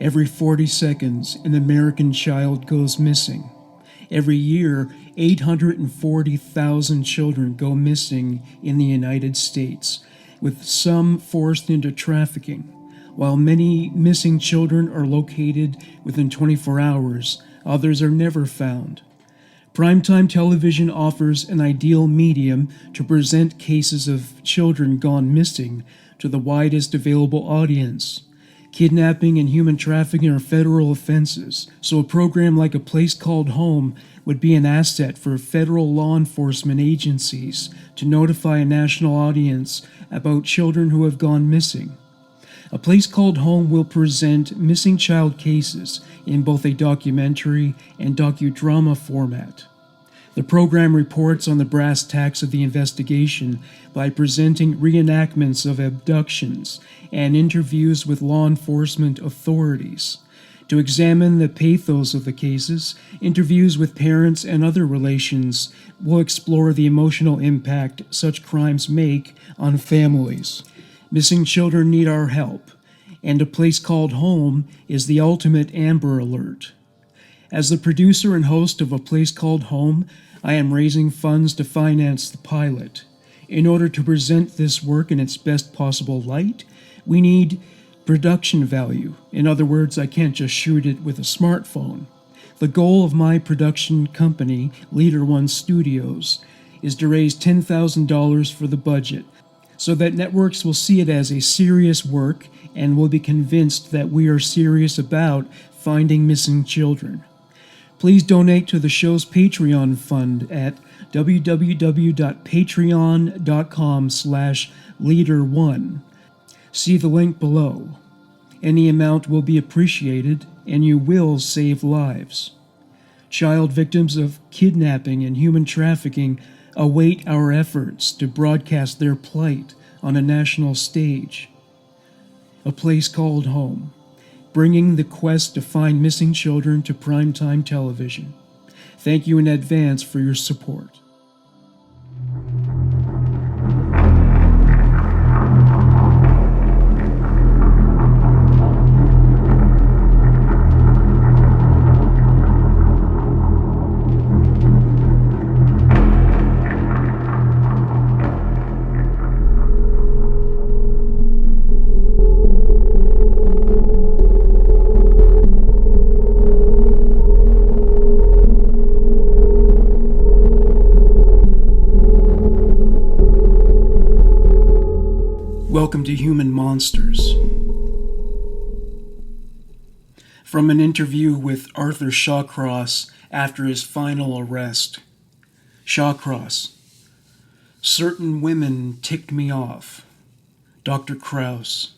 Every 40 seconds, an American child goes missing. Every year, 840,000 children go missing in the United States, with some forced into trafficking. While many missing children are located within 24 hours, others are never found. Primetime television offers an ideal medium to present cases of children gone missing to the widest available audience. Kidnapping and human trafficking are federal offenses, so a program like A Place Called Home would be an asset for federal law enforcement agencies to notify a national audience about children who have gone missing. A Place Called Home will present missing child cases in both a documentary and docudrama format. The program reports on the brass tacks of the investigation by presenting reenactments of abductions and interviews with law enforcement authorities. To examine the pathos of the cases, interviews with parents and other relations will explore the emotional impact such crimes make on families. Missing children need our help, and A Place Called Home is the ultimate Amber Alert. As the producer and host of A Place Called Home, I am raising funds to finance the pilot. In order to present this work in its best possible light, we need production value. In other words, I can't just shoot it with a smartphone. The goal of my production company, Leader One Studios, is to raise $10,000 for the budget, so that networks will see it as a serious work and will be convinced that we are serious about finding missing children. Please donate to the show's Patreon fund at www.patreon.com/leader1. See the link below. Any amount will be appreciated, and you will save lives. Child victims of kidnapping and human trafficking await our efforts to broadcast their plight on a national stage. A Place Called Home, bringing the quest to find missing children to primetime television. Thank you in advance for your support. Welcome to Human Monsters. From an interview with Arthur Shawcross after his final arrest. Shawcross. Certain women ticked me off. Dr. Krauss.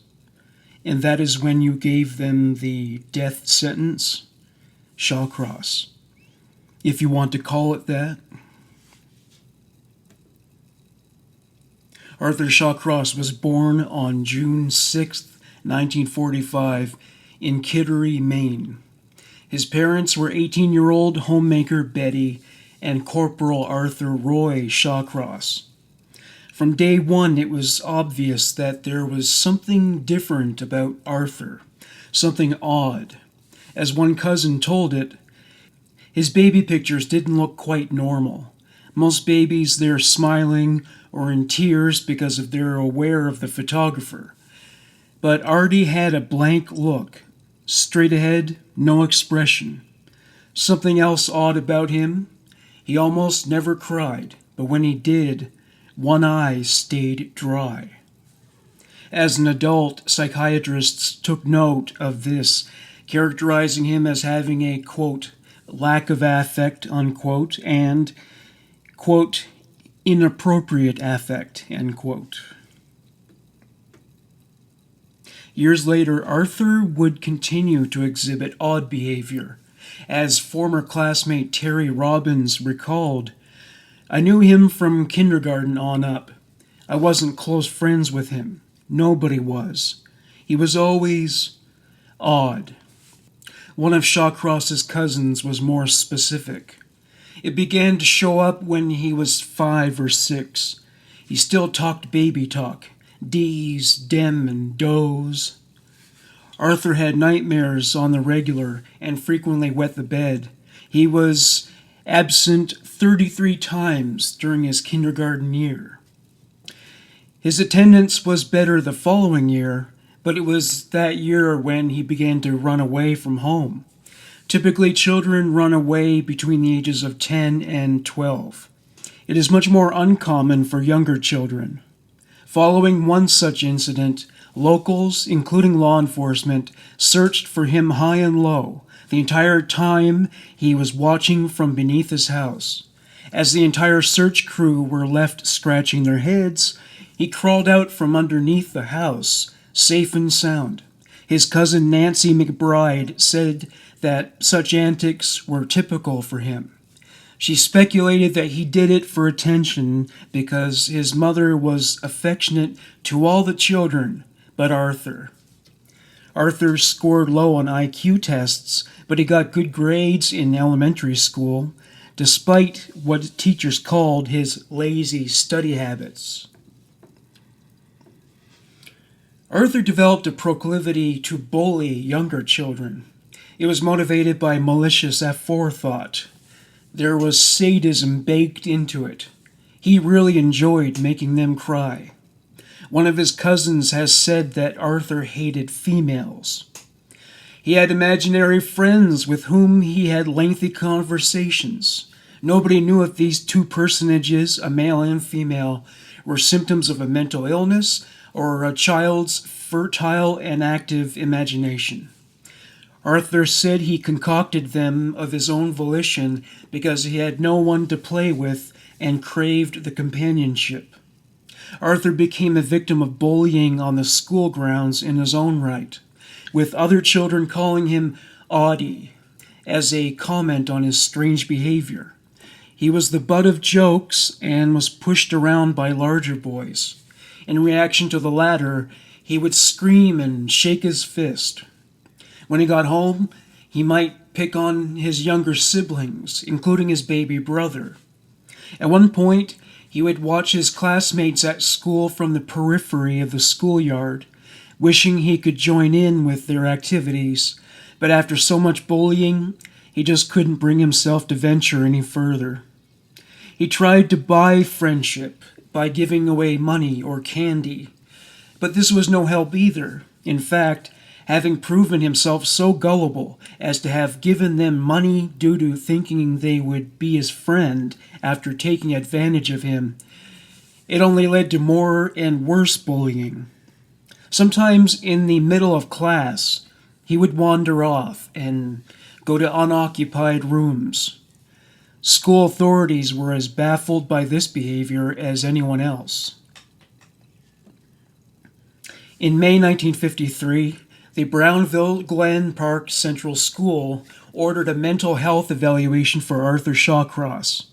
And that is when you gave them the death sentence? Shawcross. If you want to call it that. Arthur Shawcross was born on June 6, 1945, in Kittery, Maine. His parents were 18-year-old homemaker Betty and Corporal Arthur Roy Shawcross. From day one, it was obvious that there was something different about Arthur, something odd. As one cousin told it, his baby pictures didn't look quite normal. Most babies, they're smiling or in tears because they're aware of the photographer. But Artie had a blank look, straight ahead, no expression. Something else odd about him, he almost never cried, but when he did, one eye stayed dry. As an adult, psychiatrists took note of this, characterizing him as having a, quote, lack of affect, unquote, and, quote, inappropriate affect, end quote. Years later, Arthur would continue to exhibit odd behavior. As former classmate Terry Robbins recalled, I knew him from kindergarten on up. I wasn't close friends with him. Nobody was. He was always odd. One of Shawcross's cousins was more specific. It began to show up when he was 5 or 6. He still talked baby talk, D's, dem, and does. Arthur had nightmares on the regular and frequently wet the bed. He was absent 33 times during his kindergarten year. His attendance was better the following year, but it was that year when he began to run away from home. Typically, children run away between the ages of 10 and 12. It is much more uncommon for younger children. Following one such incident, locals, including law enforcement, searched for him high and low the entire time he was watching from beneath his house. As the entire search crew were left scratching their heads, he crawled out from underneath the house, safe and sound. His cousin Nancy McBride said that such antics were typical for him. She speculated that he did it for attention because his mother was affectionate to all the children but Arthur. Arthur scored low on IQ tests, but he got good grades in elementary school, despite what teachers called his lazy study habits. Arthur developed a proclivity to bully younger children. It was motivated by malicious aforethought. There was sadism baked into it. He really enjoyed making them cry. One of his cousins has said that Arthur hated females. He had imaginary friends with whom he had lengthy conversations. Nobody knew if these two personages, a male and female, were symptoms of a mental illness or a child's fertile and active imagination. Arthur said he concocted them of his own volition because he had no one to play with and craved the companionship. Arthur became a victim of bullying on the school grounds in his own right, with other children calling him Audie as a comment on his strange behavior. He was the butt of jokes and was pushed around by larger boys. In reaction to the latter, he would scream and shake his fist. When he got home, he might pick on his younger siblings, including his baby brother. At one point, he would watch his classmates at school from the periphery of the schoolyard, wishing he could join in with their activities, but after so much bullying, he just couldn't bring himself to venture any further. He tried to buy friendship by giving away money or candy, but this was no help either. In fact, having proven himself so gullible as to have given them money due to thinking they would be his friend after taking advantage of him, it only led to more and worse bullying. Sometimes in the middle of class, he would wander off and go to unoccupied rooms. School authorities were as baffled by this behavior as anyone else. In May 1953, the Brownville Glen Park Central School ordered a mental health evaluation for Arthur Shawcross.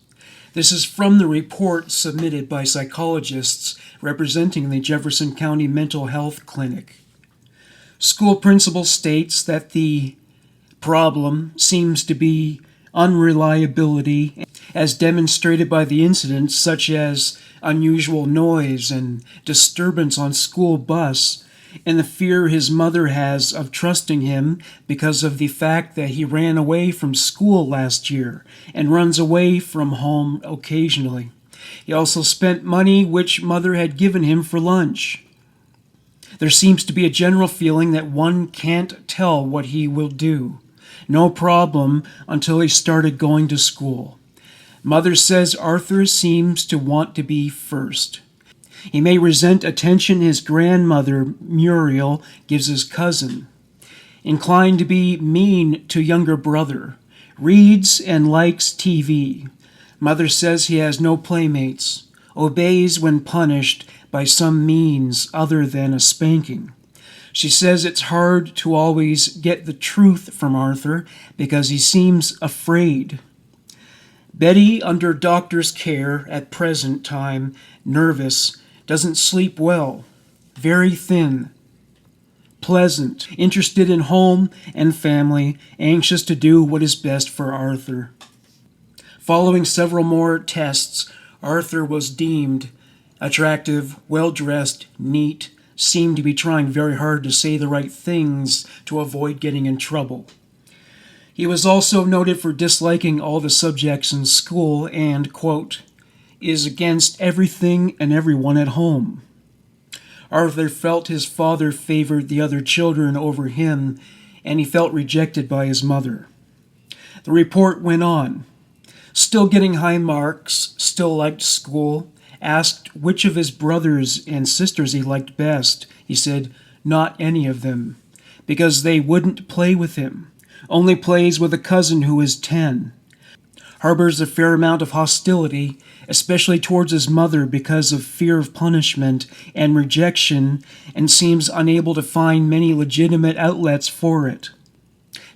This is from the report submitted by psychologists representing the Jefferson County Mental Health Clinic. School principal states that the problem seems to be unreliability, as demonstrated by the incidents such as unusual noise and disturbance on school bus, and the fear his mother has of trusting him because of the fact that he ran away from school last year and runs away from home occasionally. He also spent money which mother had given him for lunch. There seems to be a general feeling that one can't tell what he will do. No problem until he started going to school. Mother says Arthur seems to want to be first. He may resent attention his grandmother, Muriel, gives his cousin. Inclined to be mean to younger brother. Reads and likes TV. Mother says he has no playmates. Obeys when punished by some means other than a spanking. She says it's hard to always get the truth from Arthur because he seems afraid. Betty, under doctor's care at present time, nervous, doesn't sleep well, very thin, pleasant, interested in home and family, anxious to do what is best for Arthur. Following several more tests, Arthur was deemed attractive, well-dressed, neat, seemed to be trying very hard to say the right things to avoid getting in trouble. He was also noted for disliking all the subjects in school and, quote, is against everything and everyone at home. Arthur felt his father favored the other children over him, and he felt rejected by his mother. The report went on. Still getting high marks, still liked school, asked which of his brothers and sisters he liked best. He said, not any of them, because they wouldn't play with him. Only plays with a cousin who is 10. Harbors a fair amount of hostility, especially towards his mother because of fear of punishment and rejection, and seems unable to find many legitimate outlets for it.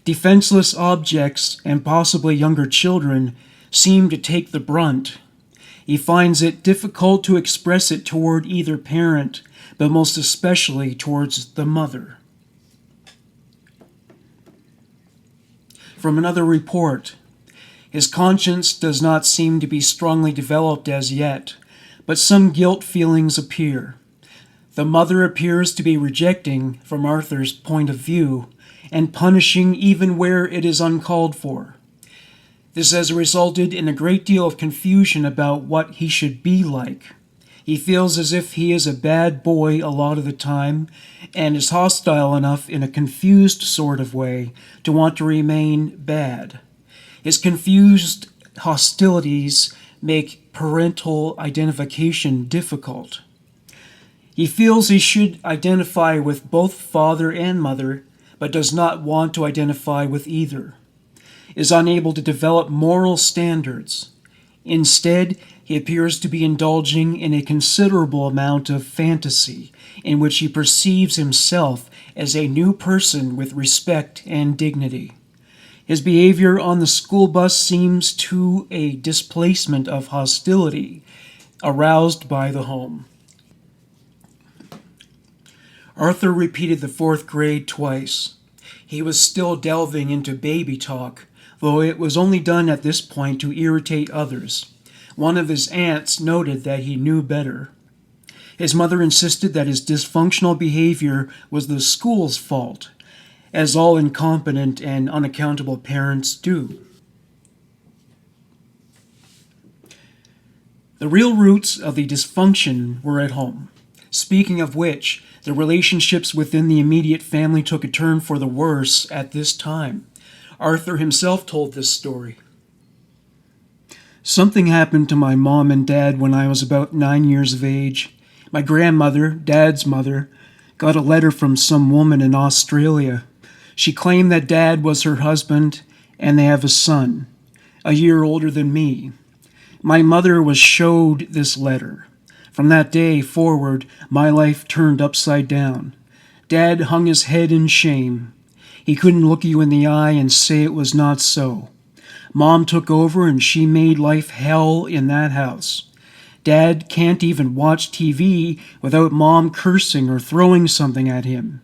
Defenseless objects, and possibly younger children, seem to take the brunt. He finds it difficult to express it toward either parent, but most especially towards the mother. From another report, his conscience does not seem to be strongly developed as yet, but some guilt feelings appear. The mother appears to be rejecting, from Arthur's point of view, and punishing even where it is uncalled for. This has resulted in a great deal of confusion about what he should be like. He feels as if he is a bad boy a lot of the time, and is hostile enough in a confused sort of way to want to remain bad. His confused hostilities make parental identification difficult. He feels he should identify with both father and mother, but does not want to identify with either. Is unable to develop moral standards. Instead, he appears to be indulging in a considerable amount of fantasy, in which he perceives himself as a new person with respect and dignity. His behavior on the school bus seems to a displacement of hostility aroused by the home. Arthur repeated the 4th grade twice. He was still delving into baby talk, though it was only done at this point to irritate others. One of his aunts noted that he knew better. His mother insisted that his dysfunctional behavior was the school's fault, as all incompetent and unaccountable parents do. The real roots of the dysfunction were at home. Speaking of which, the relationships within the immediate family took a turn for the worse at this time. Arthur himself told this story. Something happened to my mom and dad when I was about 9 years of age. My grandmother, Dad's mother, got a letter from some woman in Australia. She claimed that Dad was her husband, and they have a son, a year older than me. My mother was showed this letter. From that day forward, my life turned upside down. Dad hung his head in shame. He couldn't look you in the eye and say it was not so. Mom took over and she made life hell in that house. Dad can't even watch TV without Mom cursing or throwing something at him.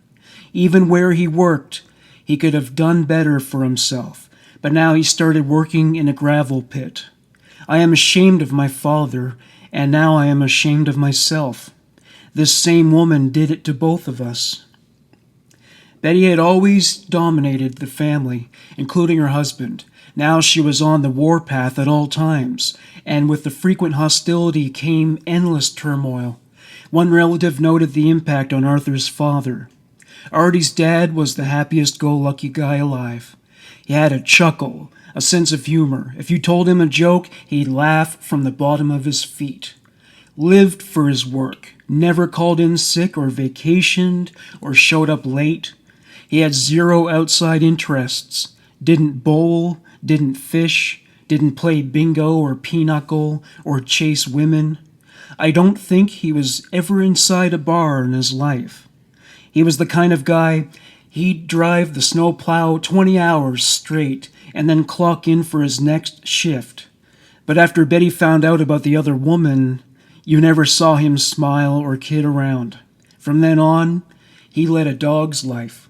Even where he worked, he could have done better for himself, but now he started working in a gravel pit. I am ashamed of my father, and now I am ashamed of myself. This same woman did it to both of us. Betty had always dominated the family, including her husband. Now she was on the warpath at all times, and with the frequent hostility came endless turmoil. One relative noted the impact on Arthur's father. Artie's dad was the happiest-go-lucky guy alive. He had a chuckle, a sense of humor. If you told him a joke, he'd laugh from the bottom of his feet. Lived for his work, never called in sick or vacationed or showed up late. He had zero outside interests, didn't bowl, didn't fish, didn't play bingo or pinochle or chase women. I don't think he was ever inside a bar in his life. He was the kind of guy, he'd drive the snowplow 20 hours straight and then clock in for his next shift. But after Betty found out about the other woman, you never saw him smile or kid around. From then on, he led a dog's life.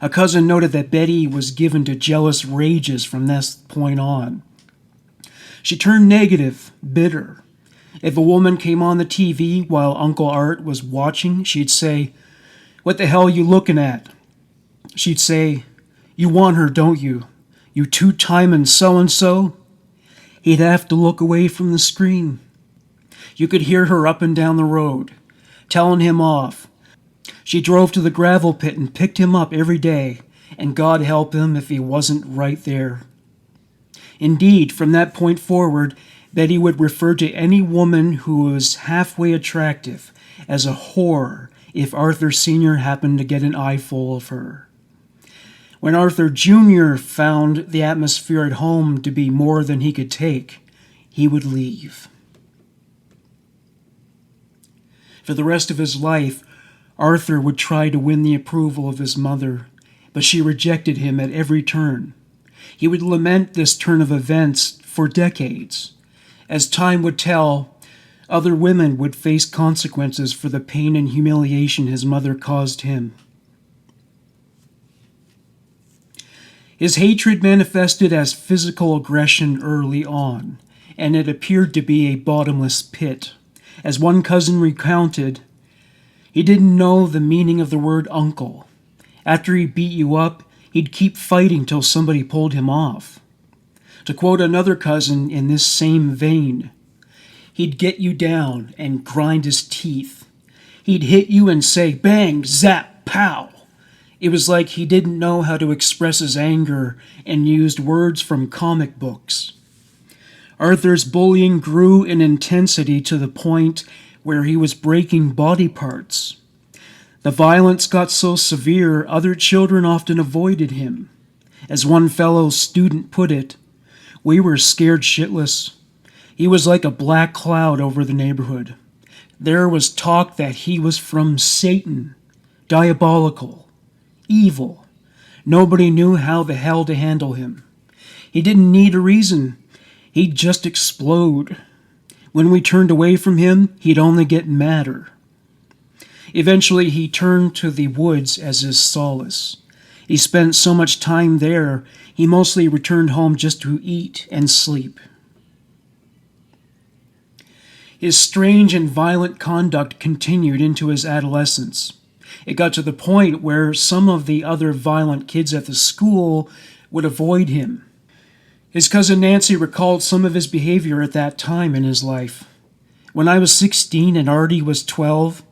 A cousin noted that Betty was given to jealous rages from this point on. She turned negative, bitter. If a woman came on the TV while Uncle Art was watching, she'd say, "What the hell are you looking at?" She'd say, "You want her, don't you? You two-timing so-and-so?" He'd have to look away from the screen. You could hear her up and down the road, telling him off. She drove to the gravel pit and picked him up every day, and God help him if he wasn't right there. Indeed, from that point forward, Betty would refer to any woman who was halfway attractive as a whore if Arthur Sr. happened to get an eyeful of her. When Arthur Jr. found the atmosphere at home to be more than he could take, he would leave. For the rest of his life, Arthur would try to win the approval of his mother, but she rejected him at every turn. He would lament this turn of events for decades. As time would tell, other women would face consequences for the pain and humiliation his mother caused him. His hatred manifested as physical aggression early on, and it appeared to be a bottomless pit. As one cousin recounted, he didn't know the meaning of the word uncle. After he beat you up, he'd keep fighting till somebody pulled him off. To quote another cousin in this same vein, he'd get you down and grind his teeth. He'd hit you and say, "Bang, zap, pow." It was like he didn't know how to express his anger and used words from comic books. Arthur's bullying grew in intensity to the point where he was breaking body parts. The violence got so severe, other children often avoided him. As one fellow student put it, "We were scared shitless. He was like a black cloud over the neighborhood. There was talk that he was from Satan, diabolical, evil. Nobody knew how the hell to handle him. He didn't need a reason. He'd just explode. When we turned away from him, he'd only get madder." Eventually, he turned to the woods as his solace. He spent so much time there, he mostly returned home just to eat and sleep. His strange and violent conduct continued into his adolescence. It got to the point where some of the other violent kids at the school would avoid him. His cousin Nancy recalled some of his behavior at that time in his life. "When I was 16 and Artie was 12,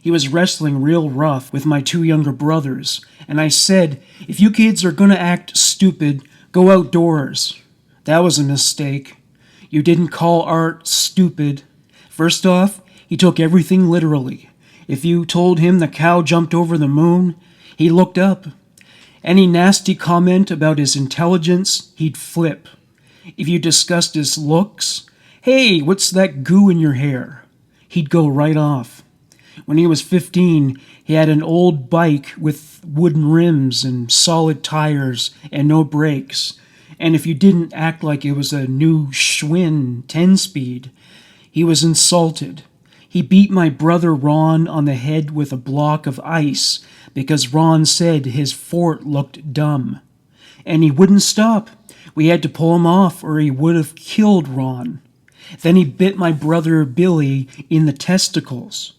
he was wrestling real rough with my two younger brothers, and I said, 'If you kids are going to act stupid, go outdoors.' That was a mistake. You didn't call Art stupid. First off, he took everything literally. If you told him the cow jumped over the moon, he looked up. Any nasty comment about his intelligence, he'd flip. If you discussed his looks, 'Hey, what's that goo in your hair?' he'd go right off. When he was 15, he had an old bike with wooden rims and solid tires and no brakes, and if you didn't act like it was a new Schwinn 10-speed, he was insulted. He beat my brother Ron on the head with a block of ice because Ron said his fort looked dumb. And he wouldn't stop. We had to pull him off or he would have killed Ron. Then he bit my brother Billy in the testicles.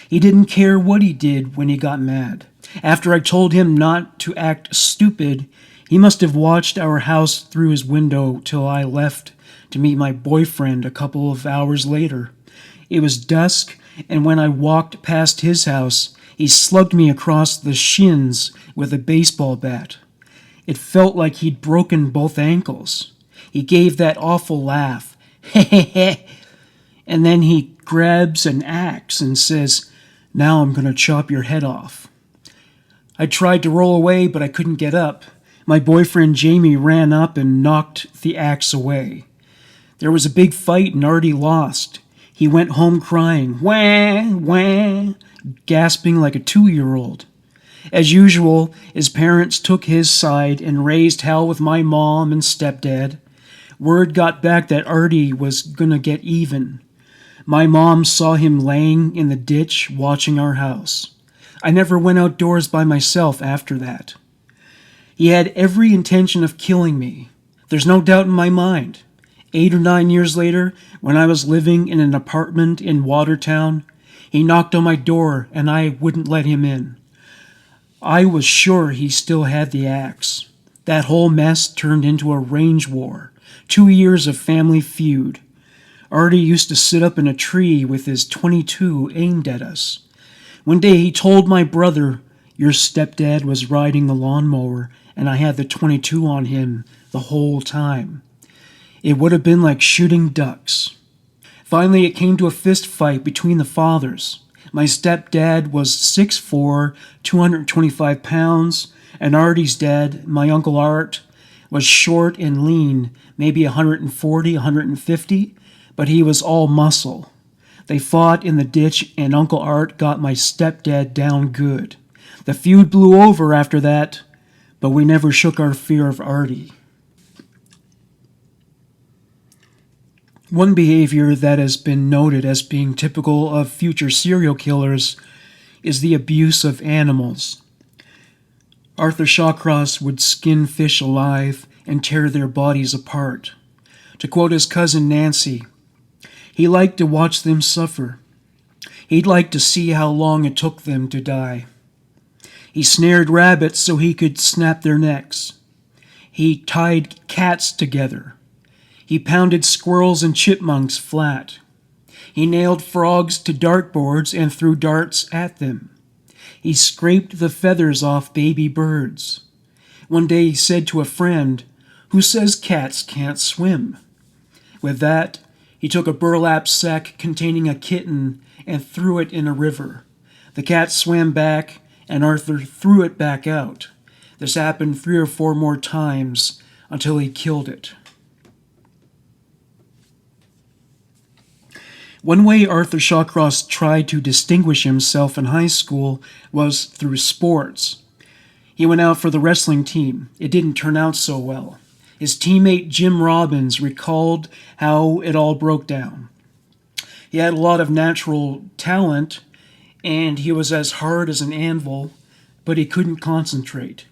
He didn't care what he did when he got mad. After I told him not to act stupid, he must have watched our house through his window till I left to meet my boyfriend a couple of hours later. It was dusk, and when I walked past his house, he slugged me across the shins with a baseball bat. It felt like he'd broken both ankles. He gave that awful laugh, and then he grabs an axe and says, "Now I'm going to chop your head off." I tried to roll away, but I couldn't get up. My boyfriend Jamie ran up and knocked the axe away. There was a big fight and Artie lost. He went home crying, "Wah, wah," gasping like a 2-year-old. As usual, his parents took his side and raised hell with my mom and stepdad. Word got back that Artie was gonna get even. My mom saw him laying in the ditch watching our house. I never went outdoors by myself after that. He had every intention of killing me. There's no doubt in my mind. 8 or 9 years later, when I was living in an apartment in Watertown, he knocked on my door and I wouldn't let him in. I was sure he still had the axe. That whole mess turned into a range war. 2 years of family feud. Artie used to sit up in a tree with his .22 aimed at us. One day he told my brother, "Your stepdad was riding the lawnmower and I had the .22 on him the whole time." It would have been like shooting ducks. Finally, it came to a fist fight between the fathers. My stepdad was 6'4", 225 pounds, and Artie's dad, my Uncle Art, was short and lean, maybe 140, 150, but he was all muscle. They fought in the ditch, and Uncle Art got my stepdad down good. The feud blew over after that, but we never shook our fear of Artie. One behavior that has been noted as being typical of future serial killers is the abuse of animals. Arthur Shawcross would skin fish alive and tear their bodies apart. To quote his cousin Nancy, he liked to watch them suffer. He'd like to see how long it took them to die. He snared rabbits so he could snap their necks. He tied cats together. He pounded squirrels and chipmunks flat. He nailed frogs to dartboards and threw darts at them. He scraped the feathers off baby birds. One day he said to a friend, "Who says cats can't swim?" With that, he took a burlap sack containing a kitten and threw it in a river. The cat swam back, and Arthur threw it back out. This happened 3 or 4 more times until he killed it. One way Arthur Shawcross tried to distinguish himself in high school was through sports. He went out for the wrestling team. It didn't turn out so well. His teammate Jim Robbins recalled how it all broke down. He had a lot of natural talent, and he was as hard as an anvil, but he couldn't concentrate.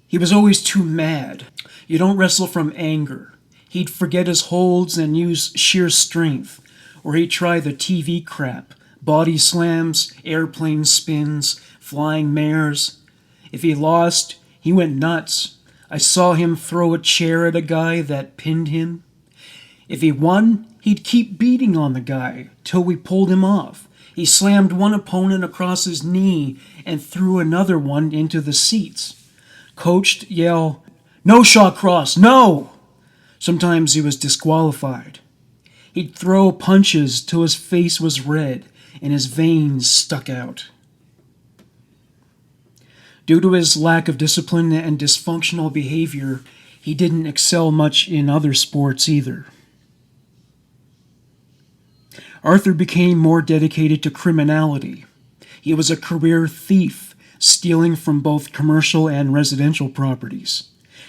He was always too mad. You don't wrestle from anger. He'd forget his holds and use sheer strength. Or he'd try the TV crap, body slams, airplane spins, flying mares. If he lost, he went nuts. I saw him throw a chair at a guy that pinned him. If he won, he'd keep beating on the guy till we pulled him off. He slammed one opponent across his knee and threw another one into the seats. Coach'd yell, "No, Shawcross, no!" Sometimes he was disqualified. He'd throw punches till his face was red and his veins stuck out. Due to his lack of discipline and dysfunctional behavior, he didn't excel much in other sports either. Arthur became more dedicated to criminality. He was a career thief, stealing from both commercial and residential properties.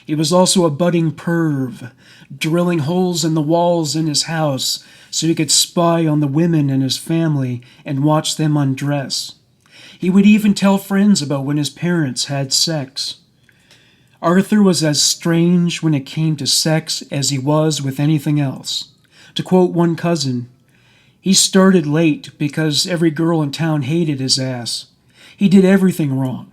He was also a budding perv, drilling holes in the walls in his house so he could spy on the women in his family and watch them undress. He would even tell friends about when his parents had sex. Arthur was as strange when it came to sex as he was with anything else. To quote one cousin, "He started late because every girl in town hated his ass. He did everything wrong.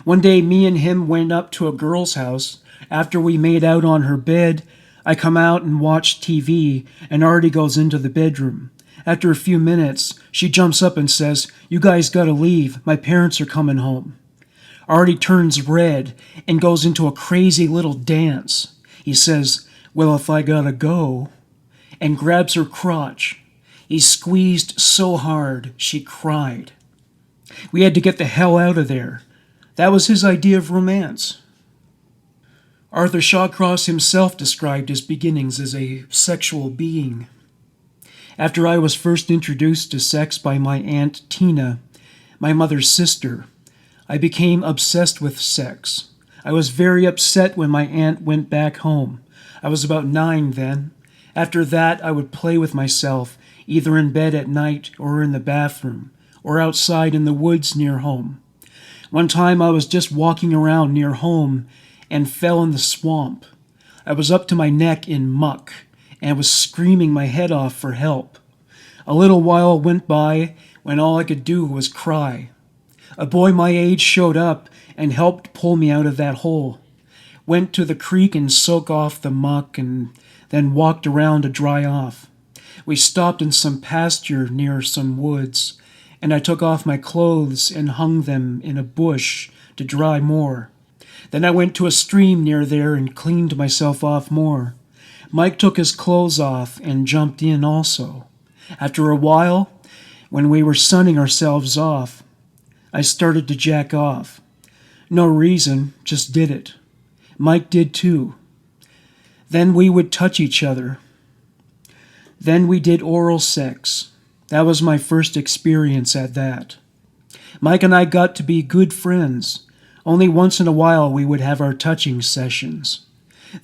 One day me and him went up to a girl's house. After we made out on her bed, I come out and watch TV, and Artie goes into the bedroom. After a few minutes, she jumps up and says, 'You guys gotta leave, my parents are coming home.' Artie turns red and goes into a crazy little dance. He says, 'Well, if I gotta go,' and grabs her crotch. He squeezed so hard, she cried. We had to get the hell out of there. That was his idea of romance." Arthur Shawcross himself described his beginnings as a sexual being. After I was first introduced to sex by my Aunt Tina, my mother's sister, I became obsessed with sex. I was very upset when my aunt went back home. I was about 9 then. After that, I would play with myself, either in bed at night or in the bathroom, or outside in the woods near home. One time I was just walking around near home and fell in the swamp. I was up to my neck in muck, and was screaming my head off for help. A little while went by when all I could do was cry. A boy my age showed up and helped pull me out of that hole. Went to the creek and soaked off the muck and then walked around to dry off. We stopped in some pasture near some woods, and I took off my clothes and hung them in a bush to dry more. Then I went to a stream near there and cleaned myself off more. Mike took his clothes off and jumped in also. After a while, when we were sunning ourselves off, I started to jack off. No reason, just did it. Mike did too. Then we would touch each other. Then we did oral sex. That was my first experience at that. Mike and I got to be good friends. Only once in a while we would have our touching sessions.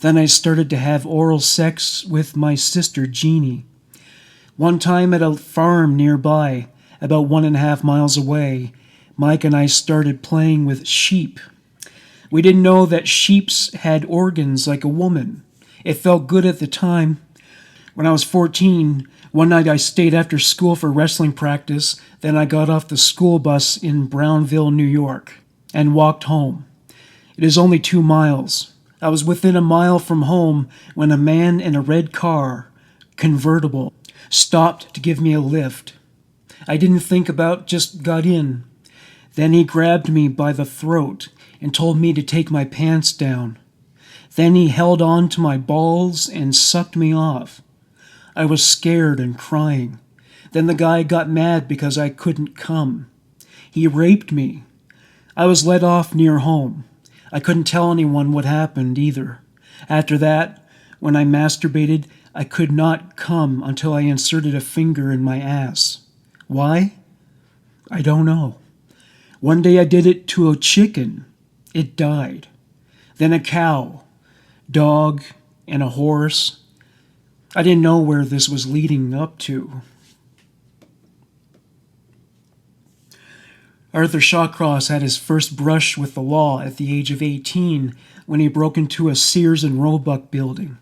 Then I started to have oral sex with my sister Jeannie. One time at a farm nearby, about 1.5 miles away, Mike and I started playing with sheep. We didn't know that sheeps had organs like a woman. It felt good at the time. When I was 14, one night I stayed after school for wrestling practice. Then I got off the school bus in Brownville, New York, and walked home. It is only 2 miles. I was within a mile from home when a man in a red car, convertible, stopped to give me a lift. I didn't think about, just got in. Then he grabbed me by the throat and told me to take my pants down. Then he held on to my balls and sucked me off. I was scared and crying. Then the guy got mad because I couldn't come. He raped me. I was let off near home. I couldn't tell anyone what happened either. After that, when I masturbated, I could not come until I inserted a finger in my ass. Why? I don't know. One day I did it to a chicken. It died. Then a cow, dog, and a horse. I didn't know where this was leading up to. Arthur Shawcross had his first brush with the law at the age of 18 when he broke into a Sears and Roebuck building.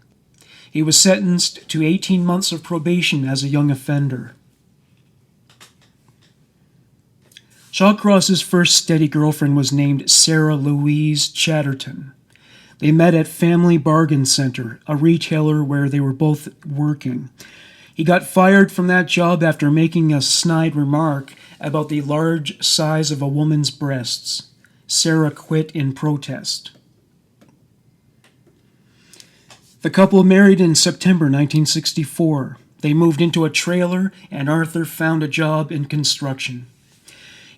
He was sentenced to 18 months of probation as a young offender. Shawcross's first steady girlfriend was named Sarah Louise Chatterton. They met at Family Bargain Center, a retailer where they were both working. He got fired from that job after making a snide remark about the large size of a woman's breasts. Sarah quit in protest. The couple married in September 1964. They moved into a trailer, and Arthur found a job in construction.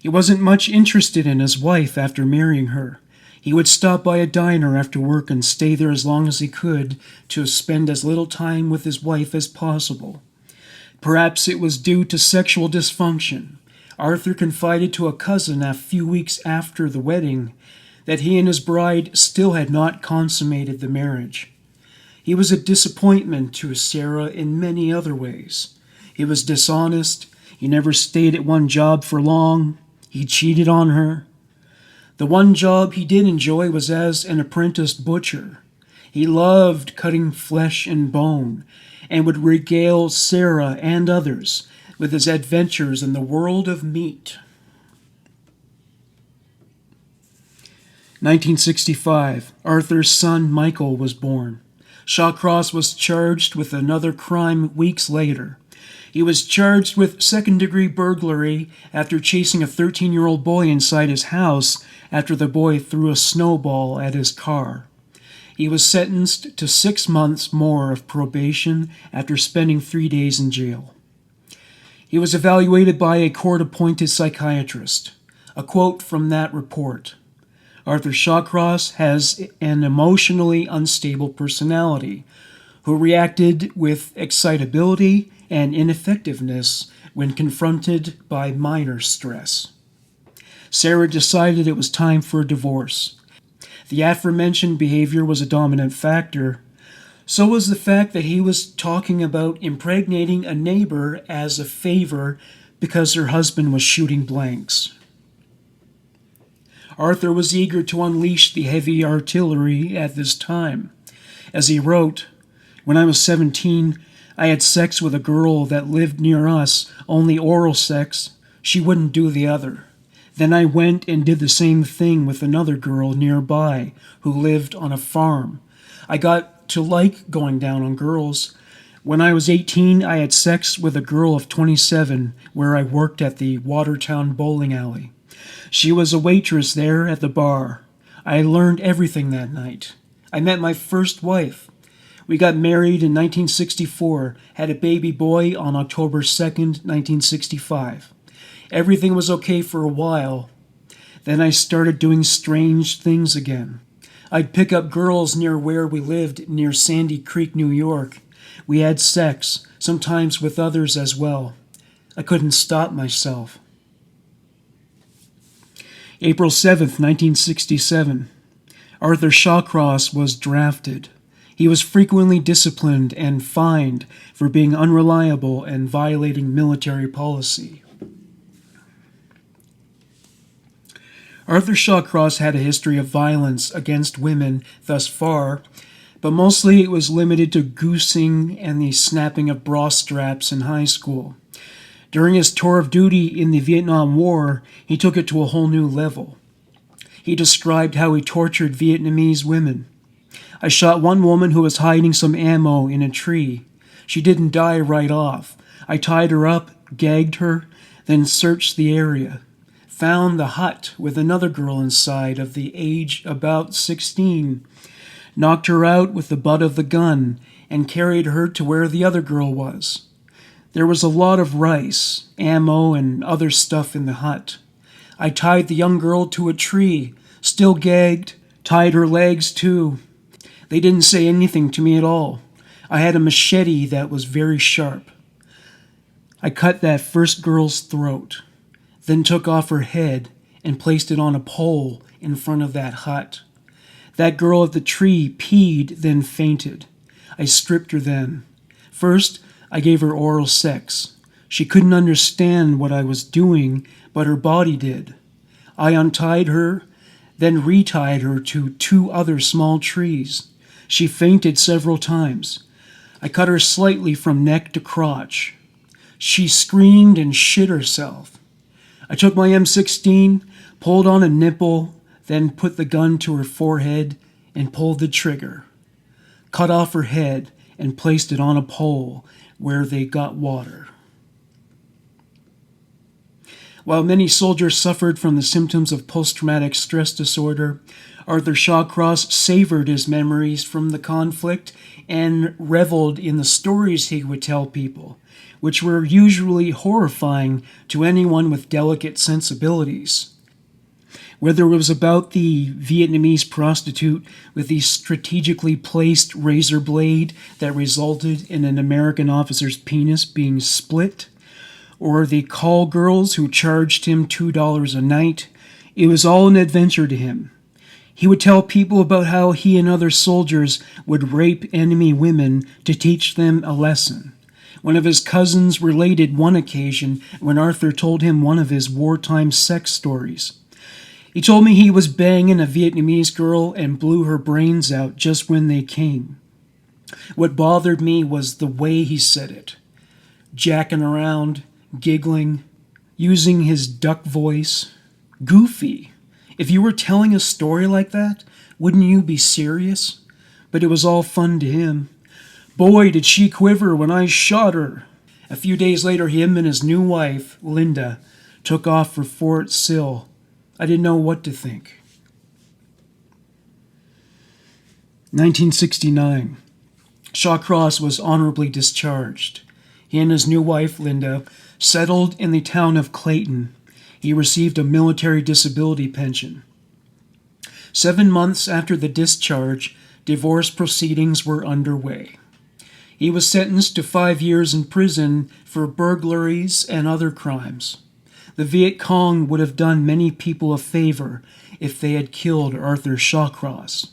He wasn't much interested in his wife after marrying her. He would stop by a diner after work and stay there as long as he could to spend as little time with his wife as possible. Perhaps it was due to sexual dysfunction. Arthur confided to a cousin a few weeks after the wedding that he and his bride still had not consummated the marriage. He was a disappointment to Sarah in many other ways. He was dishonest. He never stayed at one job for long. He cheated on her. The one job he did enjoy was as an apprenticed butcher. He loved cutting flesh and bone and would regale Sarah and others with his adventures in the world of meat. 1965, Arthur's son Michael was born. Shawcross was charged with another crime weeks later. He was charged with second-degree burglary after chasing a 13-year-old boy inside his house after the boy threw a snowball at his car. He was sentenced to 6 months more of probation after spending 3 days in jail. He was evaluated by a court-appointed psychiatrist. A quote from that report: Arthur Shawcross has an emotionally unstable personality who reacted with excitability and ineffectiveness when confronted by minor stress. Sarah decided it was time for a divorce. The aforementioned behavior was a dominant factor. So was the fact that he was talking about impregnating a neighbor as a favor because her husband was shooting blanks. Arthur was eager to unleash the heavy artillery at this time. As he wrote, When I was 17, I had sex with a girl that lived near us, only oral sex. She wouldn't do the other. Then I went and did the same thing with another girl nearby who lived on a farm. I got to like going down on girls. When I was 18, I had sex with a girl of 27 where I worked at the Watertown bowling alley. She was a waitress there at the bar. I learned everything that night. I met my first wife. We got married in 1964, had a baby boy on October 2nd, 1965. Everything was okay for a while. Then I started doing strange things again. I'd pick up girls near where we lived, near Sandy Creek, New York. We had sex, sometimes with others as well. I couldn't stop myself. April 7th, 1967. Arthur Shawcross was drafted. He was frequently disciplined and fined for being unreliable and violating military policy. Arthur Shawcross had a history of violence against women thus far, but mostly it was limited to goosing and the snapping of bra straps in high school. During his tour of duty in the Vietnam War, he took it to a whole new level. He described how he tortured Vietnamese women. I shot one woman who was hiding some ammo in a tree. She didn't die right off. I tied her up, gagged her, then searched the area. Found the hut with another girl inside of the age about 16. Knocked her out with the butt of the gun and carried her to where the other girl was. There was a lot of rice, ammo, and other stuff in the hut. I tied the young girl to a tree, still gagged, tied her legs too. They didn't say anything to me at all. I had a machete that was very sharp. I cut that first girl's throat, then took off her head and placed it on a pole in front of that hut. That girl at the tree peed, then fainted. I stripped her then. First, I gave her oral sex. She couldn't understand what I was doing, but her body did. I untied her, then retied her to 2 other small trees. She fainted several times. I cut her slightly from neck to crotch. She screamed and shit herself. I took my M16, pulled on a nipple, then put the gun to her forehead and pulled the trigger. Cut off her head and placed it on a pole where they got water. While many soldiers suffered from the symptoms of post-traumatic stress disorder, Arthur Shawcross savored his memories from the conflict and reveled in the stories he would tell people, which were usually horrifying to anyone with delicate sensibilities. Whether it was about the Vietnamese prostitute with the strategically placed razor blade that resulted in an American officer's penis being split, or the call girls who charged him $2 a night, it was all an adventure to him. He would tell people about how he and other soldiers would rape enemy women to teach them a lesson. One of his cousins related one occasion when Arthur told him one of his wartime sex stories. He told me he was banging a Vietnamese girl and blew her brains out just when they came. What bothered me was the way he said it. Jacking around, giggling, using his duck voice. Goofy. If you were telling a story like that, wouldn't you be serious? But it was all fun to him. Boy, did she quiver when I shot her. A few days later, him and his new wife, Linda, took off for Fort Sill. I didn't know what to think. 1969. Shawcross was honorably discharged. He and his new wife, Linda, settled in the town of Clayton. He received a military disability pension. 7 months after the discharge, divorce proceedings were underway. He was sentenced to 5 years in prison for burglaries and other crimes. The Viet Cong would have done many people a favor if they had killed Arthur Shawcross.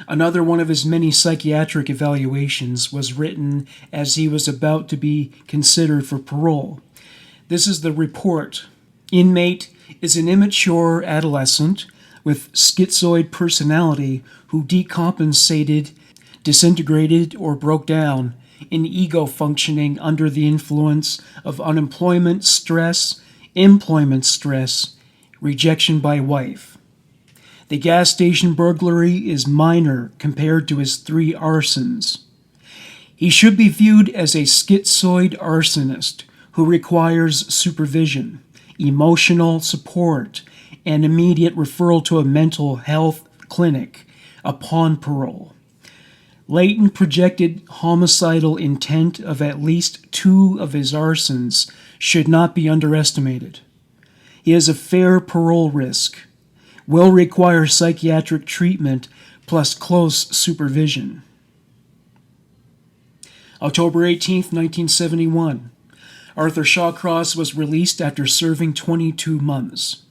Another one of his many psychiatric evaluations was written as he was about to be considered for parole. This is the report. Inmate is an immature adolescent with schizoid personality who decompensated, disintegrated or broke down, an ego functioning under the influence of unemployment stress, employment stress, rejection by wife. The gas station burglary is minor compared to his 3 arsons. He should be viewed as a schizoid arsonist who requires supervision, emotional support, and immediate referral to a mental health clinic upon parole. Latent projected homicidal intent of at least 2 of his arsons should not be underestimated. He is a fair parole risk, will require psychiatric treatment plus close supervision. October 18, 1971. Arthur Shawcross was released after serving 22 months.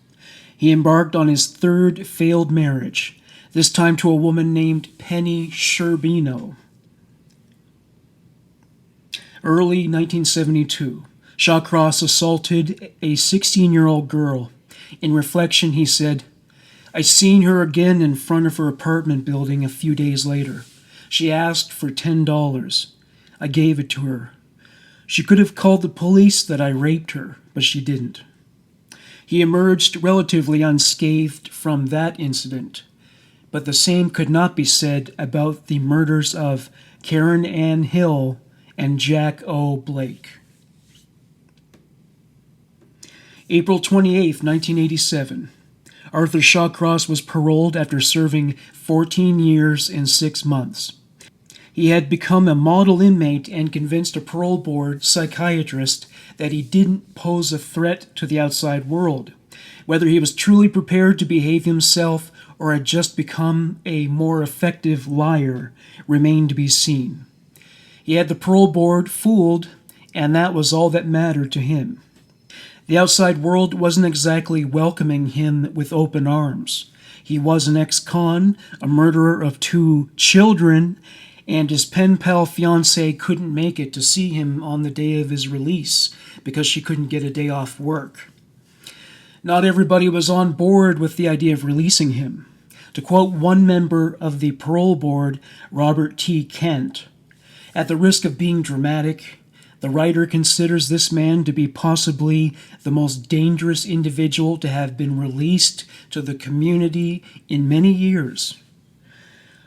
He embarked on his 3rd failed marriage, this time to a woman named Penny Sherbino. Early 1972, Shawcross assaulted a 16-year-old girl. In reflection, he said, "I seen her again in front of her apartment building a few days later. She asked for $10. I gave it to her. She could have called the police that I raped her, but she didn't." He emerged relatively unscathed from that incident, but the same could not be said about the murders of Karen Ann Hill and Jack O. Blake. April 28, 1987. Arthur Shawcross was paroled after serving 14 years and 6 months. He had become a model inmate and convinced a parole board psychiatrist that he didn't pose a threat to the outside world. Whether he was truly prepared to behave himself or had just become a more effective liar remained to be seen. He had the parole board fooled, and that was all that mattered to him. The outside world wasn't exactly welcoming him with open arms. He was an ex-con, a murderer of 2 children, and his pen pal fiancée couldn't make it to see him on the day of his release because she couldn't get a day off work. Not everybody was on board with the idea of releasing him. To quote one member of the parole board, Robert T. Kent, "At the risk of being dramatic, the writer considers this man to be possibly the most dangerous individual to have been released to the community in many years."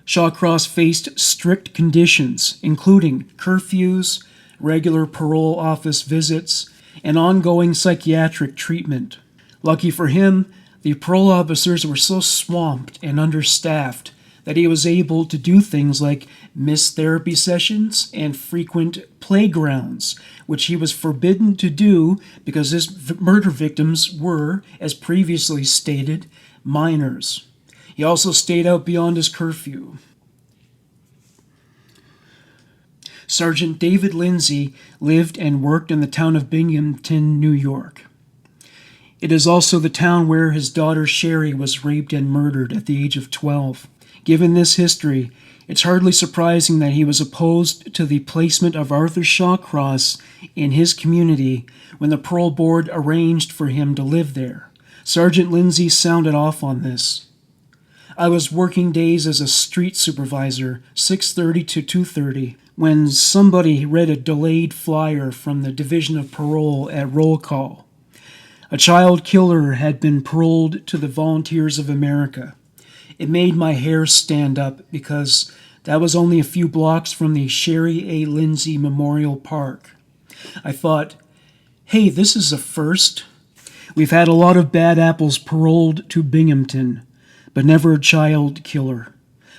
Shawcross faced strict conditions, including curfews, regular parole office visits, and ongoing psychiatric treatment. Lucky for him, the parole officers were so swamped and understaffed that he was able to do things like miss therapy sessions and frequent playgrounds, which he was forbidden to do because his murder victims were, as previously stated, minors. He also stayed out beyond his curfew. Sergeant David Lindsay lived and worked in the town of Binghamton, New York. It is also the town where his daughter Sherry was raped and murdered at the age of 12. Given this history, it's hardly surprising that he was opposed to the placement of Arthur Shawcross in his community when the parole board arranged for him to live there. Sergeant Lindsay sounded off on this. "I was working days as a street supervisor, 6:30 to 2:30, when somebody read a delayed flyer from the Division of Parole at roll call. A child killer had been paroled to the Volunteers of America. It made my hair stand up because that was only a few blocks from the Sherry A. Lindsay Memorial Park. I thought, hey, this is a first. We've had a lot of bad apples paroled to Binghamton, but never a child killer.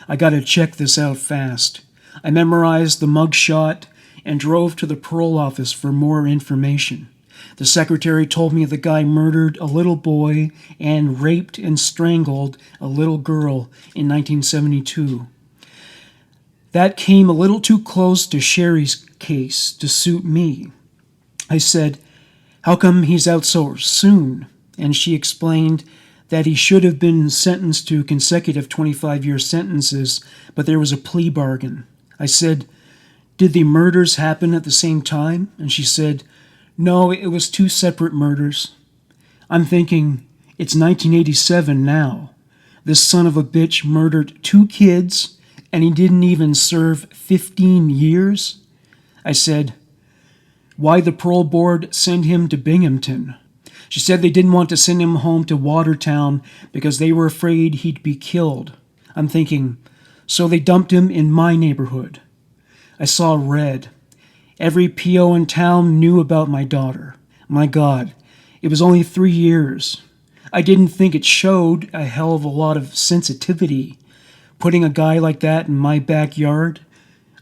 I got to check this out fast. I memorized the mugshot and drove to the parole office for more information. The secretary told me the guy murdered a little boy and raped and strangled a little girl in 1972. That came a little too close to Sherry's case to suit me. I said, how come he's out so soon? And she explained that he should have been sentenced to consecutive 25-year sentences, but there was a plea bargain. I said, did the murders happen at the same time? And she said, no, it was 2 separate murders. I'm thinking, it's 1987 now. This son of a bitch murdered 2 kids and he didn't even serve 15 years? I said, why the parole board send him to Binghamton? She said they didn't want to send him home to Watertown because they were afraid he'd be killed. I'm thinking, so they dumped him in my neighborhood. I saw red. Every PO in town knew about my daughter. My God, it was only 3 years. I didn't think it showed a hell of a lot of sensitivity, putting a guy like that in my backyard.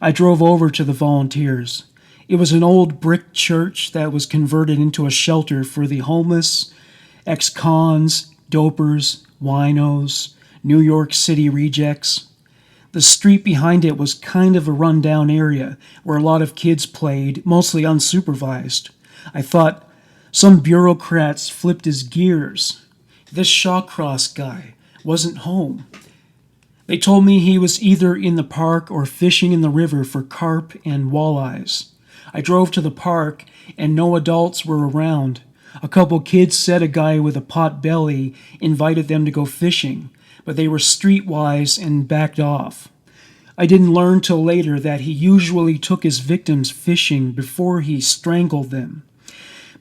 I drove over to the volunteers. It was an old brick church that was converted into a shelter for the homeless, ex-cons, dopers, winos, New York City rejects. The street behind it was kind of a run-down area where a lot of kids played, mostly unsupervised. I thought, some bureaucrats flipped his gears. This Shawcross guy wasn't home. They told me he was either in the park or fishing in the river for carp and walleyes. I drove to the park, and no adults were around. A couple kids said a guy with a pot belly invited them to go fishing, but they were streetwise and backed off. I didn't learn till later that he usually took his victims fishing before he strangled them.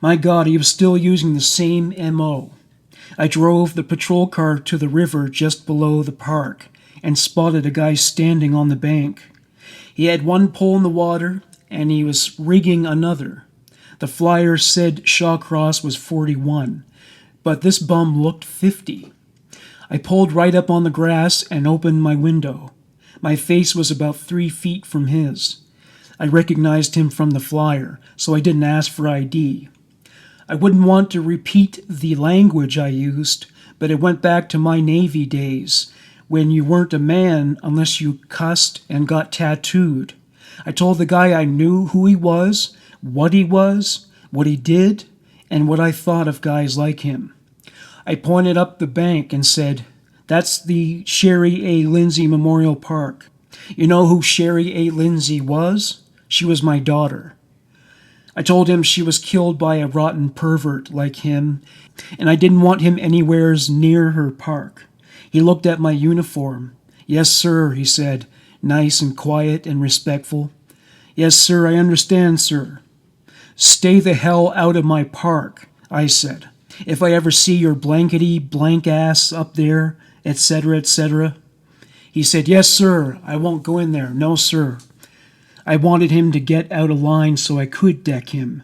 My God, he was still using the same M.O. I drove the patrol car to the river just below the park and spotted a guy standing on the bank. He had one pole in the water, and he was rigging another. The flyer said Shawcross was 41, but this bum looked 50. I pulled right up on the grass and opened my window. My face was about 3 feet from his. I recognized him from the flyer, so I didn't ask for ID. I wouldn't want to repeat the language I used, but it went back to my Navy days, when you weren't a man unless you cussed and got tattooed. I told the guy I knew who he was, what he did, and what I thought of guys like him. I pointed up the bank and said, "That's the Sherry A. Lindsay Memorial Park. You know who Sherry A. Lindsay was? She was my daughter." I told him she was killed by a rotten pervert like him, and I didn't want him anywheres near her park. He looked at my uniform. "Yes, sir," he said, nice and quiet and respectful. "Yes, sir, I understand, sir." "Stay the hell out of my park," I said. "If I ever see your blankety blank ass up there, etc., etc." He said, "Yes, sir, I won't go in there. No, sir." I wanted him to get out of line so I could deck him,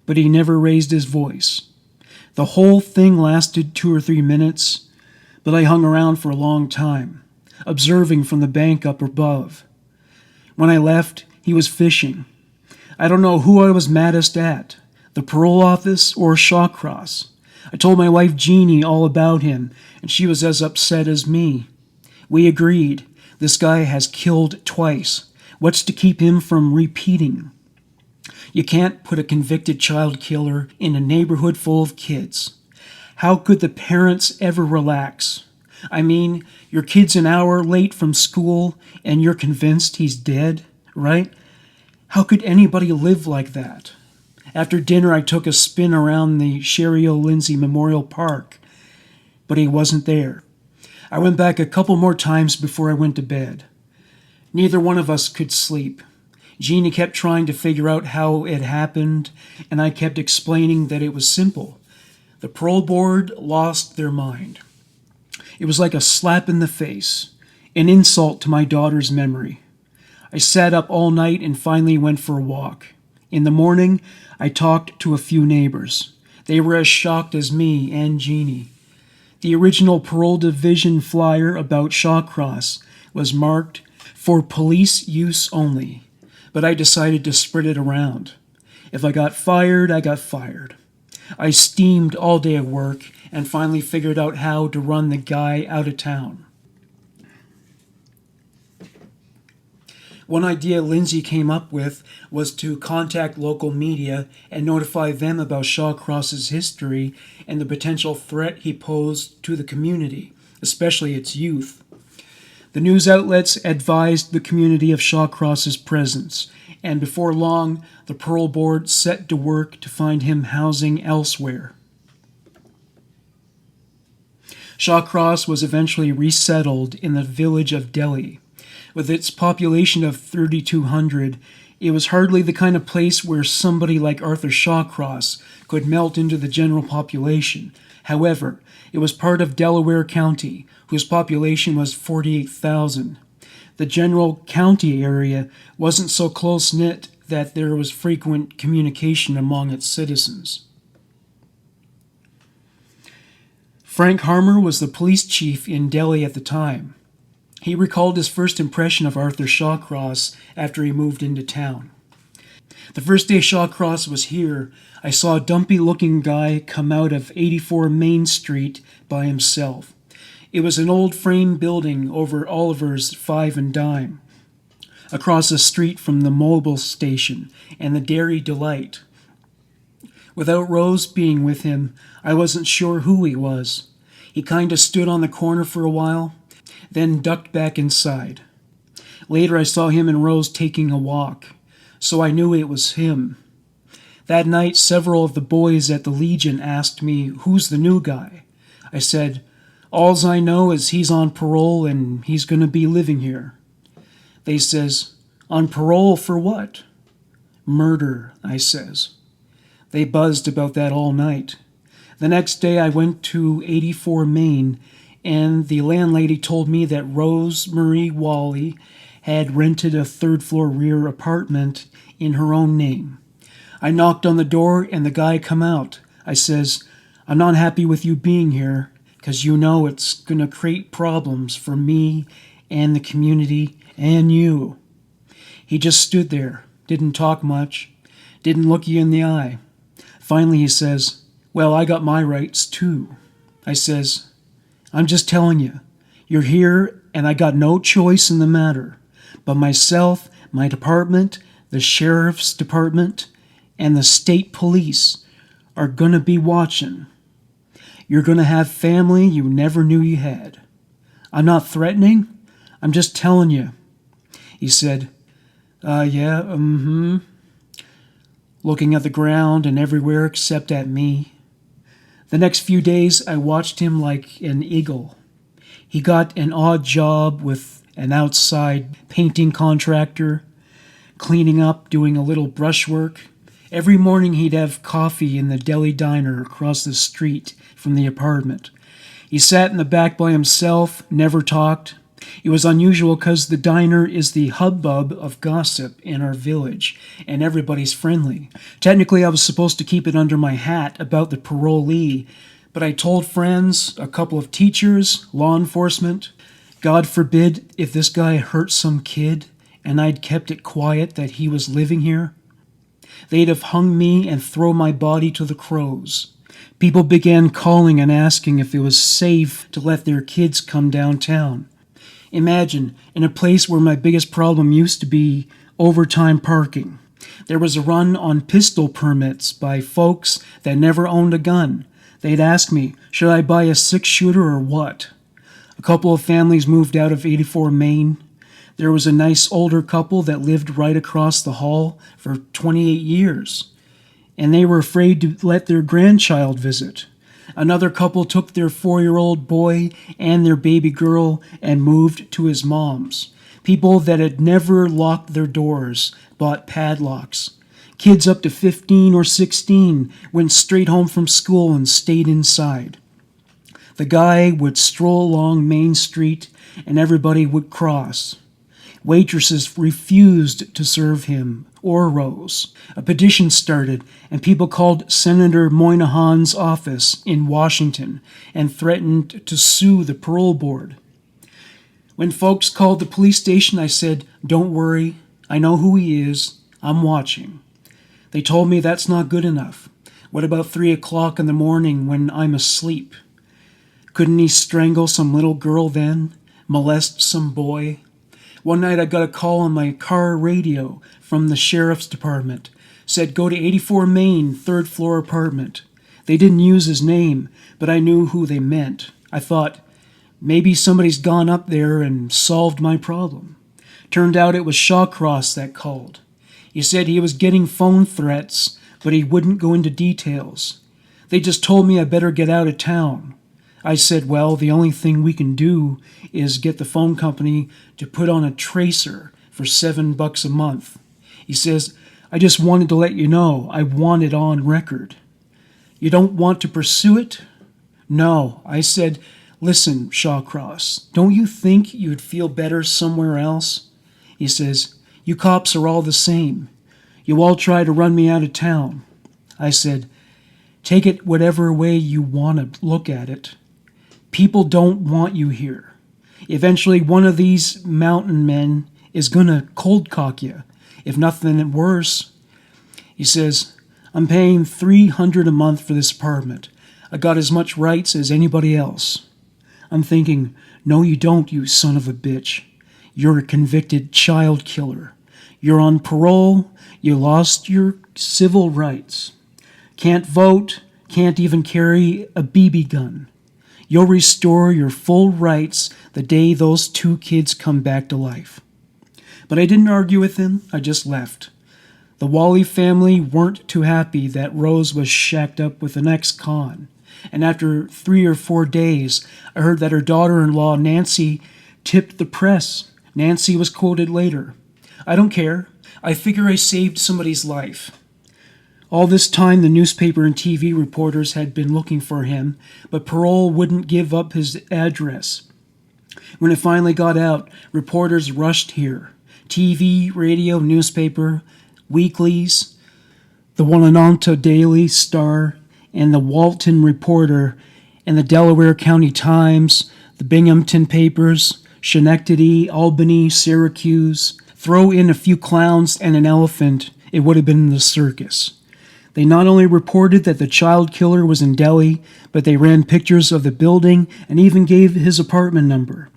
but he never raised his voice. The whole thing lasted 2 or 3 minutes, but I hung around for a long time, observing from the bank up above. When I left, he was fishing. I don't know who I was maddest at, the parole office or Shawcross. I told my wife Jeannie all about him, and she was as upset as me. We agreed, this guy has killed twice. What's to keep him from repeating? You can't put a convicted child killer in a neighborhood full of kids. How could the parents ever relax? I mean, your kid's an hour late from school and you're convinced he's dead, right? How could anybody live like that? After dinner, I took a spin around the Sherry O. Lindsay Memorial Park, but he wasn't there. I went back a couple more times before I went to bed. Neither one of us could sleep. Jeannie kept trying to figure out how it happened, and I kept explaining that it was simple. The parole board lost their mind. It was like a slap in the face, an insult to my daughter's memory. I sat up all night and finally went for a walk. In the morning, I talked to a few neighbors. They were as shocked as me and Jeannie. The original parole division flyer about Shawcross was marked for police use only, but I decided to spread it around. If I got fired, I got fired. I steamed all day at work and finally figured out how to run the guy out of town. One idea Lindsay came up with was to contact local media and notify them about Shawcross's history and the potential threat he posed to the community, especially its youth. The news outlets advised the community of Shawcross's presence, and before long, the parole board set to work to find him housing elsewhere. Shawcross was eventually resettled in the village of Delhi, With its population of 3,200, it was hardly the kind of place where somebody like Arthur Shawcross could melt into the general population. However, it was part of Delaware County, whose population was 48,000. The general county area wasn't so close-knit that there was frequent communication among its citizens. Frank Harmer was the police chief in Delhi at the time. He recalled his first impression of Arthur Shawcross after he moved into town. The first day Shawcross was here, I saw a dumpy-looking guy come out of 84 Main Street by himself. It was an old frame building over Oliver's Five and Dime, across the street from the Mobile Station and the Dairy Delight. Without Rose being with him, I wasn't sure who he was. He kind of stood on the corner for a while, then ducked back inside. Later I saw him and Rose taking a walk, so I knew it was him. That night, several of the boys at the Legion asked me, "Who's the new guy?" I said, "Alls I know is he's on parole and he's going to be living here." They says, "On parole for what?" "Murder," I says. They buzzed about that all night. The next day I went to 84 Main, and the landlady told me that Rose Marie Wally had rented a third-floor rear apartment in her own name. I knocked on the door and the guy come out. I says, "I'm not happy with you being here, 'cause you know it's gonna create problems for me and the community and you." He just stood there, didn't talk much, didn't look you in the eye. Finally he says, "Well, I got my rights too." I says, "I'm just telling you, you're here and I got no choice in the matter. But myself, my department, the sheriff's department, and the state police are going to be watching. You're going to have family you never knew you had. I'm not threatening, I'm just telling you." He said, "Yeah, looking at the ground and everywhere except at me. The next few days I watched him like an eagle. He got an odd job with an outside painting contractor, cleaning up, doing a little brushwork. Every morning he'd have coffee in the deli diner across the street from the apartment. He sat in the back by himself, never talked. It was unusual because the diner is the hubbub of gossip in our village, and everybody's friendly. Technically, I was supposed to keep it under my hat about the parolee, but I told friends, a couple of teachers, law enforcement. God forbid if this guy hurt some kid and I'd kept it quiet that he was living here. They'd have hung me and thrown my body to the crows. People began calling and asking if it was safe to let their kids come downtown. Imagine, in a place where my biggest problem used to be overtime parking. There was a run on pistol permits by folks that never owned a gun. They'd ask me, should I buy a 6-shooter or what? A couple of families moved out of 84 Main. There was a nice older couple that lived right across the hall for 28 years, and they were afraid to let their grandchild visit. Another couple took their 4-year-old boy and their baby girl and moved to his mom's. People that had never locked their doors bought padlocks. Kids up to 15 or 16 went straight home from school and stayed inside. The guy would stroll along Main Street and everybody would cross. Waitresses refused to serve him or Rose. A petition started, and people called Senator Moynihan's office in Washington and threatened to sue the parole board. When folks called the police station, I said, "Don't worry, I know who he is. I'm watching." They told me that's not good enough. What about 3 o'clock in the morning when I'm asleep? Couldn't he strangle some little girl then? Molest some boy? One night I got a call on my car radio from the sheriff's department. Said, "Go to 84 Main, 3rd floor apartment." They didn't use his name, but I knew who they meant. I thought, maybe somebody's gone up there and solved my problem. Turned out it was Shawcross that called. He said he was getting phone threats, but he wouldn't go into details. They just told me I better get out of town. I said, well, the only thing we can do is get the phone company to put on a tracer for $7 a month. He says, I just wanted to let you know I want it on record. You don't want to pursue it? No. I said, listen, Shawcross, don't you think you'd feel better somewhere else? He says, you cops are all the same. You all try to run me out of town. I said, take it whatever way you want to look at it. People don't want you here. Eventually, one of these mountain men is going to cold cock you, if nothing worse. He says, I'm paying $300 a month for this apartment. I got as much rights as anybody else. I'm thinking, no you don't, you son of a bitch. You're a convicted child killer. You're on parole. You lost your civil rights. Can't vote. Can't even carry a BB gun. You'll restore your full rights the day those 2 kids come back to life. But I didn't argue with him. I just left. The Wally family weren't too happy that Rose was shacked up with an ex-con. And after 3 or 4 days, I heard that her daughter-in-law, Nancy, tipped the press. Nancy was quoted later. I don't care. I figure I saved somebody's life. All this time, the newspaper and TV reporters had been looking for him, but parole wouldn't give up his address. When it finally got out, reporters rushed here. TV, radio, newspaper, weeklies, the Wananonta Daily Star, and the Walton Reporter, and the Delaware County Times, the Binghamton papers, Schenectady, Albany, Syracuse. Throw in a few clowns and an elephant, it would have been the circus. They not only reported that the child killer was in Delhi, but they ran pictures of the building and even gave his apartment number.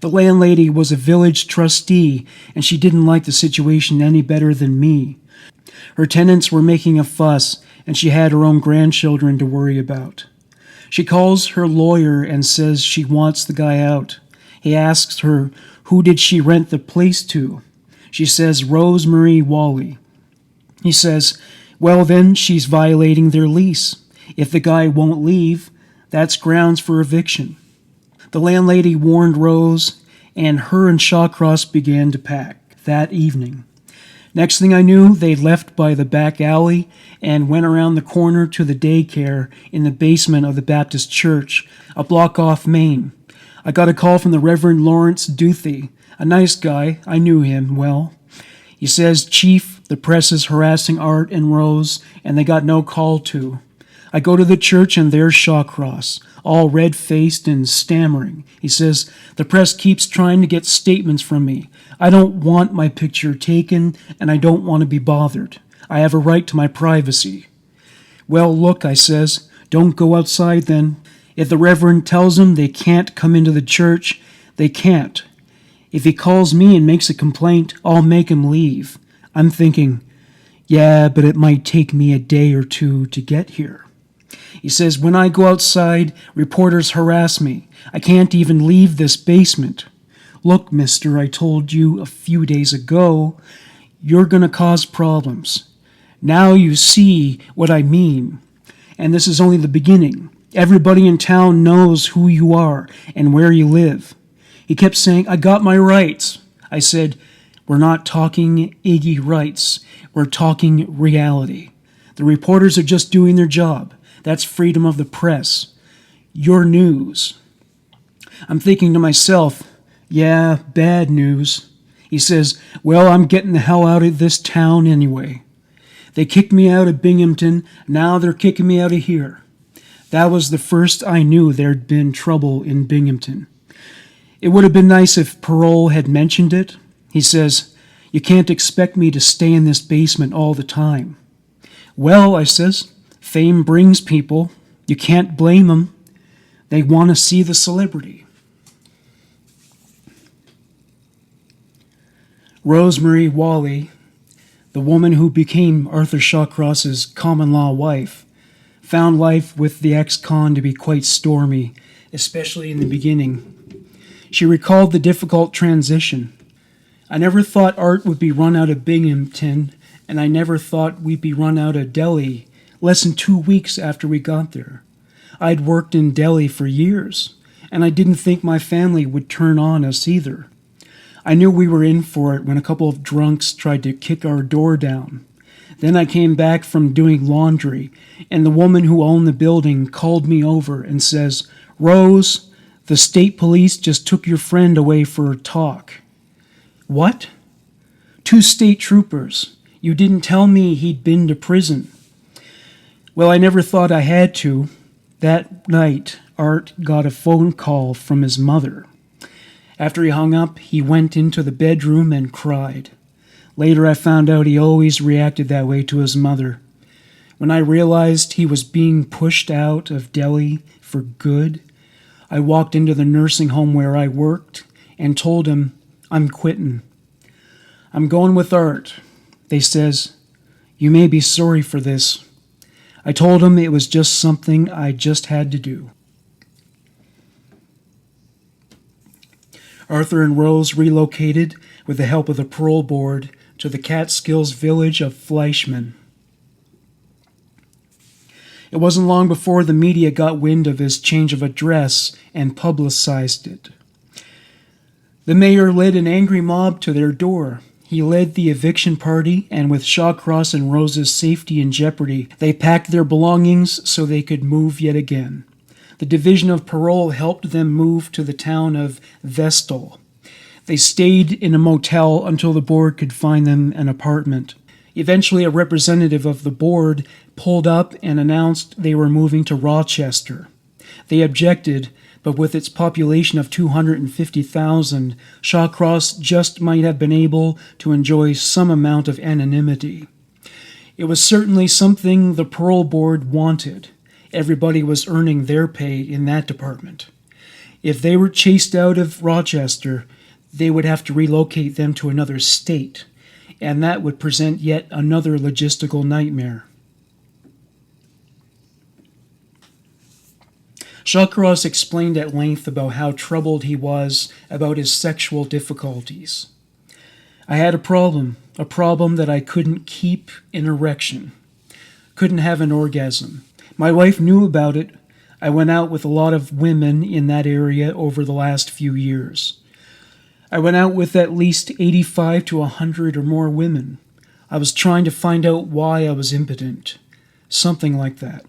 The landlady was a village trustee, and she didn't like the situation any better than me. Her tenants were making a fuss, and she had her own grandchildren to worry about. She calls her lawyer and says she wants the guy out. He asks her, who did she rent the place to? She says, Rosemary Wally. He says, well, then she's violating their lease. If the guy won't leave, that's grounds for eviction. The landlady warned Rose, and her and Shawcross began to pack that evening. Next thing I knew, they left by the back alley and went around the corner to the daycare in the basement of the Baptist church, a block off Main. I got a call from the Reverend Lawrence Duthie, a nice guy. I knew him well. He says, Chief, the press is harassing Art and Rose, and they got no call to. I go to the church, and there's Shawcross, all red-faced and stammering. He says, the press keeps trying to get statements from me. I don't want my picture taken, and I don't want to be bothered. I have a right to my privacy. Well, look, I says, don't go outside then. If the Reverend tells them they can't come into the church, they can't. If he calls me and makes a complaint, I'll make him leave. I'm thinking, yeah, but it might take me a day or 2 to get here. He says, when I go outside, reporters harass me. I can't even leave this basement. Look, mister, I told you a few days ago, you're going to cause problems. Now you see what I mean. And this is only the beginning. Everybody in town knows who you are and where you live. He kept saying, I got my rights. I said, we're not talking Iggy rights. We're talking reality. The reporters are just doing their job. That's freedom of the press. Your news. I'm thinking to myself, yeah, bad news. He says, well, I'm getting the hell out of this town anyway. They kicked me out of Binghamton. Now they're kicking me out of here. That was the first I knew there'd been trouble in Binghamton. It would have been nice if parole had mentioned it. He says, you can't expect me to stay in this basement all the time. Well, I says, fame brings people. You can't blame them. They want to see the celebrity. Rosemary Wally, the woman who became Arthur Shawcross's common-law wife, found life with the ex-con to be quite stormy, especially in the beginning. She recalled the difficult transition. I never thought Art would be run out of Binghamton, and I never thought we'd be run out of Delhi less than 2 weeks after we got there. I'd worked in Delhi for years, and I didn't think my family would turn on us either. I knew we were in for it when a couple of drunks tried to kick our door down. Then I came back from doing laundry, and the woman who owned the building called me over and says, "Rose, the state police just took your friend away for a talk." "What?" "Two state troopers. You didn't tell me he'd been to prison." Well, I never thought I had to. That night, Art got a phone call from his mother. After he hung up, he went into the bedroom and cried. Later, I found out he always reacted that way to his mother. When I realized he was being pushed out of Delhi for good, I walked into the nursing home where I worked and told him, "I'm quitting. I'm going with Art." They says, "You may be sorry for this." I told him it was just something I just had to do. Arthur and Rose relocated with the help of the parole board to the Catskills village of Fleischmann. It wasn't long before the media got wind of his change of address and publicized it. The mayor led an angry mob to their door. He led the eviction party, and with Shawcross and Rose's safety in jeopardy, they packed their belongings so they could move yet again. The Division of Parole helped them move to the town of Vestal. They stayed in a motel until the board could find them an apartment. Eventually, a representative of the board pulled up and announced they were moving to Rochester. They objected, but with its population of 250,000, Shawcross just might have been able to enjoy some amount of anonymity. It was certainly something the parole board wanted. Everybody was earning their pay in that department. If they were chased out of Rochester, they would have to relocate them to another state, and that would present yet another logistical nightmare. Shawcross explained at length about how troubled he was about his sexual difficulties. "I had a problem that I couldn't keep an erection, couldn't have an orgasm. My wife knew about it. I went out with a lot of women in that area over the last few years. I went out with at least 85 to 100 or more women. I was trying to find out why I was impotent. Something like that."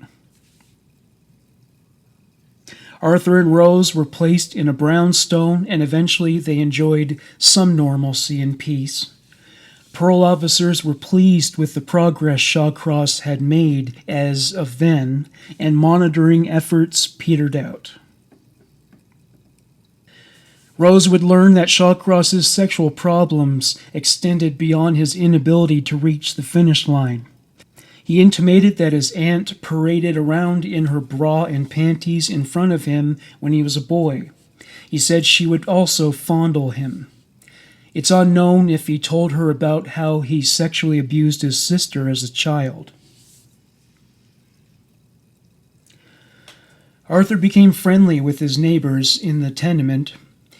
Arthur and Rose were placed in a brownstone, and eventually they enjoyed some normalcy and peace. Parole officers were pleased with the progress Shawcross had made as of then, and monitoring efforts petered out. Rose would learn that Shawcross's sexual problems extended beyond his inability to reach the finish line. He intimated that his aunt paraded around in her bra and panties in front of him when he was a boy. He said she would also fondle him. It's unknown if he told her about how he sexually abused his sister as a child. Arthur became friendly with his neighbors in the tenement.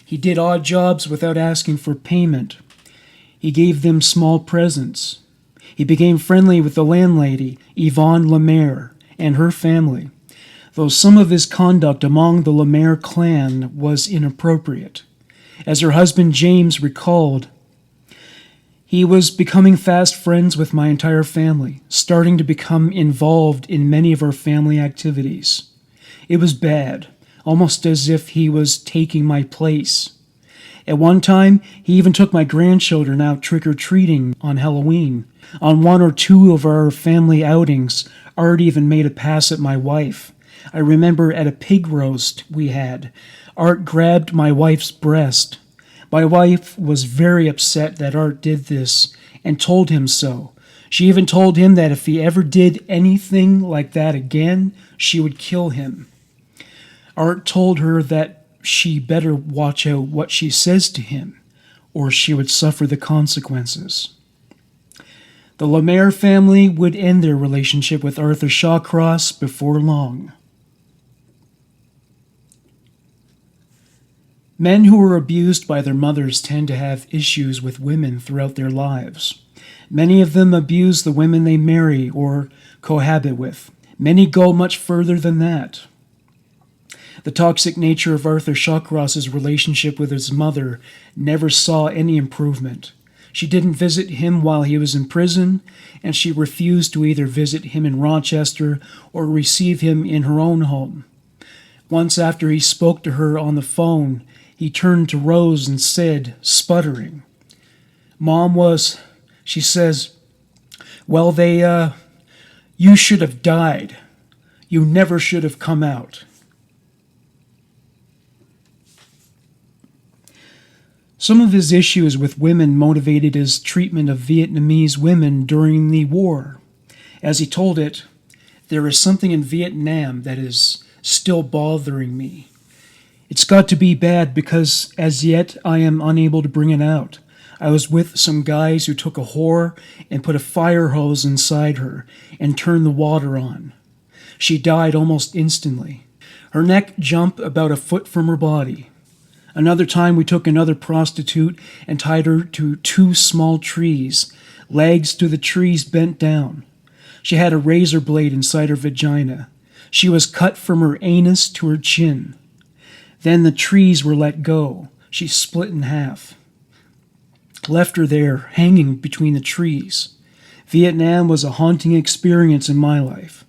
He did odd jobs without asking for payment. He gave them small presents. He became friendly with the landlady, Yvonne Lemaire, and her family, though some of his conduct among the Lemaire clan was inappropriate. As her husband James recalled, "He was becoming fast friends with my entire family, starting to become involved in many of our family activities. It was bad, almost as if he was taking my place. At one time, he even took my grandchildren out trick-or-treating on Halloween. On one or two of our family outings, Art even made a pass at my wife. I remember at a pig roast we had, Art grabbed my wife's breast. My wife was very upset that Art did this and told him so. She even told him that if he ever did anything like that again, she would kill him. Art told her that she better watch out what she says to him, or she would suffer the consequences." The Lemaire family would end their relationship with Arthur Shawcross before long. Men who are abused by their mothers tend to have issues with women throughout their lives. Many of them abuse the women they marry or cohabit with. Many go much further than that. The toxic nature of Arthur Shawcross's relationship with his mother never saw any improvement. She didn't visit him while he was in prison, and she refused to either visit him in Rochester or receive him in her own home. Once after he spoke to her on the phone, he turned to Rose and said, sputtering, "Mom was," she says, "well, you should have died. You never should have come out." Some of his issues with women motivated his treatment of Vietnamese women during the war. As he told it, "There is something in Vietnam that is still bothering me. It's got to be bad because as yet I am unable to bring it out. I was with some guys who took a whore and put a fire hose inside her and turned the water on. She died almost instantly. Her neck jumped about a foot from her body. Another time we took another prostitute and tied her to 2 small trees, legs to the trees bent down. She had a razor blade inside her vagina. She was cut from her anus to her chin. Then the trees were let go. She split in half. Left her there, hanging between the trees. Vietnam was a haunting experience in my life.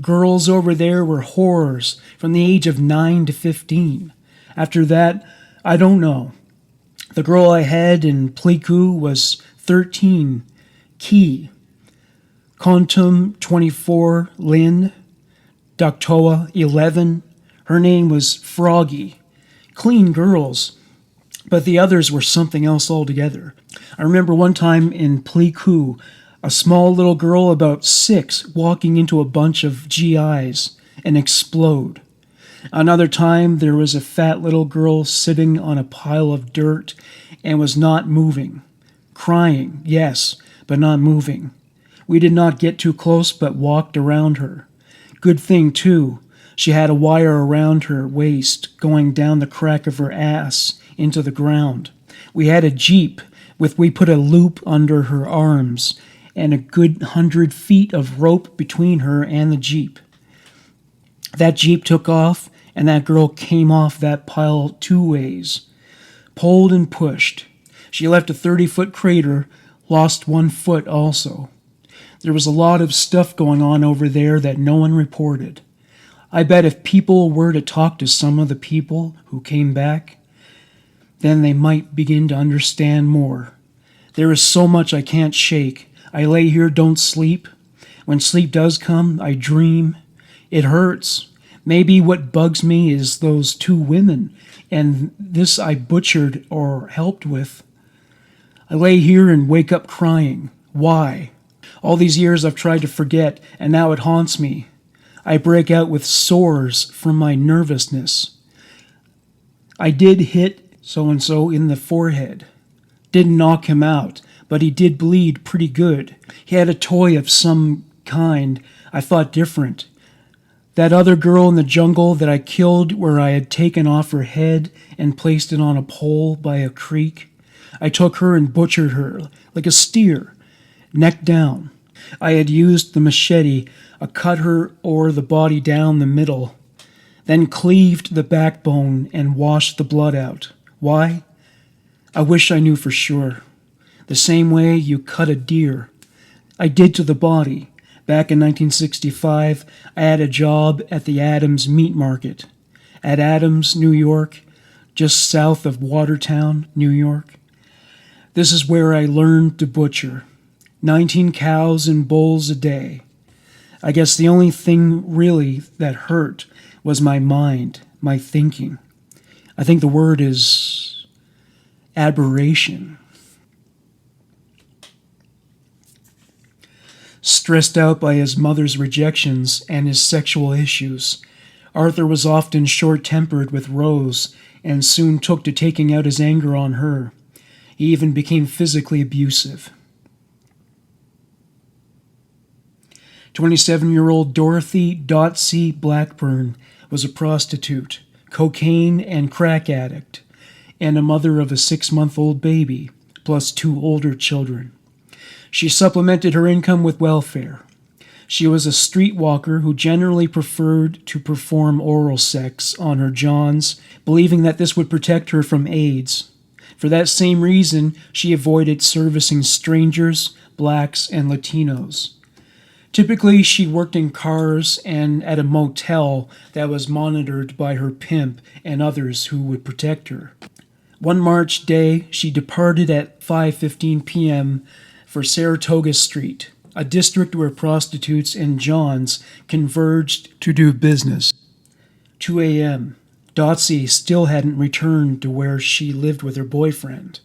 Girls over there were whores from the age of 9 to 15. After that, I don't know. The girl I had in Pleiku was 13, Key. Kontum, 24, Lin. Doctoa, 11. Her name was Froggy. Clean girls, but the others were something else altogether. I remember one time in Pleiku, a small little girl about 6 walking into a bunch of GIs and explode. Another time there was a fat little girl sitting on a pile of dirt and was not moving. Crying, yes, but not moving. We did not get too close but walked around her. Good thing, too, she had a wire around her waist going down the crack of her ass into the ground. We had a jeep we put a loop under her arms and a good 100 feet of rope between her and the jeep. That jeep took off, and that girl came off that pile 2 ways. Pulled and pushed. She left a 30-foot crater, lost 1 foot also. There was a lot of stuff going on over there that no one reported. I bet if people were to talk to some of the people who came back, then they might begin to understand more. There is so much I can't shake. I lay here, don't sleep. When sleep does come, I dream. It hurts. Maybe what bugs me is those 2 women, and this I butchered or helped with. I lay here and wake up crying. Why? All these years I've tried to forget, and now it haunts me. I break out with sores from my nervousness. I did hit so-and-so in the forehead. Didn't knock him out, but he did bleed pretty good. He had a toy of some kind. I thought different. That other girl in the jungle that I killed where I had taken off her head and placed it on a pole by a creek, I took her and butchered her like a steer, neck down. I had used the machete, cut her or the body down the middle, then cleaved the backbone and washed the blood out. Why? I wish I knew for sure. The same way you cut a deer. I did to the body. Back in 1965, I had a job at the Adams Meat Market. At Adams, New York, just south of Watertown, New York. This is where I learned to butcher. 19 cows and bulls a day. I guess the only thing really that hurt was my mind, my thinking. I think the word is aberration. Stressed out by his mother's rejections and his sexual issues, Arthur was often short-tempered with Rose and soon took to taking out his anger on her. He even became physically abusive. 27-year-old Dorothy Dotsy Blackburn was a prostitute, cocaine and crack addict, and a mother of a 6-month-old baby, plus 2 older children. She supplemented her income with welfare. She was a streetwalker who generally preferred to perform oral sex on her Johns, believing that this would protect her from AIDS. For that same reason, she avoided servicing strangers, blacks, and Latinos. Typically, she worked in cars and at a motel that was monitored by her pimp and others who would protect her. One March day, she departed at 5:15 p.m. for Saratoga Street, a district where prostitutes and Johns converged to do business. 2 a.m. Dotsie still hadn't returned to where she lived with her boyfriend.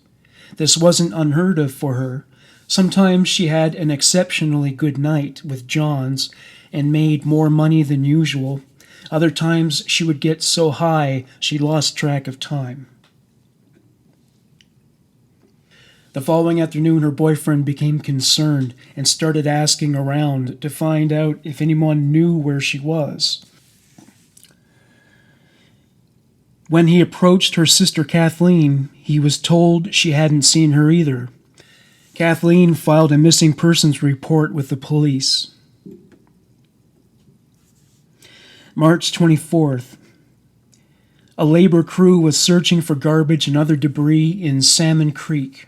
This wasn't unheard of for her. Sometimes she had an exceptionally good night with Johns and made more money than usual. Other times she would get so high she lost track of time. The following afternoon, her boyfriend became concerned and started asking around to find out if anyone knew where she was. When he approached her sister Kathleen, he was told she hadn't seen her either. Kathleen filed a missing persons report with the police. March 24th. A labor crew was searching for garbage and other debris in Salmon Creek.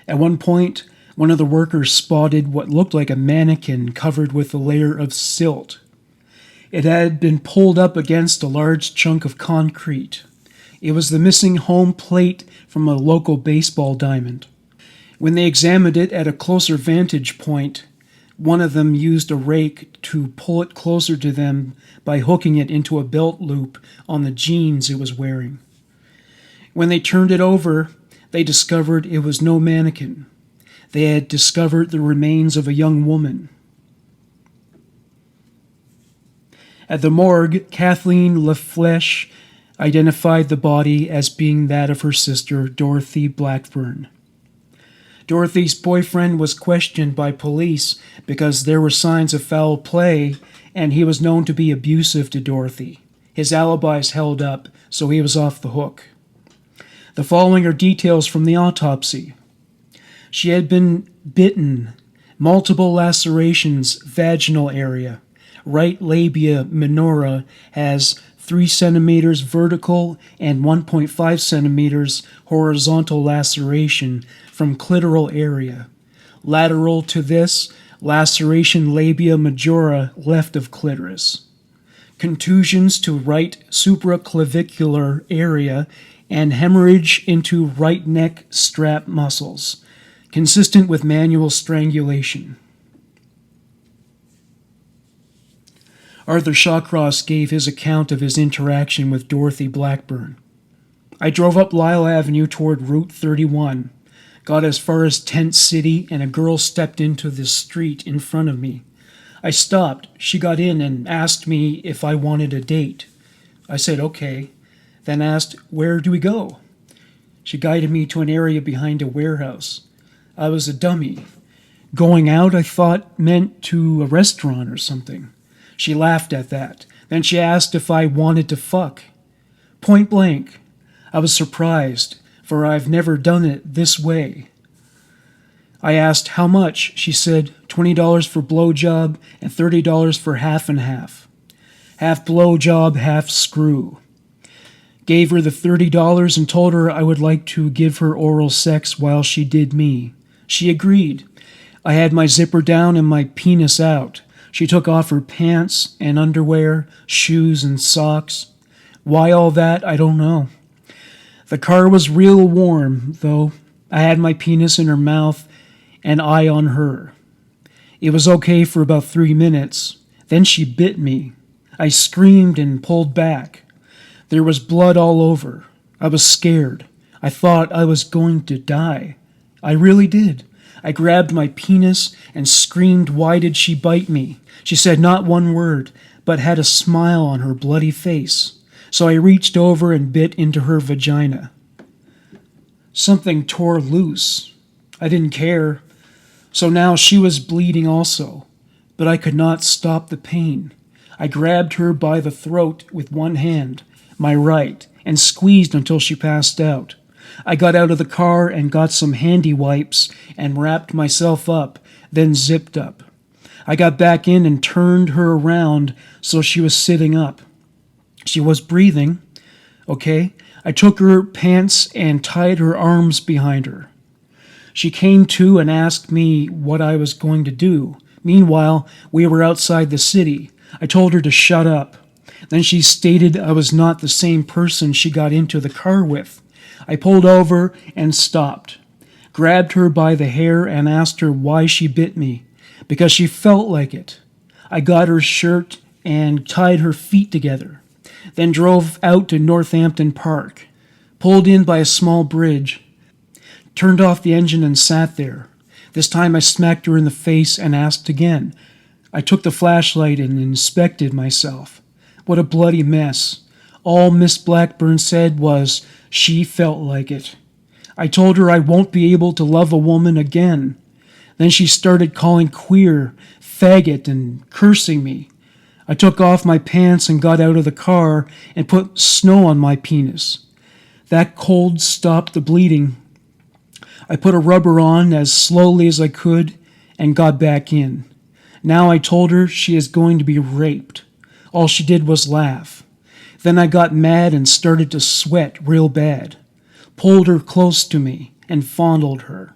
At one point, one of the workers spotted what looked like a mannequin covered with a layer of silt. It had been pulled up against a large chunk of concrete. It was the missing home plate from a local baseball diamond. When they examined it at a closer vantage point, one of them used a rake to pull it closer to them by hooking it into a belt loop on the jeans it was wearing. When they turned it over, they discovered it was no mannequin. They had discovered the remains of a young woman. At the morgue, Kathleen LaFleche identified the body as being that of her sister, Dorothy Blackburn. Dorothy's boyfriend was questioned by police because there were signs of foul play, and he was known to be abusive to Dorothy. His alibis held up, so he was off the hook. The following are details from the autopsy. She had been bitten, multiple lacerations, vaginal area. Right labia minora has 3 centimeters vertical and 1.5 centimeters horizontal laceration from clitoral area. Lateral to this, laceration labia majora left of clitoris. Contusions to right supraclavicular area and hemorrhage into right neck strap muscles, consistent with manual strangulation. Arthur Shawcross gave his account of his interaction with Dorothy Blackburn. I drove up Lyle Avenue toward Route 31, got as far as Tent City, and a girl stepped into the street in front of me. I stopped. She got in and asked me if I wanted a date. I said okay, then asked, "Where do we go?" She guided me to an area behind a warehouse. I was a dummy. Going out, I thought, meant to a restaurant or something. She laughed at that. Then she asked if I wanted to fuck. Point blank. I was surprised, for I've never done it this way. I asked how much. She said $20 for blowjob and $30 for half and half. Half blowjob, half screw. Gave her the $30 and told her I would like to give her oral sex while she did me. She agreed. I had my zipper down and my penis out. She took off her pants and underwear, shoes and socks. Why all that, I don't know. The car was real warm, though. I had my penis in her mouth and I on her. It was okay for about 3 minutes. Then she bit me. I screamed and pulled back. There was blood all over. I was scared. I thought I was going to die. I really did. I grabbed my penis and screamed, "Why did she bite me?" She said not one word, but had a smile on her bloody face. So I reached over and bit into her vagina. Something tore loose. I didn't care. So now she was bleeding also, but I could not stop the pain. I grabbed her by the throat with one hand, my right, and squeezed until she passed out. I got out of the car and got some handy wipes and wrapped myself up, then zipped up. I got back in and turned her around so she was sitting up. She was breathing, okay? I took her pants and tied her arms behind her. She came to and asked me what I was going to do. Meanwhile, we were outside the city. I told her to shut up. Then she stated I was not the same person she got into the car with. I pulled over and stopped, grabbed her by the hair and asked her why she bit me, because she felt like it. I got her shirt and tied her feet together, then drove out to Northampton Park, pulled in by a small bridge, turned off the engine and sat there. This time I smacked her in the face and asked again. I took the flashlight and inspected myself. What a bloody mess. All Miss Blackburn said was she felt like it. I told her I won't be able to love a woman again. Then she started calling queer, faggot, and cursing me. I took off my pants and got out of the car and put snow on my penis. That cold stopped the bleeding. I put a rubber on as slowly as I could and got back in. Now I told her she is going to be raped. All she did was laugh. Then I got mad and started to sweat real bad. Pulled her close to me and fondled her.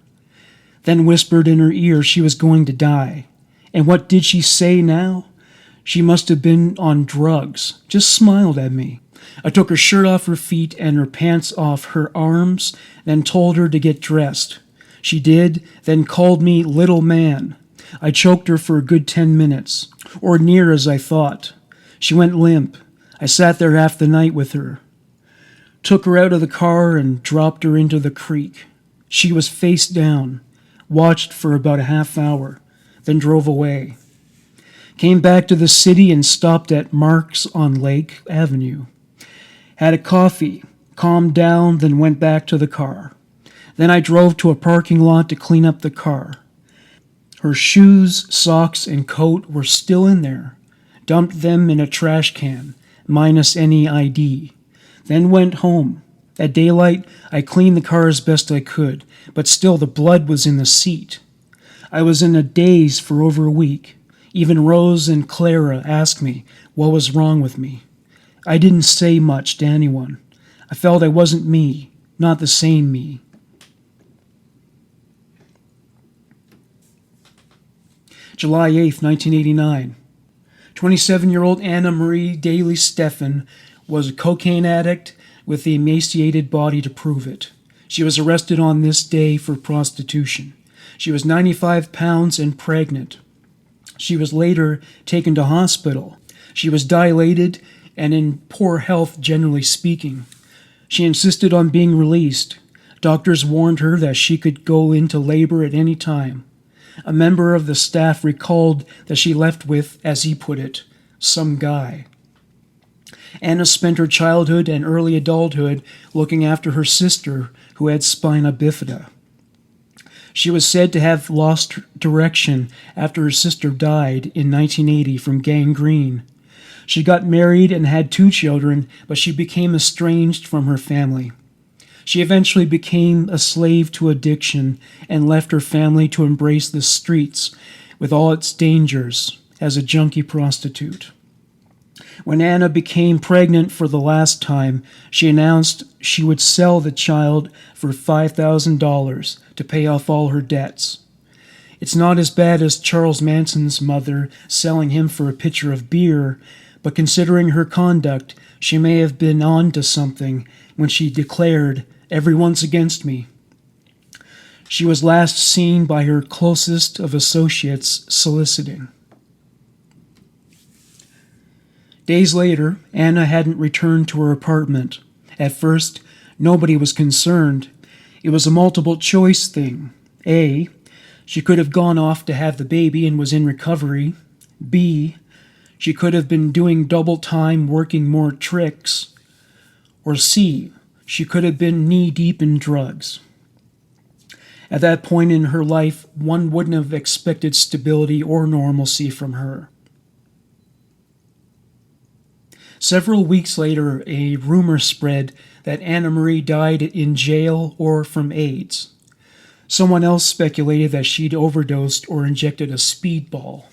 Then whispered in her ear she was going to die. And what did she say now? She must have been on drugs. Just smiled at me. I took her shirt off her feet and her pants off her arms, then told her to get dressed. She did, then called me little man. I choked her for a good 10 minutes, or near as I thought. She went limp. I sat there half the night with her. Took her out of the car and dropped her into the creek. She was face down. Watched for about a half hour, then drove away. Came back to the city and stopped at Mark's on Lake Avenue. Had a coffee, calmed down, then went back to the car. Then I drove to a parking lot to clean up the car. Her shoes, socks, and coat were still in there. Dumped them in a trash can, minus any ID. Then went home. At daylight, I cleaned the car as best I could, but still the blood was in the seat. I was in a daze for over a week. Even Rose and Clara asked me what was wrong with me. I didn't say much to anyone. I felt I wasn't me, not the same me. July 8th, 1989. 27-year-old Anna Marie Daly Steffen was a cocaine addict with the emaciated body to prove it. She was arrested on this day for prostitution. She was 95 pounds and pregnant. She was later taken to hospital. She was dilated and in poor health, generally speaking. She insisted on being released. Doctors warned her that she could go into labor at any time. A member of the staff recalled that she left with, as he put it, some guy. Anna spent her childhood and early adulthood looking after her sister, who had spina bifida. She was said to have lost direction after her sister died in 1980 from gangrene. She got married and had 2 children, but she became estranged from her family. She eventually became a slave to addiction and left her family to embrace the streets with all its dangers as a junkie prostitute. When Anna became pregnant for the last time, she announced she would sell the child for $5,000 to pay off all her debts. It's not as bad as Charles Manson's mother selling him for a pitcher of beer, but considering her conduct, she may have been on to something when she declared, "Everyone's against me." She was last seen by her closest of associates soliciting. Days later, Anna hadn't returned to her apartment. At first, nobody was concerned. It was a multiple-choice thing. A, she could have gone off to have the baby and was in recovery. B, she could have been doing double time working more tricks. Or C, she could have been knee-deep in drugs. At that point in her life, one wouldn't have expected stability or normalcy from her. Several weeks later, a rumor spread that Anna Marie died in jail or from AIDS. Someone else speculated that she'd overdosed or injected a speedball.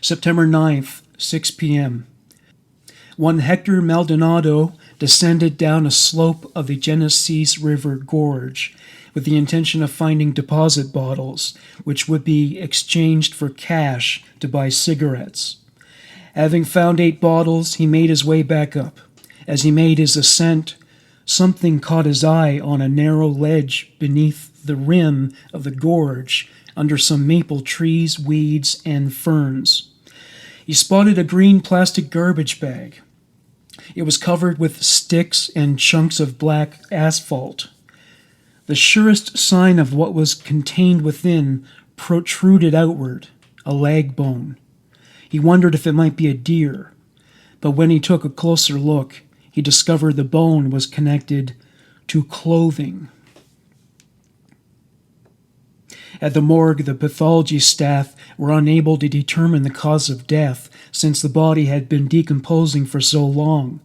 September 9th, 6 p.m. One Hector Maldonado descended down a slope of the Genesee River Gorge with the intention of finding deposit bottles, which would be exchanged for cash to buy cigarettes. Having found 8 bottles, he made his way back up. As he made his ascent, something caught his eye on a narrow ledge beneath the rim of the gorge, under some maple trees, weeds, and ferns. He spotted a green plastic garbage bag. It was covered with sticks and chunks of black asphalt. The surest sign of what was contained within protruded outward, a leg bone. He wondered if it might be a deer, but when he took a closer look, he discovered the bone was connected to clothing. At the morgue, the pathology staff were unable to determine the cause of death since the body had been decomposing for so long.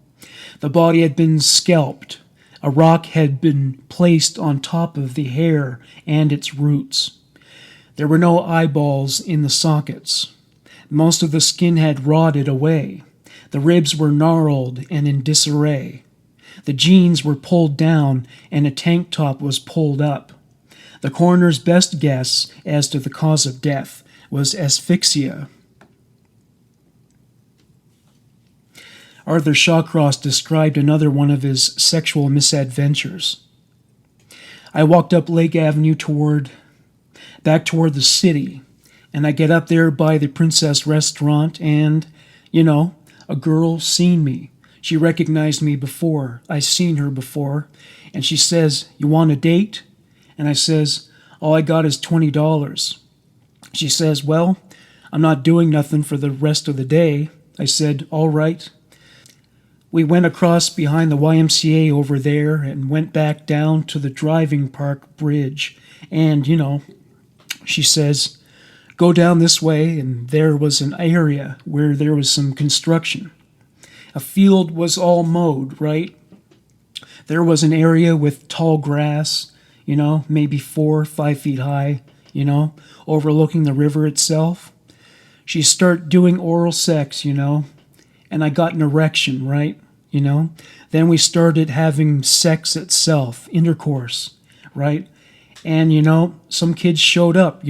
The body had been scalped. A rock had been placed on top of the hair and its roots. There were no eyeballs in the sockets. Most of the skin had rotted away. The ribs were gnarled and in disarray. The jeans were pulled down and a tank top was pulled up. The coroner's best guess as to the cause of death was asphyxia. Arthur Shawcross described another one of his sexual misadventures. I walked up Lake Avenue back toward the city, and I get up there by the Princess Restaurant and, a girl seen me. She recognized me before. I seen her before, and she says, "You want a date?" And I says, "All I got is $20. She says, "Well, I'm not doing nothing for the rest of the day." I said, "All right." We went across behind the YMCA over there and went back down to the driving park bridge. And, she says, "Go down this way," and there was an area where there was some construction. A field was all mowed, right? There was an area with tall grass, maybe 4 or 5 feet high, overlooking the river itself. She started doing oral sex, and I got an erection, right? Then we started having sex itself, intercourse, right? And, some kids showed up,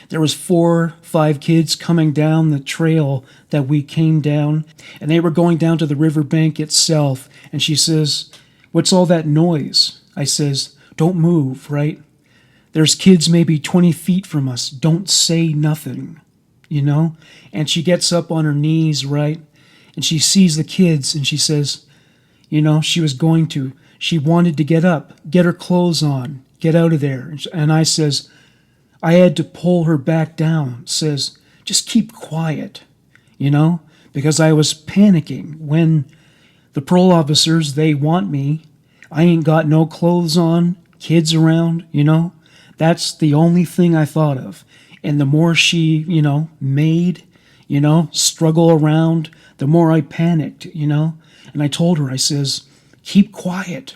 There was 4, 5 kids coming down the trail that we came down, and they were going down to the riverbank itself. And she says, "What's all that noise?" I says, "Don't move, right? There's kids maybe 20 feet from us. Don't say nothing, And she gets up on her knees, right? And she sees the kids, and she says, she wanted to get up, get her clothes on, get out of there. And I says, I had to pull her back down, says, "Just keep quiet, because I was panicking. When the parole officers, they want me, I ain't got no clothes on, kids around, That's the only thing I thought of. And the more she, made, struggle around, the more I panicked, And I told her, I says, "Keep quiet,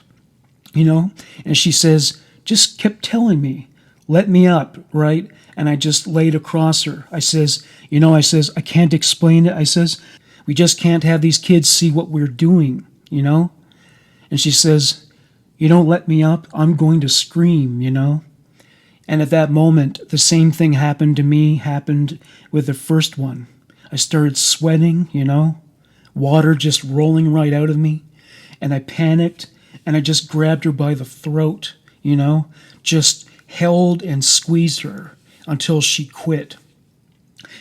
And she says, just kept telling me, "Let me up," right? And I just laid across her. I says, "I can't explain it." I says, "We just can't have these kids see what we're doing, And she says, "You don't let me up, I'm going to scream, And at that moment, the same thing happened with the first one. I started sweating, water just rolling right out of me. And I panicked, and I just grabbed her by the throat, just held and squeezed her until she quit.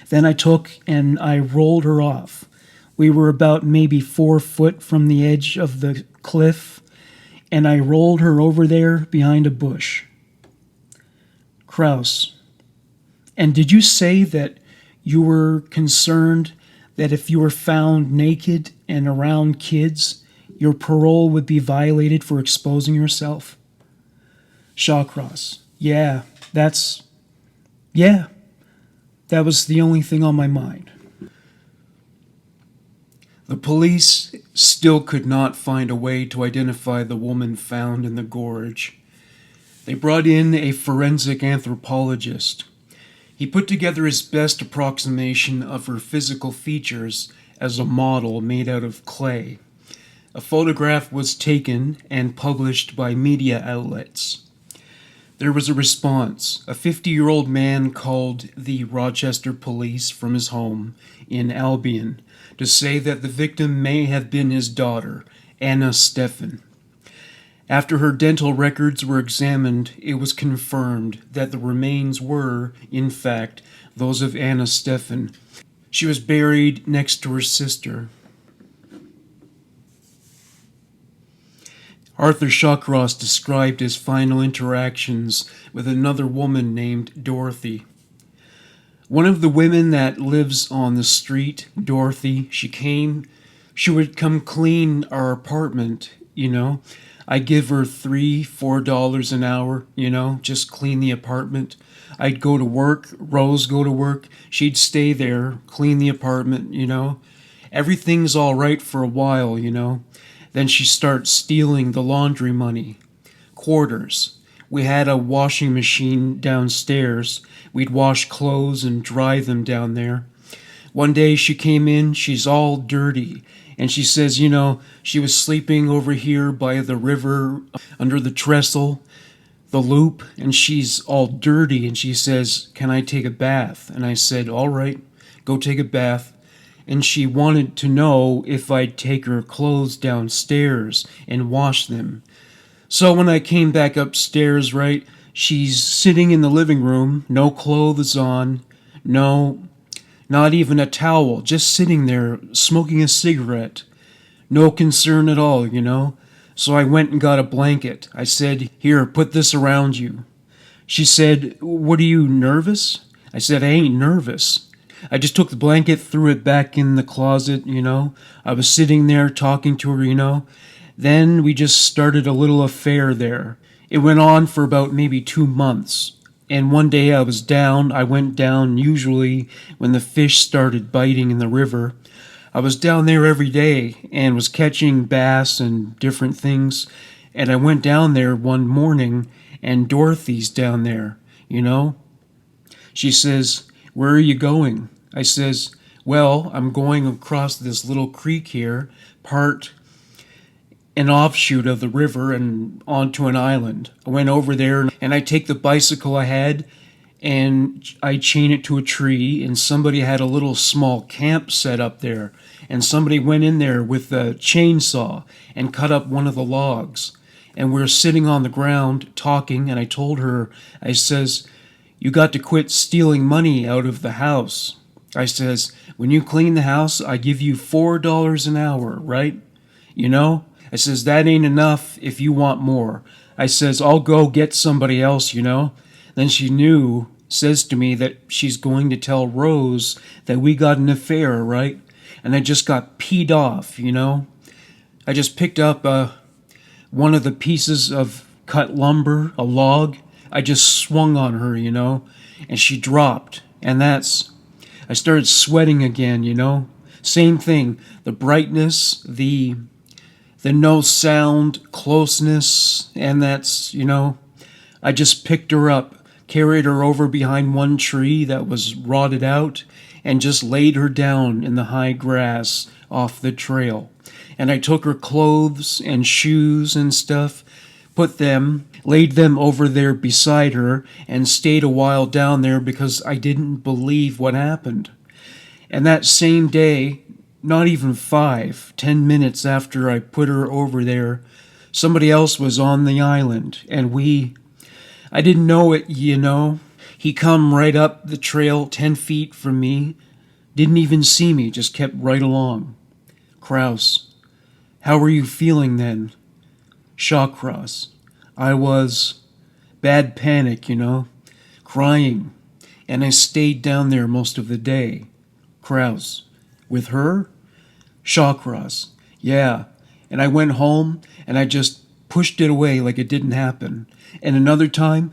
Then I took and I rolled her off. We were about maybe 4 foot from the edge of the cliff, and I rolled her over there behind a bush. Kraus, and did you say that you were concerned that if you were found naked and around kids, your parole would be violated for exposing yourself? Shawcross, yeah, that was the only thing on my mind. The police still could not find a way to identify the woman found in the gorge. They brought in a forensic anthropologist. He put together his best approximation of her physical features as a model made out of clay. A photograph was taken and published by media outlets. There was a response. A 50-year-old man called the Rochester police from his home in Albion to say that the victim may have been his daughter, Anna Steffen. After her dental records were examined, it was confirmed that the remains were, in fact, those of Anna Steffen. She was buried next to her sister. Arthur Shawcross described his final interactions with another woman named Dorothy. One of the women that lives on the street, Dorothy, she would come clean our apartment, I give her $3-4 an hour, just clean the apartment. I'd go to work, Rose go to work, she'd stay there, clean the apartment, Everything's all right for a while, Then she starts stealing the laundry money. Quarters. We had a washing machine downstairs. We'd wash clothes and dry them down there. One day she came in, she's all dirty, and she says, she was sleeping over here by the river under the trestle, the loop, and she's all dirty, and she says, "Can I take a bath?" And I said, "All right, go take a bath." And she wanted to know if I'd take her clothes downstairs and wash them. So when I came back upstairs, right, she's sitting in the living room, no clothes on, no, not even a towel, just sitting there smoking a cigarette. No concern at all, So I went and got a blanket. I said, "Here, put this around you." She said, "What are you, nervous?" I said, "I ain't nervous." I just took the blanket, threw it back in the closet, I was sitting there talking to her, Then we just started a little affair there. It went on for about maybe 2 months. And one day I went down usually when the fish started biting in the river. I was down there every day and was catching bass and different things. And I went down there one morning and Dorothy's down there, She says, "Where are you going?" I says, "Well, I'm going across this little creek here, part an offshoot of the river and onto an island." I went over there and I take the bicycle I had and I chain it to a tree, and somebody had a little small camp set up there, and somebody went in there with a chainsaw and cut up one of the logs. And we're sitting on the ground talking, and I told her, I says, "You got to quit stealing money out of the house." I says, "When you clean the house, I give you $4 an hour, right? I says, "That ain't enough if you want more." I says, "I'll go get somebody else, Then she says to me that she's going to tell Rose that we got an affair, right? And I just got peed off, I just picked up one of the pieces of cut lumber, a log. I just swung on her, and she dropped. And I started sweating again, Same thing, the brightness, the no sound, closeness, and I just picked her up, carried her over behind one tree that was rotted out, and just laid her down in the high grass off the trail. And I took her clothes and shoes and stuff, laid them over there beside her, and stayed a while down there because I didn't believe what happened. And that same day, not even 5-10 minutes after I put her over there, somebody else was on the island, and I didn't know it, He come right up the trail 10 feet from me, didn't even see me, just kept right along. Kraus, how were you feeling then? Shawcross, I was bad panic, crying, and I stayed down there most of the day. Kraus, with her? Shawcross, yeah, and I went home and I just pushed it away like it didn't happen. And another time,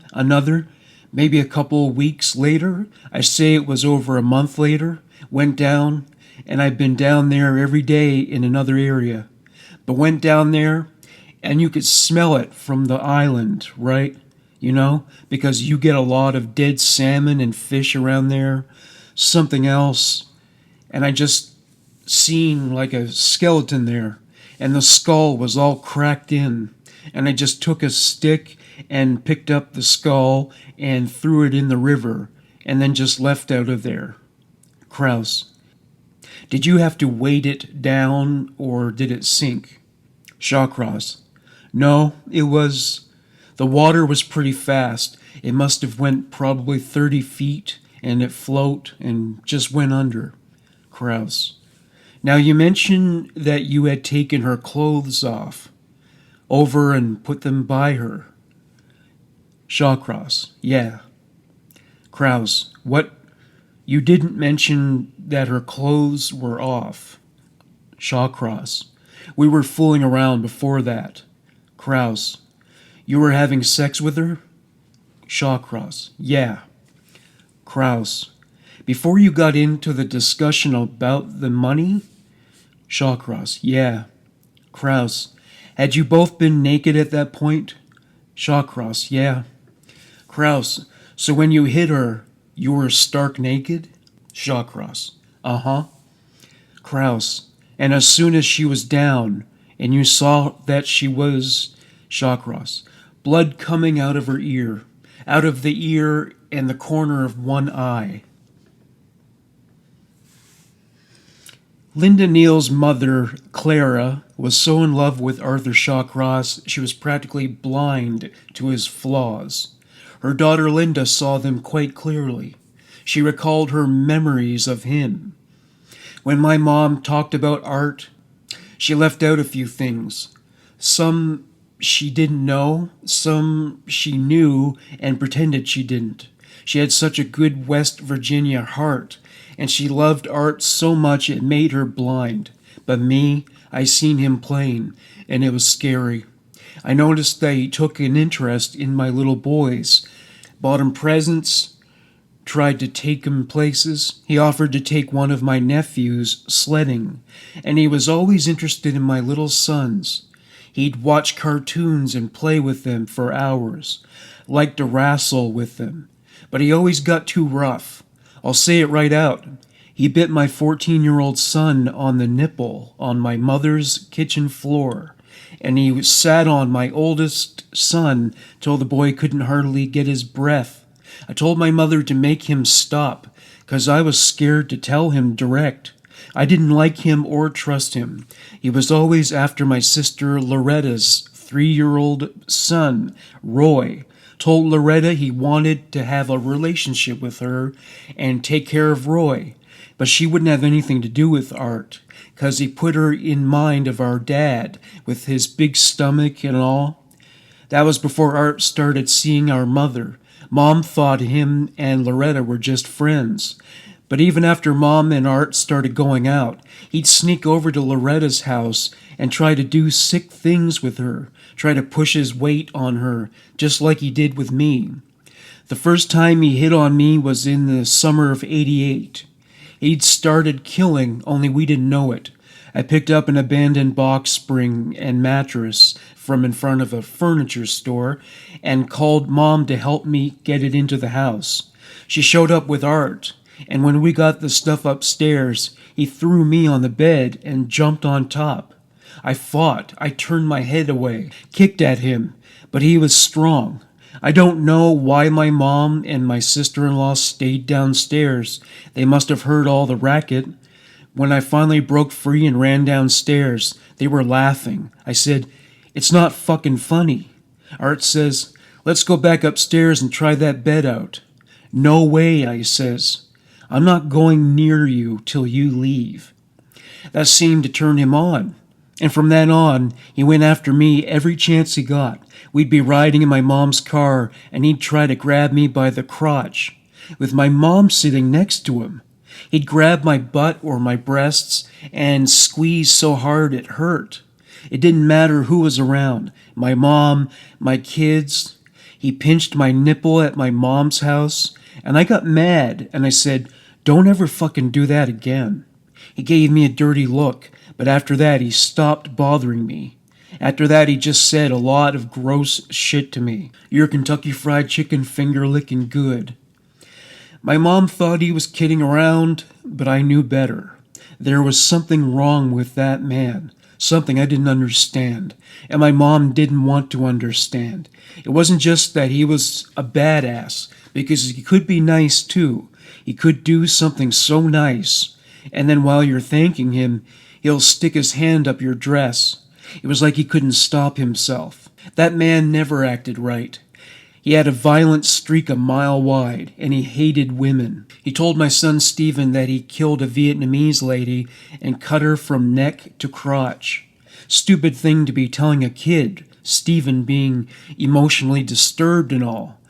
maybe a couple weeks later, I say it was over a month later, went down, and I've been down there every day in another area. But went down there, and you could smell it from the island, right? because you get a lot of dead salmon and fish around there, something else, and I just seen like a skeleton there, and the skull was all cracked in, and I just took a stick and picked up the skull and threw it in the river, and then just left out of there. Kraus. Did you have to weight it down, or did it sink? Shawcross. No, the water was pretty fast. It must have went probably 30 feet, and it float and just went under. Kraus. Now you mentioned that you had taken her clothes off, over and put them by her. Shawcross. Yeah. Kraus. What? You didn't mention that her clothes were off. Shawcross. We were fooling around before that. Kraus. You were having sex with her? Shawcross. Yeah. Kraus. Before you got into the discussion about the money? Shawcross. Yeah. Kraus. Had you both been naked at that point? Shawcross. Yeah. Kraus. So when you hit her, you were stark naked? Shawcross. Uh-huh. Kraus. And as soon as she was down, and you saw that she was... Shawcross. Blood coming out of her ear, out of the ear and the corner of one eye. Linda Neal's mother, Clara, was so in love with Arthur Shawcross she was practically blind to his flaws. Her daughter Linda saw them quite clearly. She recalled her memories of him. When my mom talked about Art, she left out a few things. Some she didn't know, some she knew and pretended she didn't. She had such a good West Virginia heart, and she loved Art so much it made her blind. But me, I seen him plain, and it was scary. I noticed that he took an interest in my little boys, bought 'em presents, tried to take 'em places. He offered to take one of my nephews sledding, and he was always interested in my little sons. He'd watch cartoons and play with them for hours, liked to wrestle with them. But he always got too rough. I'll say it right out. He bit my 14-year-old son on the nipple on my mother's kitchen floor, and he sat on my oldest son till the boy couldn't hardly get his breath. I told my mother to make him stop, 'cause I was scared to tell him direct. I didn't like him or trust him. He was always after my sister Loretta's 3-year-old son, Roy. Told Loretta he wanted to have a relationship with her and take care of Roy, but she wouldn't have anything to do with Art, 'cause he put her in mind of our dad, with his big stomach and all. That was before Art started seeing our mother. Mom thought him and Loretta were just friends. But even after Mom and Art started going out, he'd sneak over to Loretta's house and try to do sick things with her, try to push his weight on her, just like he did with me. The first time he hit on me was in the summer of '88. He'd started killing, only we didn't know it. I picked up an abandoned box spring and mattress from in front of a furniture store and called Mom to help me get it into the house. She showed up with Art, and when we got the stuff upstairs, he threw me on the bed and jumped on top. I fought. I turned my head away, kicked at him, but he was strong. I don't know why my mom and my sister-in-law stayed downstairs. They must have heard all the racket. When I finally broke free and ran downstairs, they were laughing. I said, "It's not fucking funny." Art says, "Let's go back upstairs and try that bed out." "No way," I says. "I'm not going near you till you leave." That seemed to turn him on. And from then on, he went after me every chance he got. We'd be riding in my mom's car, and he'd try to grab me by the crotch, with my mom sitting next to him. He'd grab my butt or my breasts and squeeze so hard it hurt. It didn't matter who was around, my mom, my kids. He pinched my nipple at my mom's house, and I got mad, and I said, "Don't ever fucking do that again." He gave me a dirty look, but after that he stopped bothering me. After that, he just said a lot of gross shit to me. You're Kentucky Fried Chicken finger licking good. My mom thought he was kidding around, but I knew better. There was something wrong with that man, something I didn't understand, and my mom didn't want to understand. It wasn't just that he was a badass, because he could be nice too. He could do something so nice, and then while you're thanking him, he'll stick his hand up your dress. It was like he couldn't stop himself. That man never acted right. He had a violent streak a mile wide, and he hated women. He told my son Stephen that he killed a Vietnamese lady and cut her from neck to crotch. Stupid thing to be telling a kid, Stephen being emotionally disturbed and all.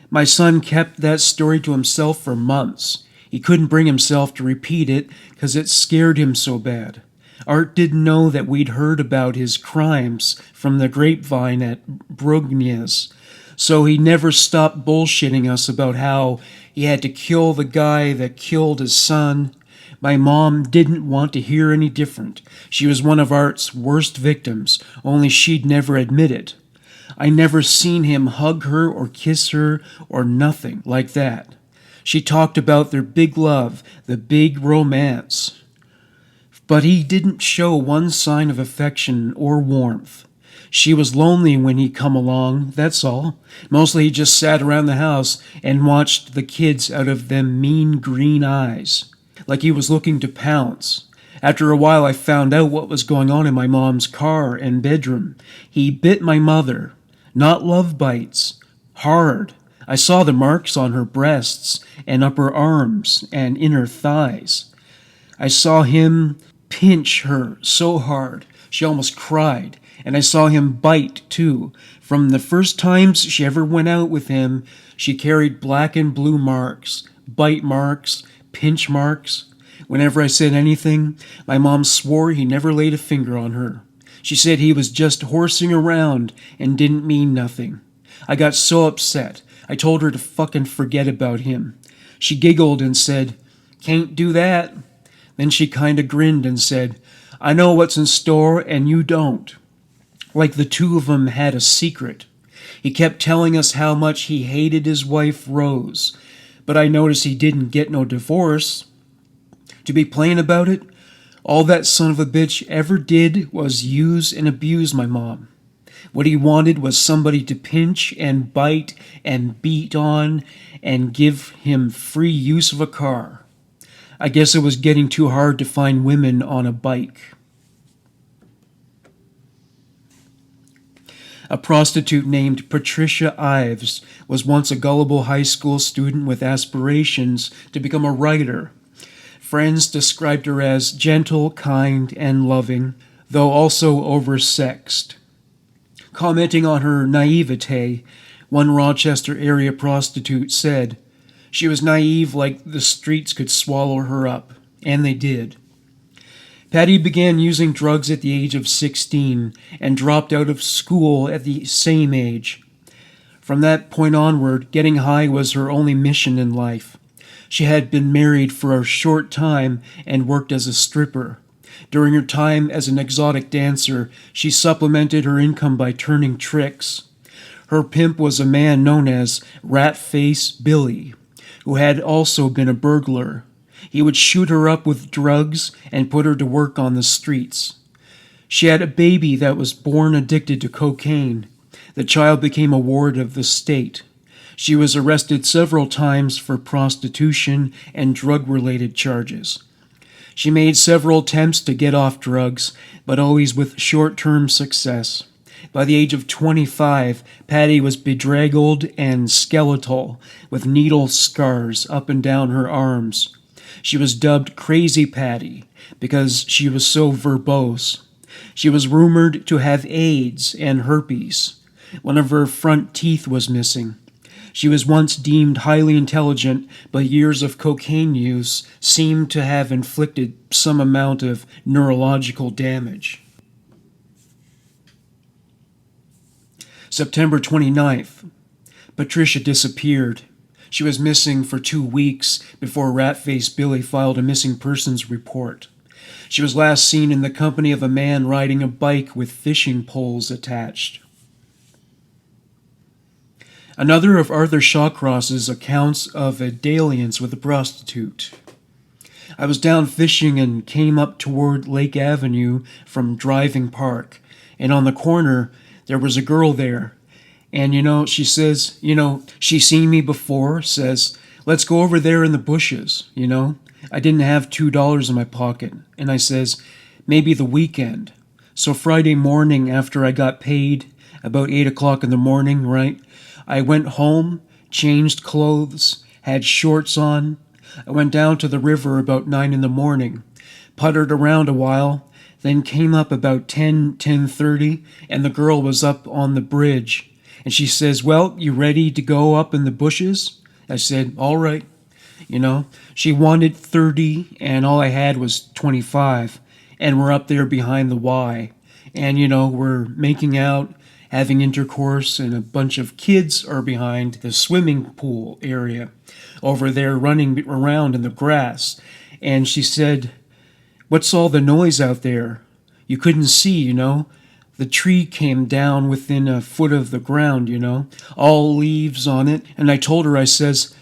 My son kept that story to himself for months. He couldn't bring himself to repeat it because it scared him so bad. Art didn't know that we'd heard about his crimes from the grapevine at Brugnia's, so he never stopped bullshitting us about how he had to kill the guy that killed his son. My mom didn't want to hear any different. She was one of Art's worst victims, only she'd never admit it. I never seen him hug her or kiss her or nothing like that. She talked about their big love, the big romance. But he didn't show one sign of affection or warmth. She was lonely when he come along, that's all. Mostly he just sat around the house and watched the kids out of them mean green eyes, like he was looking to pounce. After a while I found out what was going on in my mom's car and bedroom. He bit my mother. Not love bites. Hard. I saw the marks on her breasts and upper arms and inner thighs. I saw him pinch her so hard she almost cried, and I saw him bite too. From the first times she ever went out with him, she carried black and blue marks, bite marks, pinch marks. Whenever I said anything, my mom swore he never laid a finger on her. She said he was just horsing around and didn't mean nothing. I got so upset, I told her to fucking forget about him. She giggled and said, "Can't do that." Then she kinda grinned and said, "I know what's in store and you don't." Like the two of them had a secret. He kept telling us how much he hated his wife, Rose, but I noticed he didn't get no divorce. To be plain about it, all that son of a bitch ever did was use and abuse my mom. What he wanted was somebody to pinch and bite and beat on and give him free use of a car. I guess it was getting too hard to find women on a bike. A prostitute named Patricia Ives was once a gullible high school student with aspirations to become a writer. Friends described her as gentle, kind, and loving, though also oversexed. Commenting on her naivete, one Rochester area prostitute said, "She was naive like the streets could swallow her up," and they did. Patty began using drugs at the age of 16 and dropped out of school at the same age. From that point onward, getting high was her only mission in life. She had been married for a short time and worked as a stripper. During her time as an exotic dancer, she supplemented her income by turning tricks. Her pimp was a man known as Rat-Face Billy, who had also been a burglar. He would shoot her up with drugs and put her to work on the streets. She had a baby that was born addicted to cocaine. The child became a ward of the state. She was arrested several times for prostitution and drug-related charges. She made several attempts to get off drugs, but always with short-term success. By the age of 25, Patty was bedraggled and skeletal, with needle scars up and down her arms. She was dubbed Crazy Patty because she was so verbose. She was rumored to have AIDS and herpes. One of her front teeth was missing. She was once deemed highly intelligent, but years of cocaine use seemed to have inflicted some amount of neurological damage. September 29th. Patricia disappeared. She was missing for 2 weeks before Rat-Face Billy filed a missing persons report. She was last seen in the company of a man riding a bike with fishing poles attached. Another of Arthur Shawcross's accounts of a dalliance with a prostitute. I was down fishing and came up toward Lake Avenue from Driving Park, and on the corner there was a girl there. And she says, she's seen me before, says, let's go over there in the bushes, I didn't have $2 in my pocket. And I says, maybe the weekend. So Friday morning after I got paid, about 8 o'clock in the morning, right? I went home, changed clothes, had shorts on. I went down to the river about 9 in the morning, puttered around a while, then came up about 10:30, and the girl was up on the bridge. And she says, well, you ready to go up in the bushes? I said, all right. She wanted 30, and all I had was 25. And we're up there behind the Y. And, we're making out, having intercourse, and a bunch of kids are behind the swimming pool area over there running around in the grass. And she said, what's all the noise out there? You couldn't see, The tree came down within a foot of the ground, all leaves on it. And I told her, I says,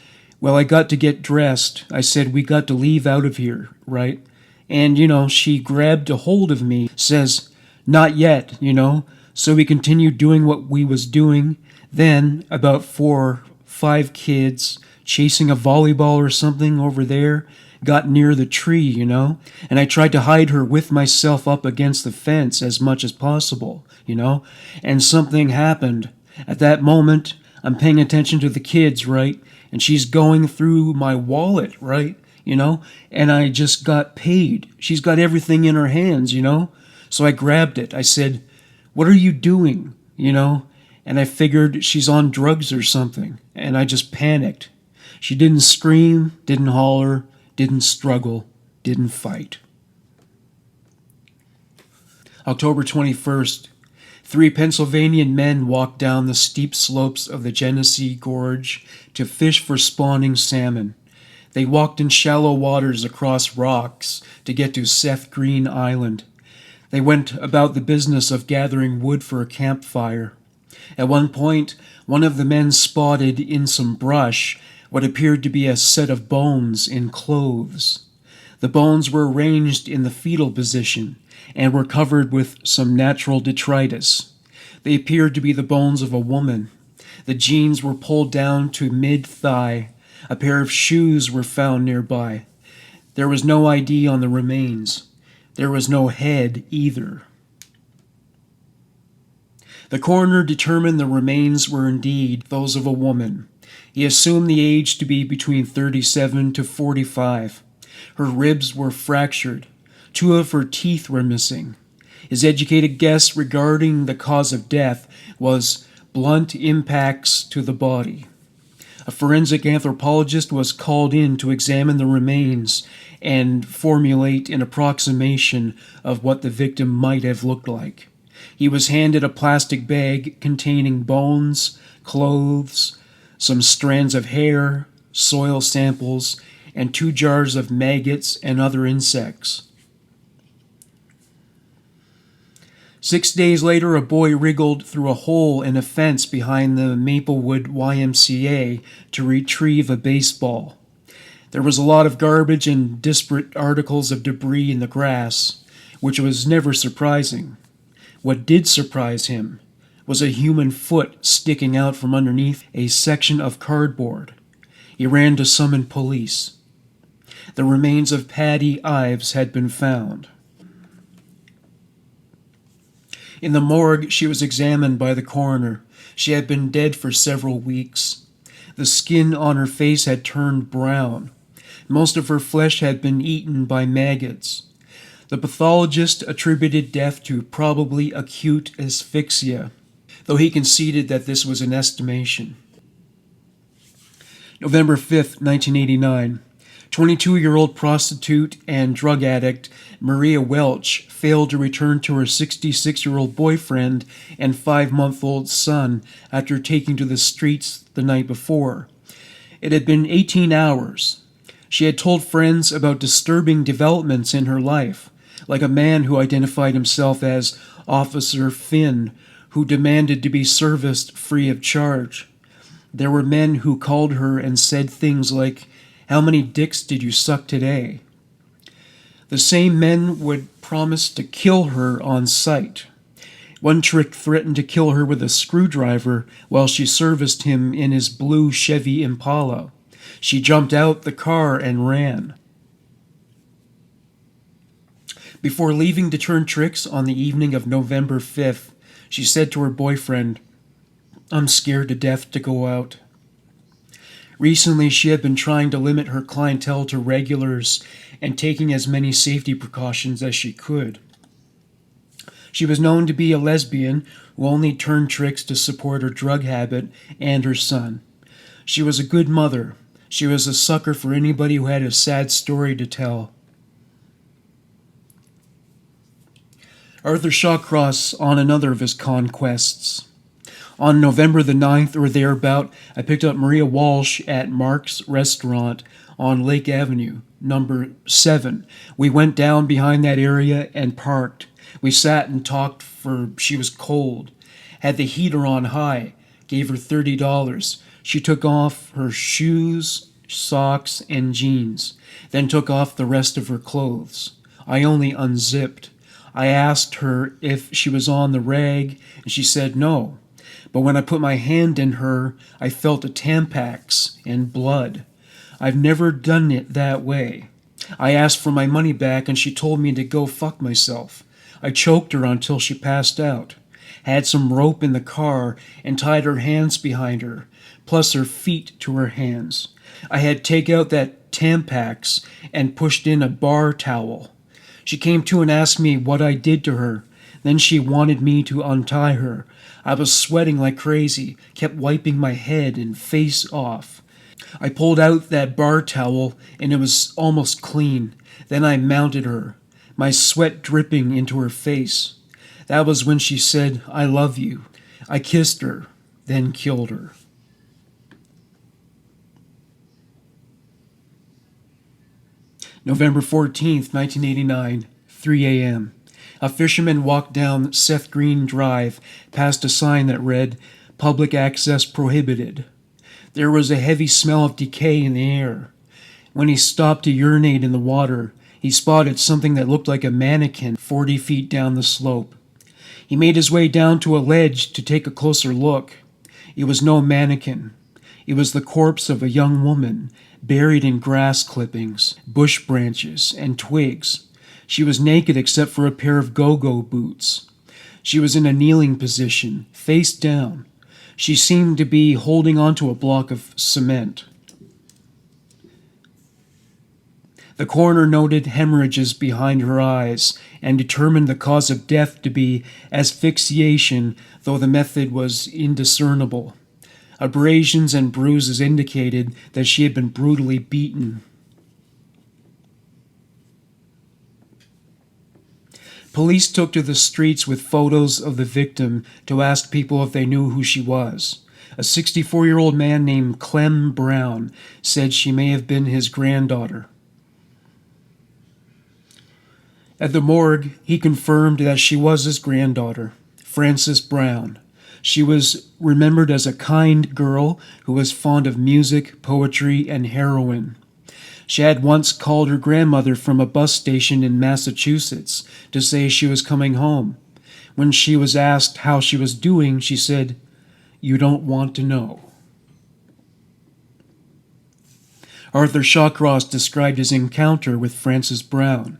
well, I got to get dressed. I said, we got to leave out of here, right? And, she grabbed a hold of me, says, not yet, So we continued doing what we was doing. Then, about 4-5 kids chasing a volleyball or something over there, got near the tree, and I tried to hide her with myself up against the fence as much as possible, and something happened. At that moment, I'm paying attention to the kids, right, and she's going through my wallet, right, and I just got paid. She's got everything in her hands, so I grabbed it. I said, what are you doing, and I figured she's on drugs or something, and I just panicked. She didn't scream, didn't holler, didn't struggle, didn't fight. October 21st, 3 Pennsylvanian men walked down the steep slopes of the Genesee Gorge to fish for spawning salmon. They walked in shallow waters across rocks to get to Seth Green Island. They went about the business of gathering wood for a campfire. At one point, one of the men spotted in some brush what appeared to be a set of bones in clothes. The bones were arranged in the fetal position and were covered with some natural detritus. They appeared to be the bones of a woman. The jeans were pulled down to mid-thigh. A pair of shoes were found nearby. There was no ID on the remains. There was no head either. The coroner determined the remains were indeed those of a woman. He assumed the age to be between 37 to 45. Her ribs were fractured. 2 of her teeth were missing. His educated guess regarding the cause of death was blunt impacts to the body. A forensic anthropologist was called in to examine the remains and formulate an approximation of what the victim might have looked like. He was handed a plastic bag containing bones, clothes, some strands of hair, soil samples, and 2 jars of maggots and other insects. 6 days later, a boy wriggled through a hole in a fence behind the Maplewood YMCA to retrieve a baseball. There was a lot of garbage and disparate articles of debris in the grass, which was never surprising. What did surprise him was a human foot sticking out from underneath a section of cardboard. He ran to summon police. The remains of Patty Ives had been found. In the morgue, she was examined by the coroner. She had been dead for several weeks. The skin on her face had turned brown. Most of her flesh had been eaten by maggots. The pathologist attributed death to probably acute asphyxia, though he conceded that this was an estimation. November 5th, 1989. 22-year-old prostitute and drug addict Maria Welch failed to return to her 66-year-old boyfriend and 5-month-old son after taking to the streets the night before. It had been 18 hours. She had told friends about disturbing developments in her life, like a man who identified himself as Officer Finn, who demanded to be serviced free of charge. There were men who called her and said things like, "How many dicks did you suck today?" The same men would promise to kill her on sight. One trick threatened to kill her with a screwdriver while she serviced him in his blue Chevy Impala. She jumped out the car and ran. Before leaving to turn tricks on the evening of November 5th, she said to her boyfriend, "I'm scared to death to go out." Recently, she had been trying to limit her clientele to regulars and taking as many safety precautions as she could. She was known to be a lesbian who only turned tricks to support her drug habit and her son. She was a good mother. She was a sucker for anybody who had a sad story to tell. Arthur Shawcross on another of his conquests. On November the 9th or thereabout, I picked up Maria Walsh at Mark's Restaurant on Lake Avenue, number 7. We went down behind that area and parked. We sat and talked for she was cold. Had the heater on high. Gave her $30. She took off her shoes, socks, and jeans, then took off the rest of her clothes. I only unzipped. I asked her if she was on the rag, and she said no. But when I put my hand in her, I felt a Tampax and blood. I've never done it that way. I asked for my money back, and she told me to go fuck myself. I choked her until she passed out. Had some rope in the car and tied her hands behind her, plus her feet to her hands. I had take out that Tampax and pushed in a bar towel. She came to and asked me what I did to her. Then she wanted me to untie her. I was sweating like crazy, kept wiping my head and face off. I pulled out that bar towel and it was almost clean. Then I mounted her, my sweat dripping into her face. That was when she said, "I love you." I kissed her, then killed her. November 14th, 1989, 3 a.m. A fisherman walked down Seth Green Drive past a sign that read, "Public access prohibited." There was a heavy smell of decay in the air. When he stopped to urinate in the water, he spotted something that looked like a mannequin 40 feet down the slope. He made his way down to a ledge to take a closer look. It was no mannequin. It was the corpse of a young woman, buried in grass clippings, bush branches, and twigs. She was naked except for a pair of go-go boots. She was in a kneeling position, face down. She seemed to be holding onto a block of cement. The coroner noted hemorrhages behind her eyes and determined the cause of death to be asphyxiation, though the method was indiscernible. Abrasions and bruises indicated that she had been brutally beaten. Police took to the streets with photos of the victim to ask people if they knew who she was. A 64-year-old man named Clem Brown said she may have been his granddaughter. At the morgue, he confirmed that she was his granddaughter, Frances Brown. She was remembered as a kind girl who was fond of music, poetry, and heroin. She had once called her grandmother from a bus station in Massachusetts to say she was coming home. When she was asked how she was doing, she said, "You don't want to know." Arthur Shawcross described his encounter with Frances Brown.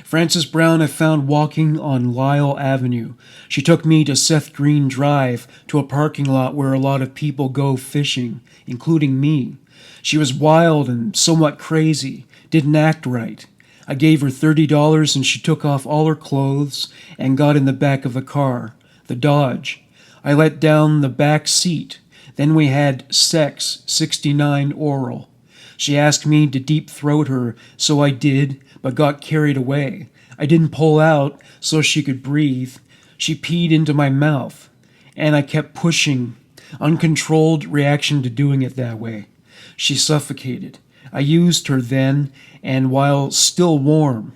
Frances Brown I found walking on Lyle Avenue. She took me to Seth Green Drive, to a parking lot where a lot of people go fishing, including me. She was wild and somewhat crazy, didn't act right. I gave her $30 and she took off all her clothes and got in the back of a car, the Dodge. I let down the back seat. Then we had sex, 69 oral. She asked me to deep throat her, so I did, but got carried away. I didn't pull out so she could breathe. She peed into my mouth, and I kept pushing. Uncontrolled reaction to doing it that way. She suffocated. I used her then, and while still warm,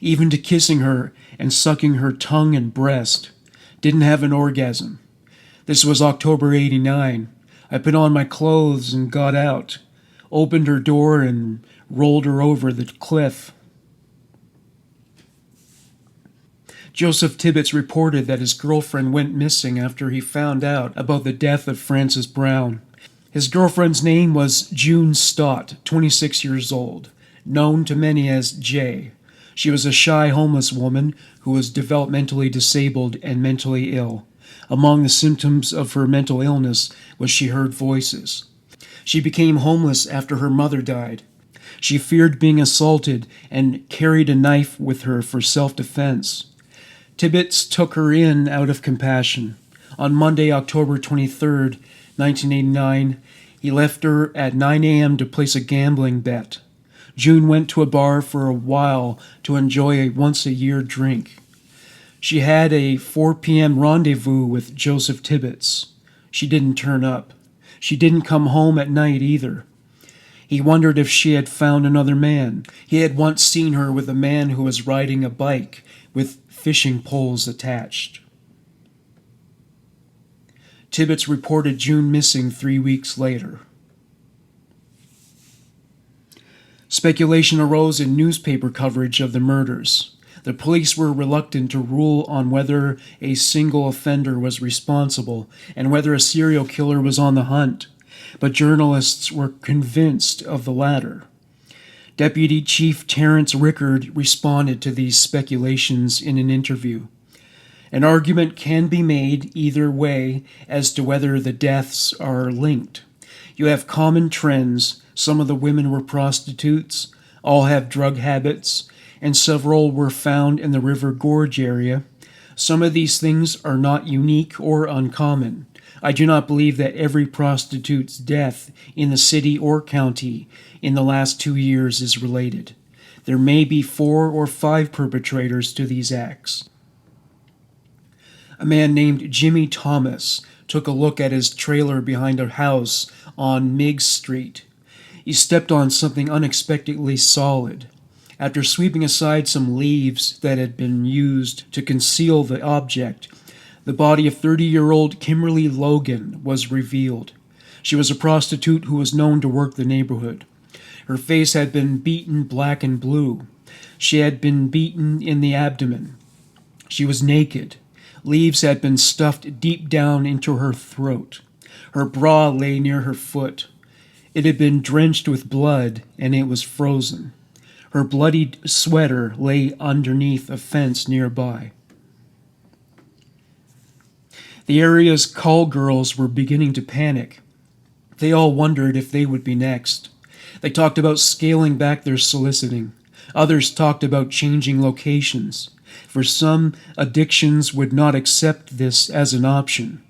even to kissing her and sucking her tongue and breast. Didn't have an orgasm. This was October 89. I put on my clothes and got out, opened her door and rolled her over the cliff. Joseph Tibbets reported that his girlfriend went missing after he found out about the death of Frances Brown. His girlfriend's name was June Stott, 26 years old, known to many as Jay. She was a shy homeless woman who was developmentally disabled and mentally ill. Among the symptoms of her mental illness was she heard voices. She became homeless after her mother died. She feared being assaulted and carried a knife with her for self-defense. Tibbets took her in out of compassion. On Monday, October 23, 1989, he left her at 9 a.m. to place a gambling bet. June went to a bar for a while to enjoy a once-a-year drink. She had a 4 p.m. rendezvous with Joseph Tibbets. She didn't turn up. She didn't come home at night either. He wondered if she had found another man. He had once seen her with a man who was riding a bike with fishing poles attached. Tibbets reported June missing 3 weeks later. Speculation arose in newspaper coverage of the murders. The police were reluctant to rule on whether a single offender was responsible and whether a serial killer was on the hunt, but journalists were convinced of the latter. Deputy Chief Terrence Rickard responded to these speculations in an interview. An argument can be made either way as to whether the deaths are linked. You have common trends. Some of the women were prostitutes, all have drug habits, and several were found in the River Gorge area. Some of these things are not unique or uncommon. I do not believe that every prostitute's death in the city or county in the last 2 years is related. There may be 4 or 5 perpetrators to these acts. A man named Jimmy Thomas took a look at his trailer behind a house on Miggs Street. He stepped on something unexpectedly solid. After sweeping aside some leaves that had been used to conceal the object, the body of 30-year-old Kimberly Logan was revealed. She was a prostitute who was known to work the neighborhood. Her face had been beaten black and blue. She had been beaten in the abdomen. She was naked. Leaves had been stuffed deep down into her throat. Her bra lay near her foot. It had been drenched with blood, and it was frozen. Her bloodied sweater lay underneath a fence nearby. The area's call girls were beginning to panic. They all wondered if they would be next. They talked about scaling back their soliciting. Others talked about changing locations. For some, addictions would not accept this as an option.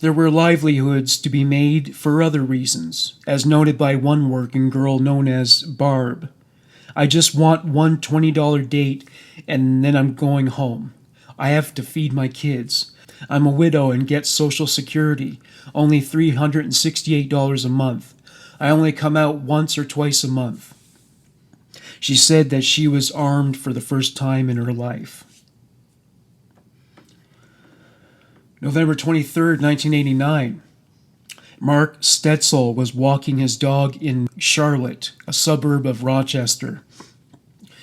There were livelihoods to be made for other reasons, as noted by one working girl known as Barb. I just want one $20 date and then I'm going home. I have to feed my kids. I'm a widow and get Social Security, only $368 a month. I only come out once or twice a month. She said that she was armed for the first time in her life. November 23rd, 1989. Mark Stetzel was walking his dog in Charlotte, a suburb of Rochester.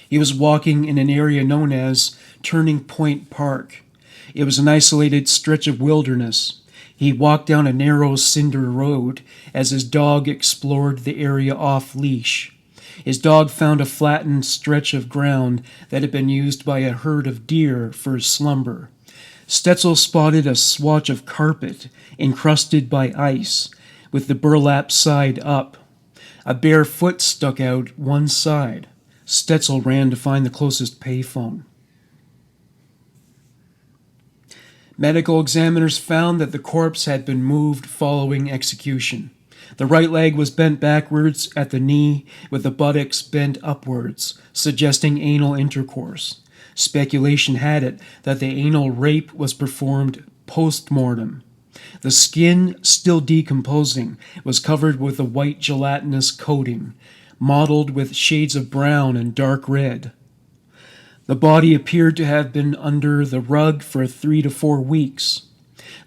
He was walking in an area known as Turning Point Park. It was an isolated stretch of wilderness. He walked down a narrow cinder road as his dog explored the area off-leash. His dog found a flattened stretch of ground that had been used by a herd of deer for slumber. Stetzel spotted a swatch of carpet encrusted by ice, with the burlap side up. A bare foot stuck out one side. Stetzel ran to find the closest payphone. Medical examiners found that the corpse had been moved following execution. The right leg was bent backwards at the knee, with the buttocks bent upwards, suggesting anal intercourse. Speculation had it that the anal rape was performed post-mortem. The skin, still decomposing, was covered with a white gelatinous coating, mottled with shades of brown and dark red. The body appeared to have been under the rug for 3 to 4 weeks.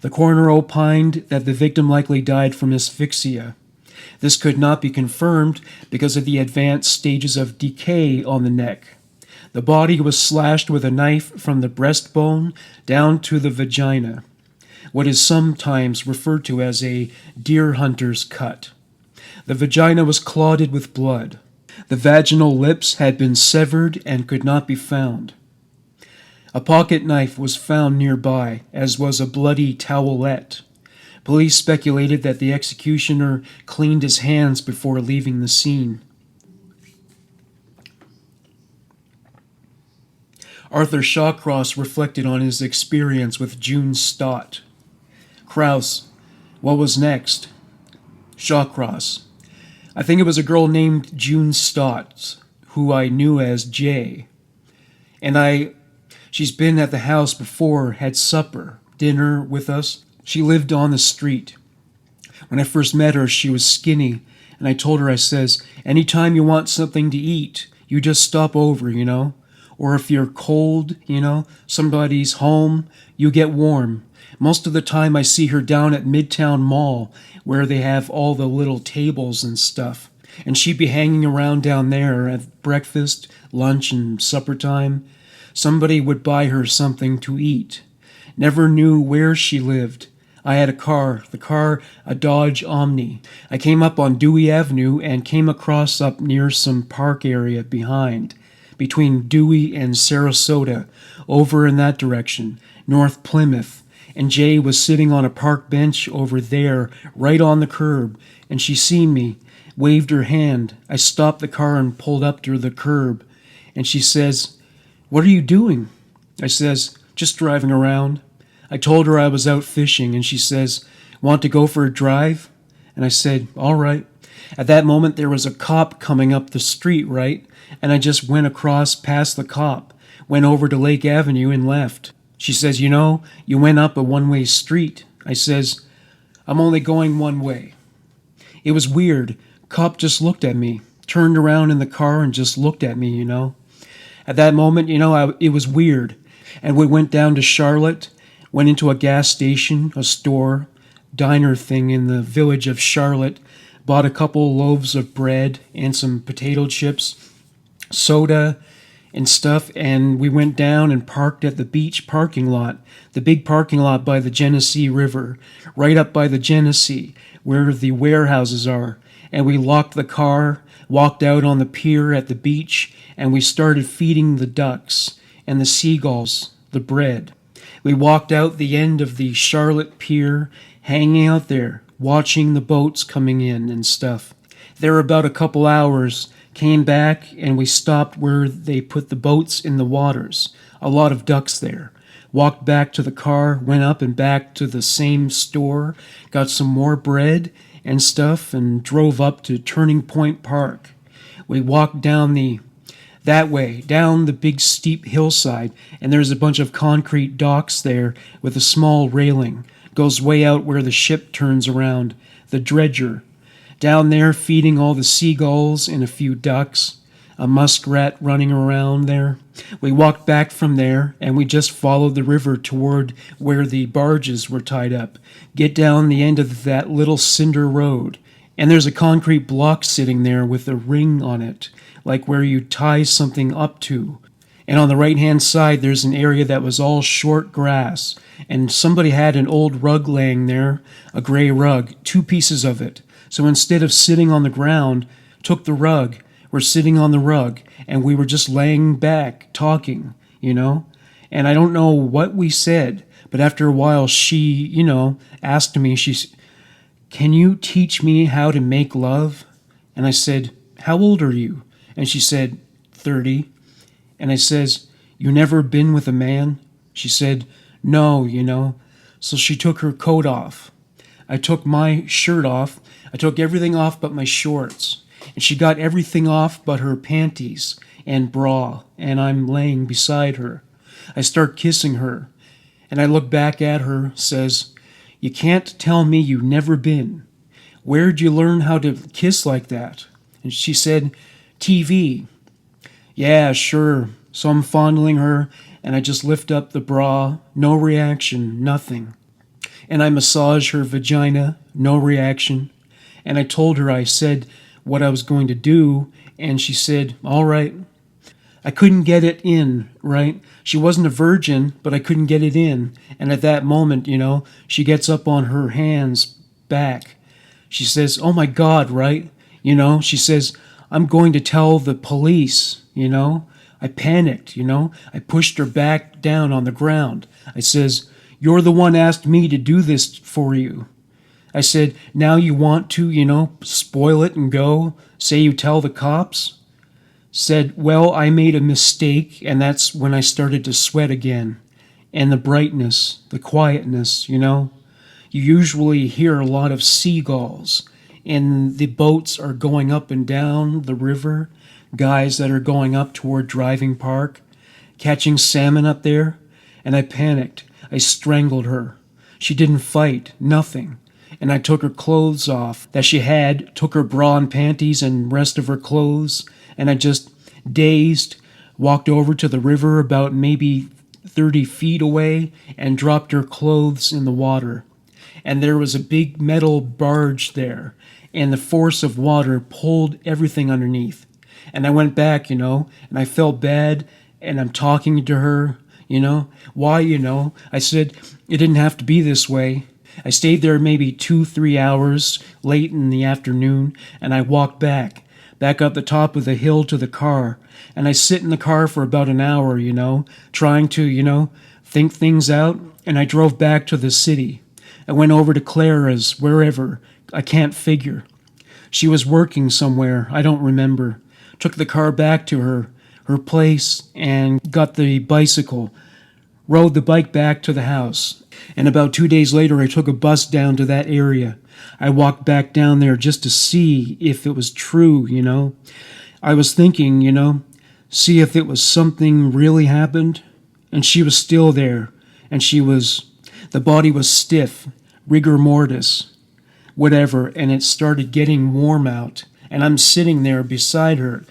The coroner opined that the victim likely died from asphyxia. This could not be confirmed because of the advanced stages of decay on the neck. The body was slashed with a knife from the breastbone down to the vagina, what is sometimes referred to as a deer hunter's cut. The vagina was clotted with blood. The vaginal lips had been severed and could not be found. A pocket knife was found nearby, as was a bloody towelette. Police speculated that the executioner cleaned his hands before leaving the scene. Arthur Shawcross reflected on his experience with June Stott. Krause, what was next? Shawcross, I think it was a girl named June Stott, who I knew as Jay. And she's been at the house before, had supper, dinner with us. She lived on the street. When I first met her, she was skinny, and I told her, I says, anytime you want something to eat, you just stop over, Or if you're cold, somebody's home, you get warm. Most of the time I see her down at Midtown Mall, where they have all the little tables and stuff. And she'd be hanging around down there at breakfast, lunch, and supper time. Somebody would buy her something to eat. Never knew where she lived. I had the car a Dodge Omni. I came up on Dewey Avenue and came across up near some park area between Dewey and Sarasota, over in that direction, North Plymouth. And Jay was sitting on a park bench over there, right on the curb, and she seen me, waved her hand. I stopped the car and pulled up to the curb, and she says, what are you doing? I says, just driving around. I told her I was out fishing, and she says, want to go for a drive? And I said, all right. At that moment, there was a cop coming up the street, right? And I just went across past the cop, went over to Lake Avenue and left. She says, you went up a one-way street. I says, I'm only going one way. It was weird. Cop just looked at me, turned around in the car and just looked at me, At that moment, it was weird. And we went down to Charlotte, went into a gas station, a store, diner thing in the village of Charlotte, bought a couple loaves of bread and some potato chips, soda, and stuff, and we went down and parked at the beach parking lot, the big parking lot by the Genesee River, right up by the Genesee, where the warehouses are. And we locked the car, walked out on the pier at the beach, and we started feeding the ducks and the seagulls the bread. We walked out the end of the Charlotte Pier, hanging out there, watching the boats coming in and stuff. There were about a couple hours, came back, and we stopped where they put the boats in the waters. A lot of ducks there. Walked back to the car, went up and back to the same store, got some more bread and stuff, and drove up to Turning Point Park. We walked down that way, down the big steep hillside, and there's a bunch of concrete docks there with a small railing. Goes way out where the ship turns around, the dredger. Down there feeding all the seagulls and a few ducks, a muskrat running around there. We walked back from there, and we just followed the river toward where the barges were tied up. Get down the end of that little cinder road, and there's a concrete block sitting there with a ring on it, like where you tie something up to. And on the right-hand side, there's an area that was all short grass, and somebody had an old rug laying there, a gray rug, 2 pieces of it. So instead of sitting on the ground, took the rug, we're sitting on the rug, and we were just laying back, talking, And I don't know what we said, but after a while she, asked me, can you teach me how to make love? And I said, how old are you? And she said, 30. And I says, you never been with a man? She said, no, So she took her coat off. I took my shirt off. I took everything off but my shorts. And she got everything off but her panties and bra, and I'm laying beside her. I start kissing her, and I look back at her, says, You can't tell me you've never been. Where'd you learn how to kiss like that? And she said, TV. Yeah, sure. So I'm fondling her, and I just lift up the bra. No reaction, nothing. And I massage her vagina. No reaction. And I told her, I said what I was going to do, and she said, all right. I couldn't get it in, right? She wasn't a virgin, but I couldn't get it in. And at that moment, she gets up on her hands back. She says, oh my God, right? She says, I'm going to tell the police. I panicked, I pushed her back down on the ground. I says, you're the one asked me to do this for you. I said, now you want to, spoil it and go, say you tell the cops? Said, well, I made a mistake, and that's when I started to sweat again. And the brightness, the quietness, You usually hear a lot of seagulls, and the boats are going up and down the river, guys that are going up toward Driving Park, catching salmon up there, and I panicked. I strangled her. She didn't fight, nothing. And I took her clothes off that she had, took her bra and panties and rest of her clothes, and I just, dazed, walked over to the river about maybe 30 feet away and dropped her clothes in the water. And there was a big metal barge there, and the force of water pulled everything underneath. And I went back, and I felt bad, and I'm talking to her, why, I said, it didn't have to be this way. I stayed there maybe 2-3 hours late in the afternoon, and I walked back up the top of the hill to the car, and I sit in the car for about an hour, trying to, think things out, and I drove back to the city. I went over to Clara's, wherever, I can't figure. She was working somewhere, I don't remember. Took the car back to her place, and got the bicycle, rode the bike back to the house. And about 2 days later, I took a bus down to that area. I walked back down there just to see if it was true, I was thinking, see if it was something really happened. And she was still there. And the body was stiff, rigor mortis, whatever. And it started getting warm out. And I'm sitting there beside her,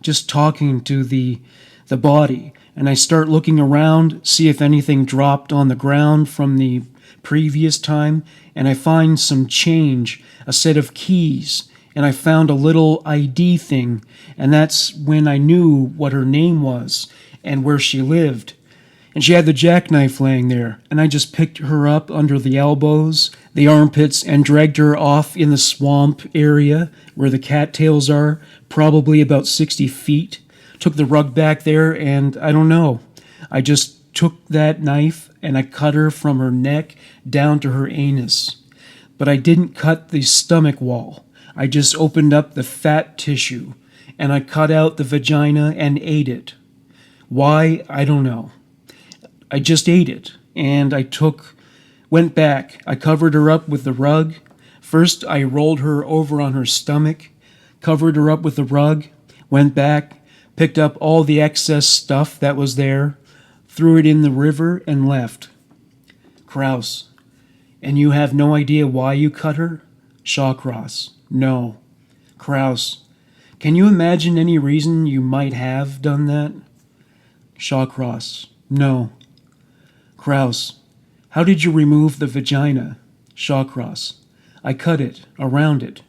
just talking to the body. And I start looking around, see if anything dropped on the ground from the previous time, and I find some change, a set of keys, and I found a little ID thing, and that's when I knew what her name was and where she lived. And she had the jackknife laying there, and I just picked her up under the elbows, the armpits, and dragged her off in the swamp area where the cattails are, probably about 60 feet. Took the rug back there, and I don't know. I just took that knife and I cut her from her neck down to her anus. But I didn't cut the stomach wall. I just opened up the fat tissue, and I cut out the vagina and ate it. Why? I don't know. I just ate it, and went back. I covered her up with the rug. First, I rolled her over on her stomach, covered her up with the rug, went back, picked up all the excess stuff that was there, threw it in the river, and left. Kraus, and you have no idea why you cut her? Shawcross, no. Kraus, can you imagine any reason you might have done that? Shawcross, no. Kraus, how did you remove the vagina? Shawcross, I cut it, around it.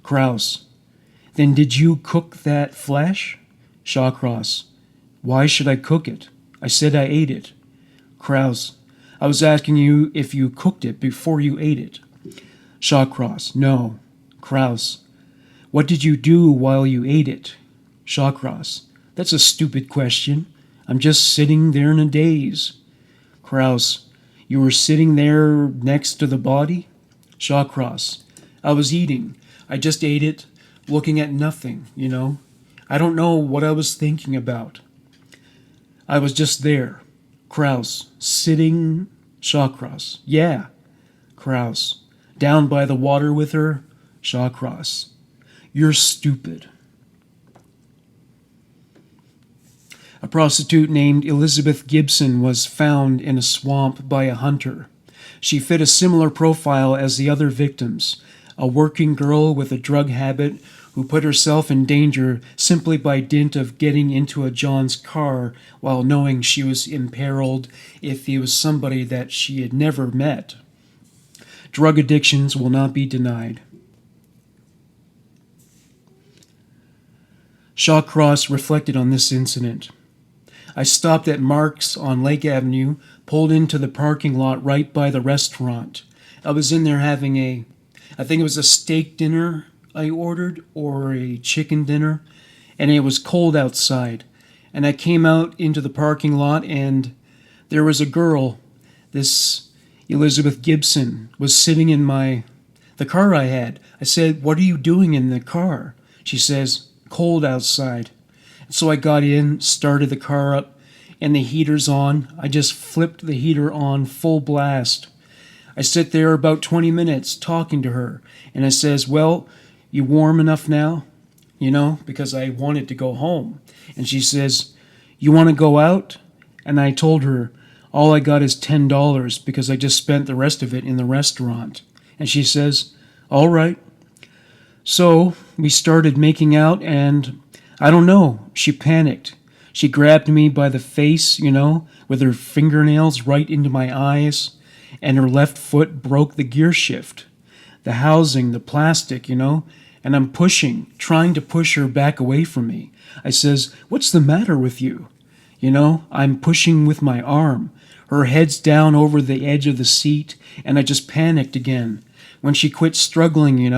Kraus, then did you cook that flesh? Shawcross, why should I cook it? I said I ate it. Kraus, I was asking you if you cooked it before you ate it. Shawcross, no. Kraus, what did you do while you ate it? Shawcross, that's a stupid question. I'm just sitting there in a daze. Kraus, you were sitting there next to the body? Shawcross, I was eating. I just ate it, looking at nothing, I don't know what I was thinking about. I was just there. Kraus, sitting. Shawcross, yeah. Kraus, down by the water with her? Shawcross, you're stupid. A prostitute named Elizabeth Gibson was found in a swamp by a hunter. She fit a similar profile as the other victims, a working girl with a drug habit who put herself in danger simply by dint of getting into a John's car while knowing she was imperiled if he was somebody that she had never met. Drug addictions will not be denied. Shawcross reflected on this incident. I stopped at Mark's on Lake Avenue, pulled into the parking lot right by the restaurant. I was in there having I think it was a steak dinner I ordered, or a chicken dinner, and it was cold outside. And I came out into the parking lot, and there was a girl, this Elizabeth Gibson, was sitting in the car I had. I said, "What are you doing in the car?" She says, "Cold outside." So I got in, started the car up, and the heater's on. I just flipped the heater on full blast. I sit there about 20 minutes talking to her, and I says, "Well, you warm enough now?" Because I wanted to go home. And she says, "You want to go out?" And I told her, "All I got is $10 because I just spent the rest of it in the restaurant." And she says, "All right." So we started making out, and I don't know, she panicked. She grabbed me by the face, with her fingernails right into my eyes, and her left foot broke the gear shift, the housing, the plastic, and I'm trying to push her back away from me. I says, "What's the matter with you?" I'm pushing with my arm. Her head's down over the edge of the seat, and I just panicked again. When she quit struggling,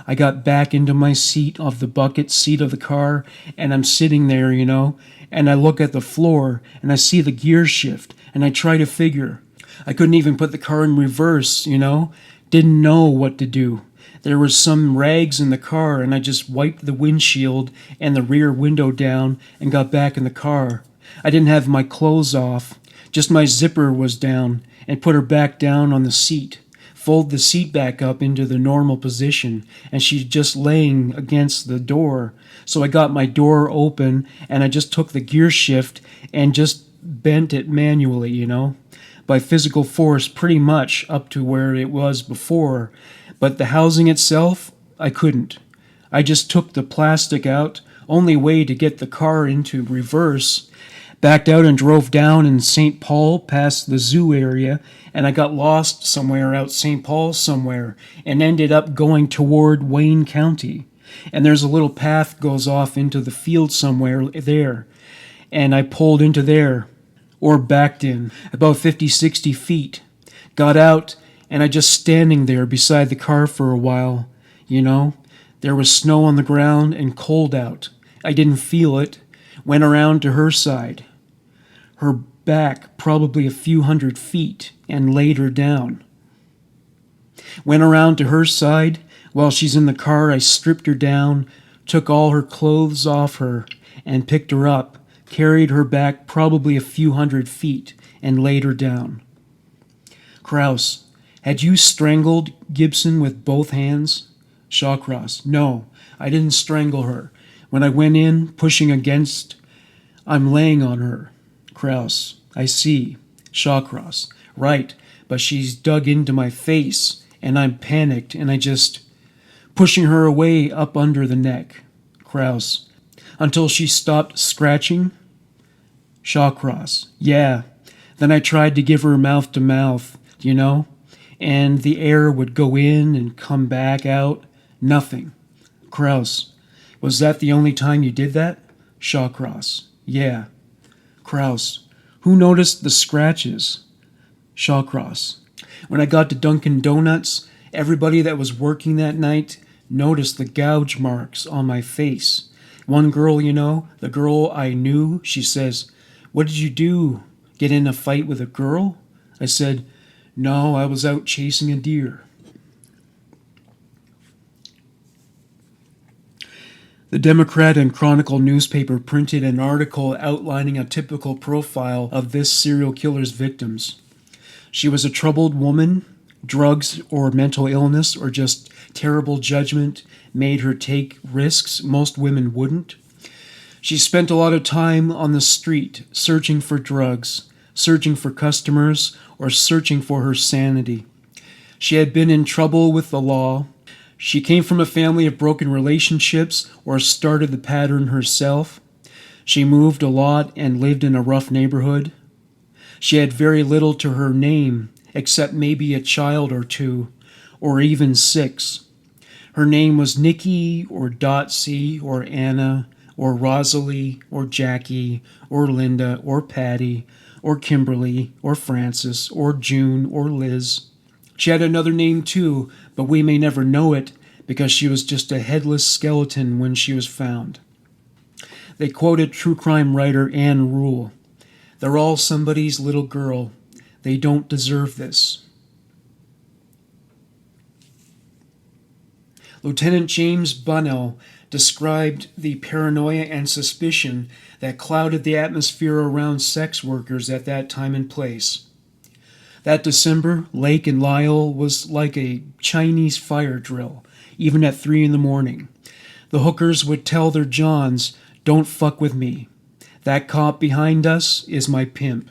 I got back into my seat of the bucket seat of the car, and I'm sitting there, and I look at the floor, and I see the gear shift, and I try to figure. I couldn't even put the car in reverse, didn't know what to do. There was some rags in the car, and I just wiped the windshield and the rear window down and got back in the car. I didn't have my clothes off, just my zipper was down, and put her back down on the seat. Fold the seat back up into the normal position, and she's just laying against the door. So I got my door open, and I just took the gear shift and just bent it manually, by physical force pretty much up to where it was before. But the housing itself, I couldn't. I just took the plastic out, only way to get the car into reverse, backed out and drove down in St. Paul past the zoo area, and I got lost somewhere out St. Paul somewhere and ended up going toward Wayne County. And there's a little path goes off into the field somewhere there, and I pulled into there, or backed in, about 50, 60 feet. Got out, and I just standing there beside the car for a while, There was snow on the ground and cold out. I didn't feel it. Went around to her side. Her back probably a few hundred feet, and laid her down. Went around to her side. While she's in the car, I stripped her down, took all her clothes off her, and picked her up, carried her back probably a few hundred feet, and laid her down. Krause, had you strangled Gibson with both hands? Shawcross, no, I didn't strangle her. When I went in, pushing against, I'm laying on her. Krause, I see. Shawcross, right, but she's dug into my face, and I'm panicked, and I just pushing her away up under the neck. Krause, until she stopped scratching? Shawcross, yeah. Then I tried to give her mouth to mouth, and the air would go in and come back out. Nothing. Krause, was that the only time you did that? Shawcross, yeah. Krause, who noticed the scratches? Shawcross, when I got to Dunkin' Donuts, everybody that was working that night noticed the gouge marks on my face. One girl, the girl I knew, she says, "What did you do? Get in a fight with a girl?" I said, "No, I was out chasing a deer." The Democrat and Chronicle newspaper printed an article outlining a typical profile of this serial killer's victims. She was a troubled woman. Drugs or mental illness or just terrible judgment made her take risks most women wouldn't. She spent a lot of time on the street searching for drugs, searching for customers, or searching for her sanity. She had been in trouble with the law. She came from a family of broken relationships or started the pattern herself. She moved a lot and lived in a rough neighborhood. She had very little to her name, except maybe a child or two, or even 6. Her name was Nikki, or Dotsy, or Anna, or Rosalie, or Jackie, or Linda, or Patty, or Kimberly, or Frances, or June, or Liz. She had another name too, but we may never know it because she was just a headless skeleton when she was found. They quoted true crime writer Anne Rule. They're all somebody's little girl. They don't deserve this. Lieutenant James Bunnell described the paranoia and suspicion that clouded the atmosphere around sex workers at that time and place. That December, Lake and Lyle was like a Chinese fire drill, even at 3 in the morning. The hookers would tell their Johns, "Don't fuck with me. That cop behind us is my pimp."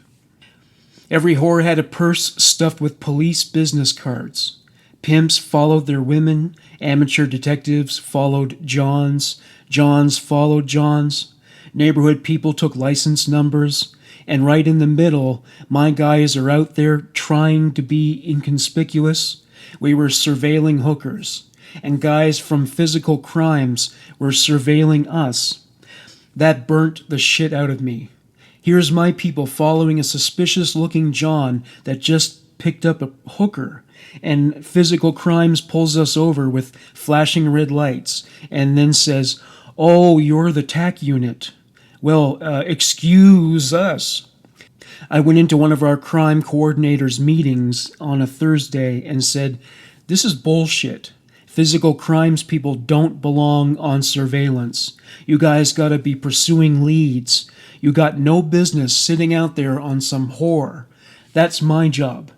Every whore had a purse stuffed with police business cards. Pimps followed their women, amateur detectives followed Johns, Johns followed Johns, neighborhood people took license numbers, and right in the middle, my guys are out there trying to be inconspicuous. We were surveilling hookers, and guys from physical crimes were surveilling us. That burnt the shit out of me. Here's my people following a suspicious-looking John that just picked up a hooker, and physical crimes pulls us over with flashing red lights and then says, "Oh, you're the TAC unit. Well, excuse us." I went into one of our crime coordinators' meetings on a Thursday and said, "This is bullshit. Physical crimes people don't belong on surveillance. You guys gotta be pursuing leads. You got no business sitting out there on some whore. That's my job."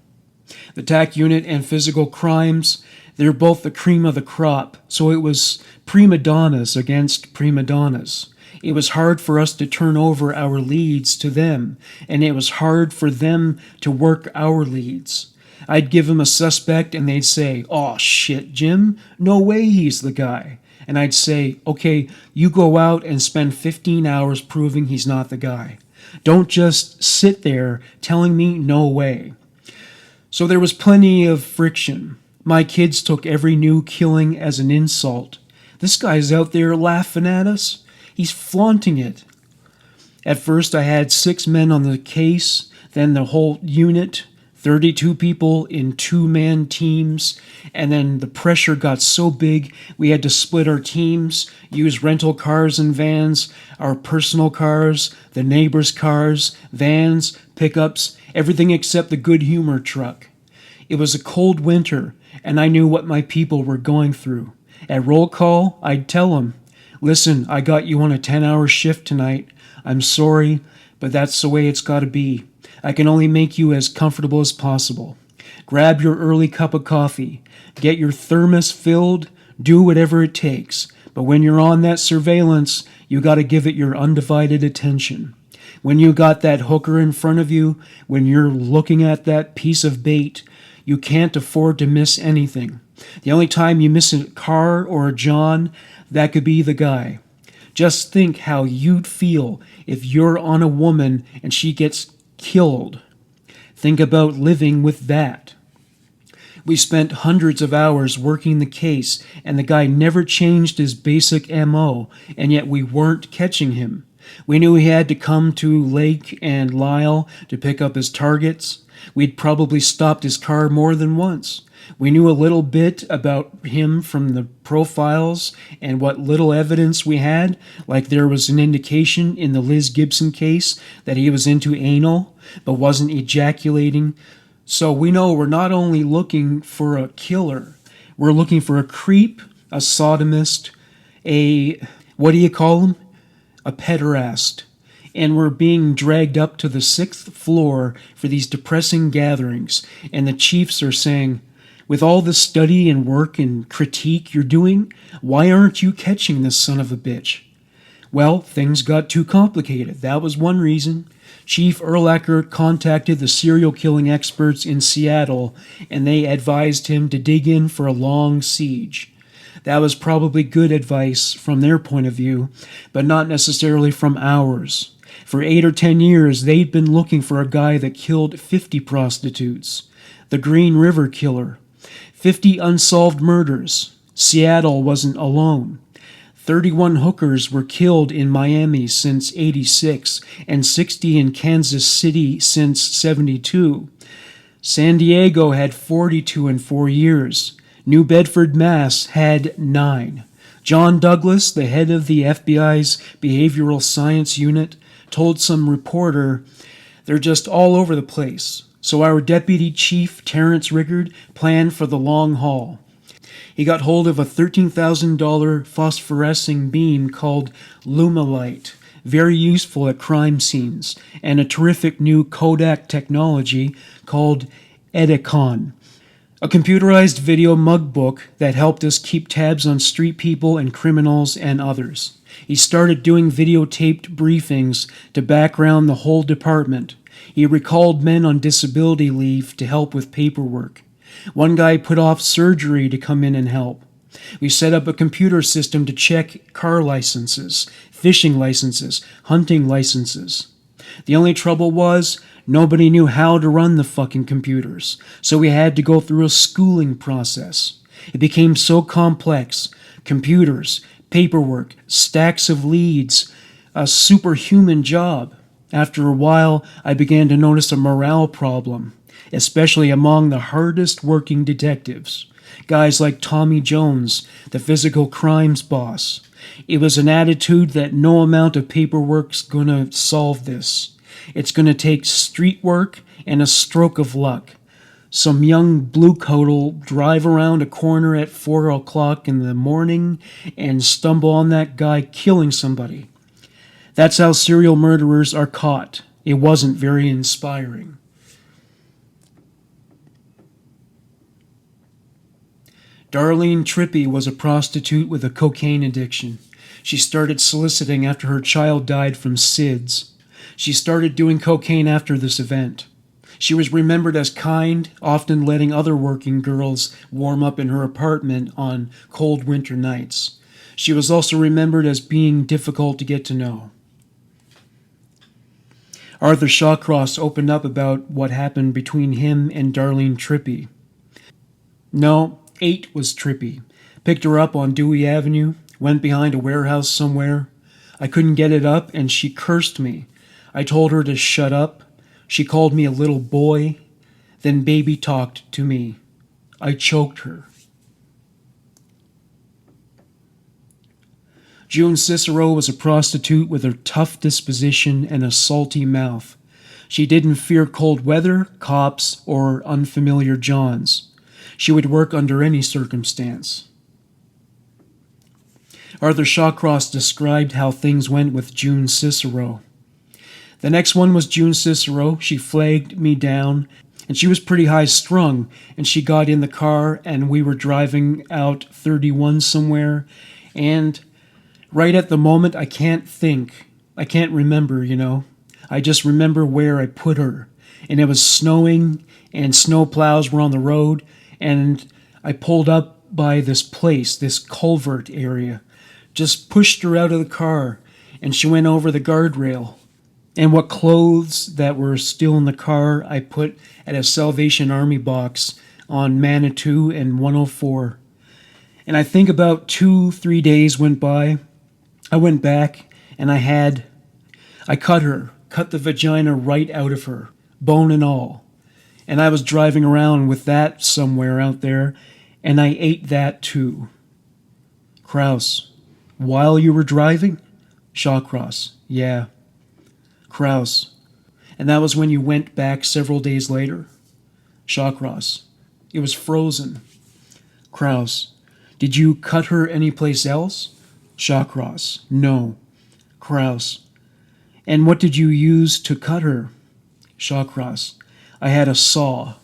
The TAC unit and physical crimes, they're both the cream of the crop, so it was prima donnas against prima donnas. It was hard for us to turn over our leads to them, and it was hard for them to work our leads. I'd give them a suspect and they'd say, "Oh shit, Jim, no way he's the guy." And I'd say, "Okay, you go out and spend 15 hours proving he's not the guy. Don't just sit there telling me no way." So there was plenty of friction. My kids took every new killing as an insult. This guy's out there laughing at us. He's flaunting it. At first I had 6 men on the case, then the whole unit, 32 people in 2-man teams, and then the pressure got so big we had to split our teams, use rental cars and vans, our personal cars, the neighbors' cars, vans, pickups, everything except the good humor truck. It was a cold winter, and I knew what my people were going through. At roll call, I'd tell them, "Listen, I got you on a 10-hour shift tonight. I'm sorry, but that's the way it's got to be. I can only make you as comfortable as possible. Grab your early cup of coffee. Get your thermos filled. Do whatever it takes. But when you're on that surveillance, you got to give it your undivided attention. When you got that hooker in front of you, when you're looking at that piece of bait, you can't afford to miss anything. The only time you miss a car or a John, that could be the guy. Just think how you'd feel if you're on a woman and she gets killed. Think about living with that." We spent hundreds of hours working the case, and the guy never changed his basic MO, and yet we weren't catching him. We knew he had to come to Lake and Lyle to pick up his targets. We'd probably stopped his car more than once. We knew a little bit about him from the profiles and what little evidence we had, like there was an indication in the Liz Gibson case that he was into anal, but wasn't ejaculating. So we know we're not only looking for a killer, we're looking for a creep, a sodomist, what do you call him? A pederast. And we're being dragged up to the 6th floor for these depressing gatherings, and the chiefs are saying, "With all the study and work and critique you're doing, why aren't you catching this son of a bitch?" Well, things got too complicated. That was one reason. Chief Erlacher contacted the serial killing experts in Seattle, and they advised him to dig in for a long siege. That was probably good advice from their point of view, but not necessarily from ours. For 8 or 10 years, they'd been looking for a guy that killed 50 prostitutes. The Green River Killer. 50 unsolved murders. Seattle wasn't alone. 31 hookers were killed in Miami since '86, and 60 in Kansas City since '72. San Diego had 42 in 4 years. New Bedford, Mass. had 9. John Douglas, the head of the FBI's Behavioral Science Unit, told some reporter, "They're just all over the place." So our deputy chief, Terrence Rickard, planned for the long haul. He got hold of a $13,000 phosphorescing beam called Lumalite, very useful at crime scenes, and a terrific new Kodak technology called Edicon, a computerized video mug book that helped us keep tabs on street people and criminals and others. He started doing videotaped briefings to background the whole department. He recalled men on disability leave to help with paperwork. One guy put off surgery to come in and help. We set up a computer system to check car licenses, fishing licenses, hunting licenses. The only trouble was, nobody knew how to run the fucking computers, so we had to go through a schooling process. It became so complex. Computers, paperwork, stacks of leads, a superhuman job. After a while, I began to notice a morale problem, especially among the hardest working detectives. Guys like Tommy Jones, the physical crimes boss. It was an attitude that no amount of paperwork's gonna solve this. It's gonna take street work and a stroke of luck. Some young bluecoat'll drive around a corner at 4 o'clock in the morning and stumble on that guy killing somebody. That's how serial murderers are caught. It wasn't very inspiring. Darlene Trippi was a prostitute with a cocaine addiction. She started soliciting after her child died from SIDS. She started doing cocaine after this event. She was remembered as kind, often letting other working girls warm up in her apartment on cold winter nights. She was also remembered as being difficult to get to know. Arthur Shawcross opened up about what happened between him and Darlene Trippi. No, 8 was Trippi. Picked her up on Dewey Avenue, went behind a warehouse somewhere. I couldn't get it up, and she cursed me. I told her to shut up. She called me a little boy, then baby talked to me. I choked her. June Cicero was a prostitute with a tough disposition and a salty mouth. She didn't fear cold weather, cops, or unfamiliar Johns. She would work under any circumstance. Arthur Shawcross described how things went with June Cicero. The next one was June Cicero. She flagged me down, and she was pretty high-strung, and she got in the car, and we were driving out 31 somewhere, and right at the moment, I can't remember, I just remember where I put her, and it was snowing, and snow plows were on the road, and I pulled up by this place, this culvert area, just pushed her out of the car, and she went over the guardrail. And what clothes that were still in the car I put at a Salvation Army box on Manitou and 104. And I think about 2-3 days went by. I went back and I cut the vagina right out of her, bone and all. And I was driving around with that somewhere out there, and I ate that too. Kraus, while you were driving? Shawcross, yeah. Kraus, and that was when you went back several days later? Shawcross, it was frozen. Kraus, did you cut her anyplace else? Shawcross, no. Kraus, and what did you use to cut her? Shawcross, I had a saw.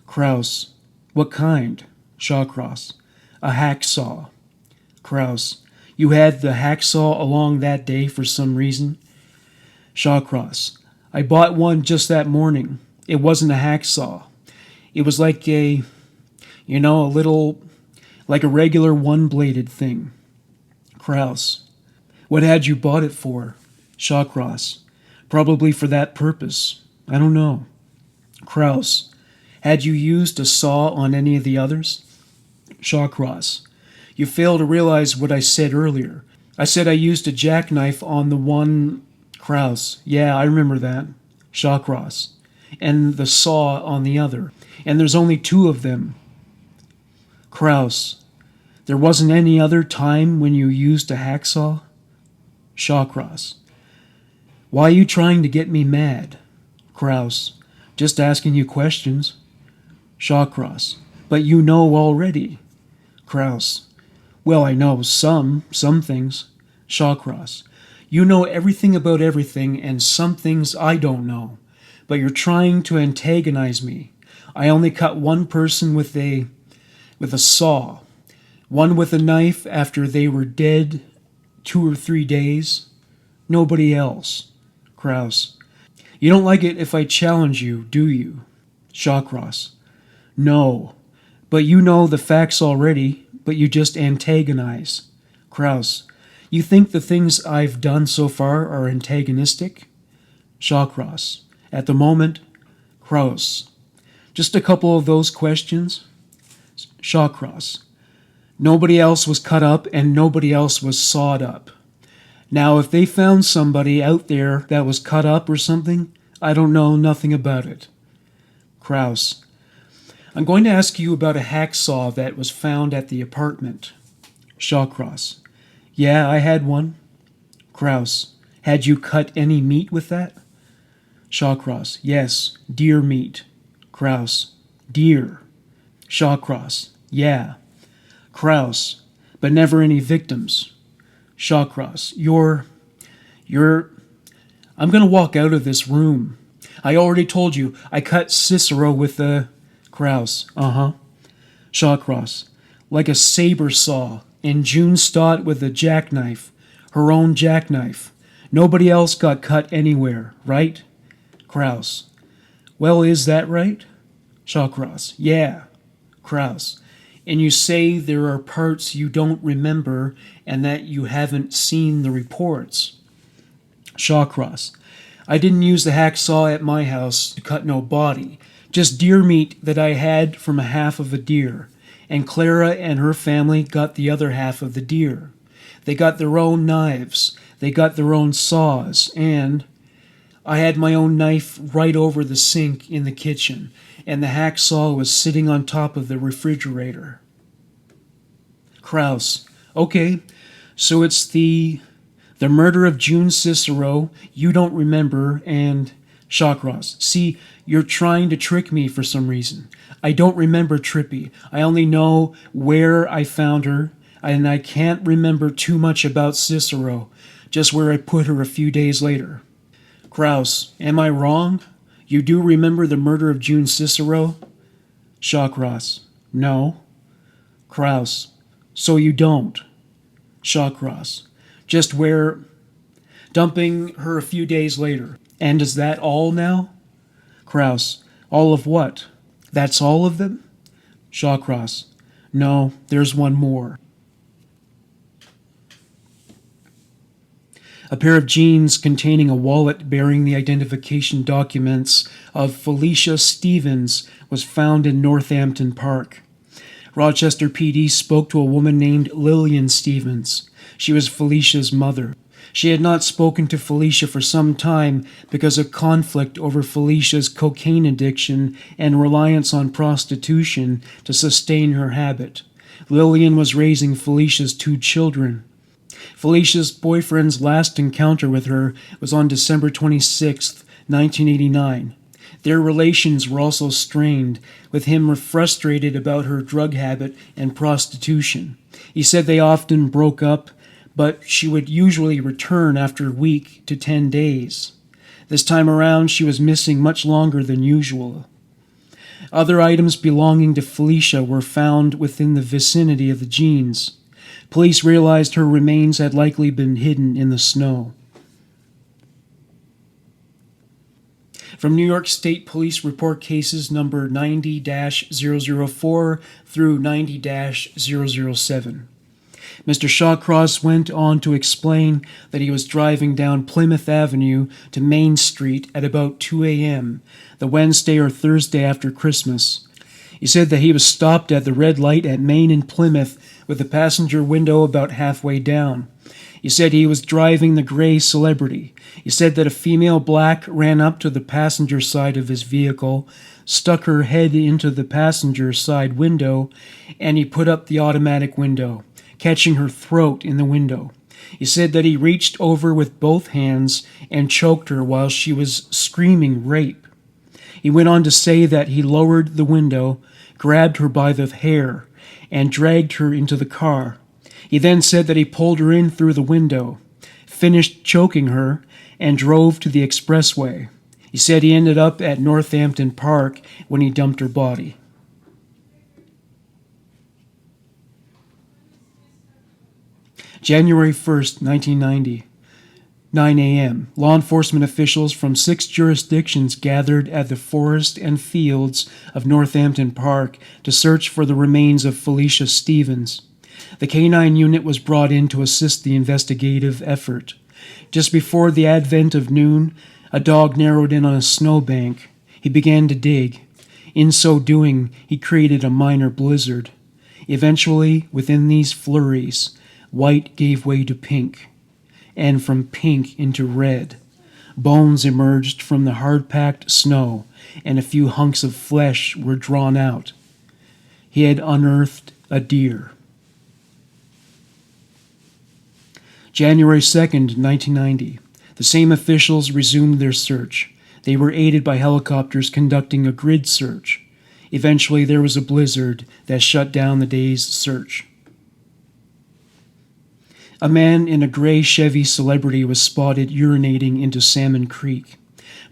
Kraus, what kind? Shawcross, a hacksaw. Kraus, You had the hacksaw along that day for some reason? Shawcross. I bought one just that morning. It wasn't a hacksaw. It was like a little, like a regular one-bladed thing. Kraus. What had you bought it for? Shawcross. Probably for that purpose. I don't know. Kraus. Had you used a saw on any of the others? Shawcross. You fail to realize what I said earlier. I said I used a jackknife on the one. Kraus. Yeah, I remember that. Shawcross. And the saw on the other. And there's only two of them. Kraus. There wasn't any other time when you used a hacksaw? Shawcross. Why are you trying to get me mad? Kraus. Just asking you questions. Shawcross. But you know already. Kraus. Well, I know some things. Shawcross. You know everything about everything, and some things I don't know. But you're trying to antagonize me. I only cut one person with a saw. One with a knife after they were dead 2 or 3 days. Nobody else. Kraus. You don't like it if I challenge you, do you? Shawcross. No. But you know the facts already, but you just antagonize. Kraus. You think the things I've done so far are antagonistic? Shawcross. At the moment. Kraus. Just a couple of those questions? Shawcross. Nobody else was cut up and nobody else was sawed up. Now, if they found somebody out there that was cut up or something, I don't know nothing about it. Kraus. I'm going to ask you about a hacksaw that was found at the apartment. Shawcross. Yeah, I had one. Kraus. Had you cut any meat with that? Shawcross. Yes, deer meat. Kraus. Deer. Shawcross. Yeah. Kraus. But never any victims. Shawcross. I'm going to walk out of this room. I already told you, I cut Cicero with a. Kraus. Uh-huh. Shawcross. Like a saber saw, and June Stott with a jackknife. Her own jackknife. Nobody else got cut anywhere, right? Kraus. Well, is that right? Shawcross. Yeah. Kraus. And you say there are parts you don't remember and that you haven't seen the reports. Shawcross. I didn't use the hacksaw at my house to cut no body, just deer meat that I had from a half of a deer, and Clara and her family got the other half of the deer. They got their own knives, they got their own saws, and I had my own knife right over the sink in the kitchen, and the hacksaw was sitting on top of the refrigerator. Kraus. Okay, so it's the murder of June Cicero, you don't remember, and Shawcross. See, you're trying to trick me for some reason. I don't remember Trippy. I only know where I found her, and I can't remember too much about Cicero, just where I put her a few days later. Kraus. Am I wrong? You do remember the murder of June Cicero? Shawcross. No. Kraus. So you don't. Shawcross. Just where. Dumping her a few days later. And is that all now? Kraus. All of what? That's all of them? Shawcross. No, there's one more. A pair of jeans containing a wallet bearing the identification documents of Felicia Stevens was found in Northampton Park. Rochester PD spoke to a woman named Lillian Stevens. She was Felicia's mother. She had not spoken to Felicia for some time because of conflict over Felicia's cocaine addiction and reliance on prostitution to sustain her habit. Lillian was raising Felicia's 2 children. Felicia's boyfriend's last encounter with her was on December 26, 1989. Their relations were also strained, with him frustrated about her drug habit and prostitution. He said they often broke up, but she would usually return after a week to 10 days. This time around, she was missing much longer than usual. Other items belonging to Felicia were found within the vicinity of the jeans. Police realized her remains had likely been hidden in the snow. From New York State Police Report cases number 90-004 through 90-007. Mr. Shawcross went on to explain that he was driving down Plymouth Avenue to Main Street at about 2 a.m., the Wednesday or Thursday after Christmas. He said that he was stopped at the red light at Main and Plymouth with the passenger window about halfway down. He said he was driving the gray Celebrity. He said that a female black ran up to the passenger side of his vehicle, stuck her head into the passenger side window, and he put up the automatic window, catching her throat in the window. He said that he reached over with both hands and choked her while she was screaming rape. He went on to say that he lowered the window, grabbed her by the hair, and dragged her into the car. He then said that he pulled her in through the window, finished choking her, and drove to the expressway. He said he ended up at Northampton Park when he dumped her body. January 1st, 1990, 9 a.m. Law enforcement officials from 6 jurisdictions gathered at the Forest and Fields of Northampton Park to search for the remains of Felicia Stevens. The K-9 unit was brought in to assist the investigative effort. Just before the advent of noon, a dog narrowed in on a snowbank. He began to dig. In so doing, he created a minor blizzard. Eventually, within these flurries, white gave way to pink, and from pink into red. Bones emerged from the hard-packed snow, and a few hunks of flesh were drawn out. He had unearthed a deer. January 2nd, 1990. The same officials resumed their search. They were aided by helicopters conducting a grid search. Eventually, there was a blizzard that shut down the day's search. A man in a gray Chevy Celebrity was spotted urinating into Salmon Creek.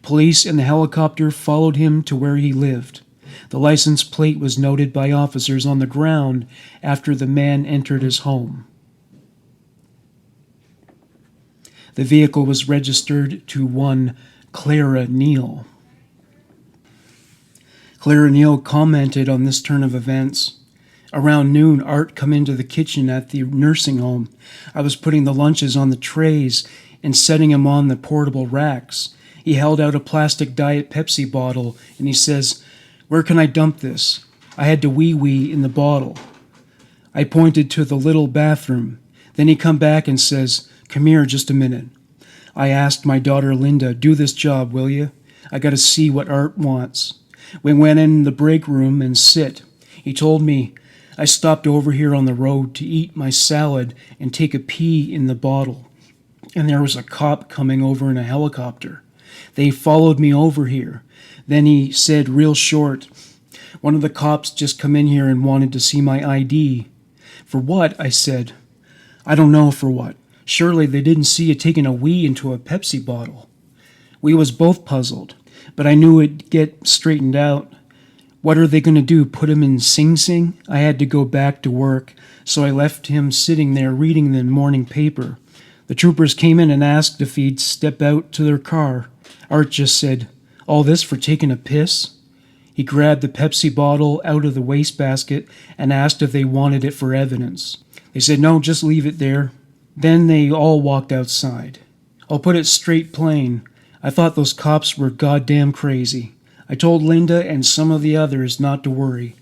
Police and the helicopter followed him to where he lived. The license plate was noted by officers on the ground after the man entered his home. The vehicle was registered to one Clara Neal. Clara Neal commented on this turn of events. Around noon, Art come into the kitchen at the nursing home. I was putting the lunches on the trays and setting them on the portable racks. He held out a plastic Diet Pepsi bottle and he says, "Where can I dump this?" I had to wee-wee in the bottle. I pointed to the little bathroom. Then he come back and says, "Come here just a minute." I asked my daughter Linda, "Do this job, will you? I got to see what Art wants." We went in the break room and sit. He told me, "I stopped over here on the road to eat my salad and take a pee in the bottle. And there was a cop coming over in a helicopter. They followed me over here." Then he said real short, "One of the cops just come in here and wanted to see my ID." "For what?" I said. "I don't know for what. Surely they didn't see you taking a wee into a Pepsi bottle." We was both puzzled, but I knew it'd get straightened out. What are they going to do, put him in Sing Sing? I had to go back to work, so I left him sitting there reading the morning paper. The troopers came in and asked if he'd step out to their car. Art just said, "All this for taking a piss?" He grabbed the Pepsi bottle out of the wastebasket and asked if they wanted it for evidence. They said, "No, just leave it there." Then they all walked outside. I'll put it straight plain. I thought those cops were goddamn crazy. I told Linda and some of the others not to worry.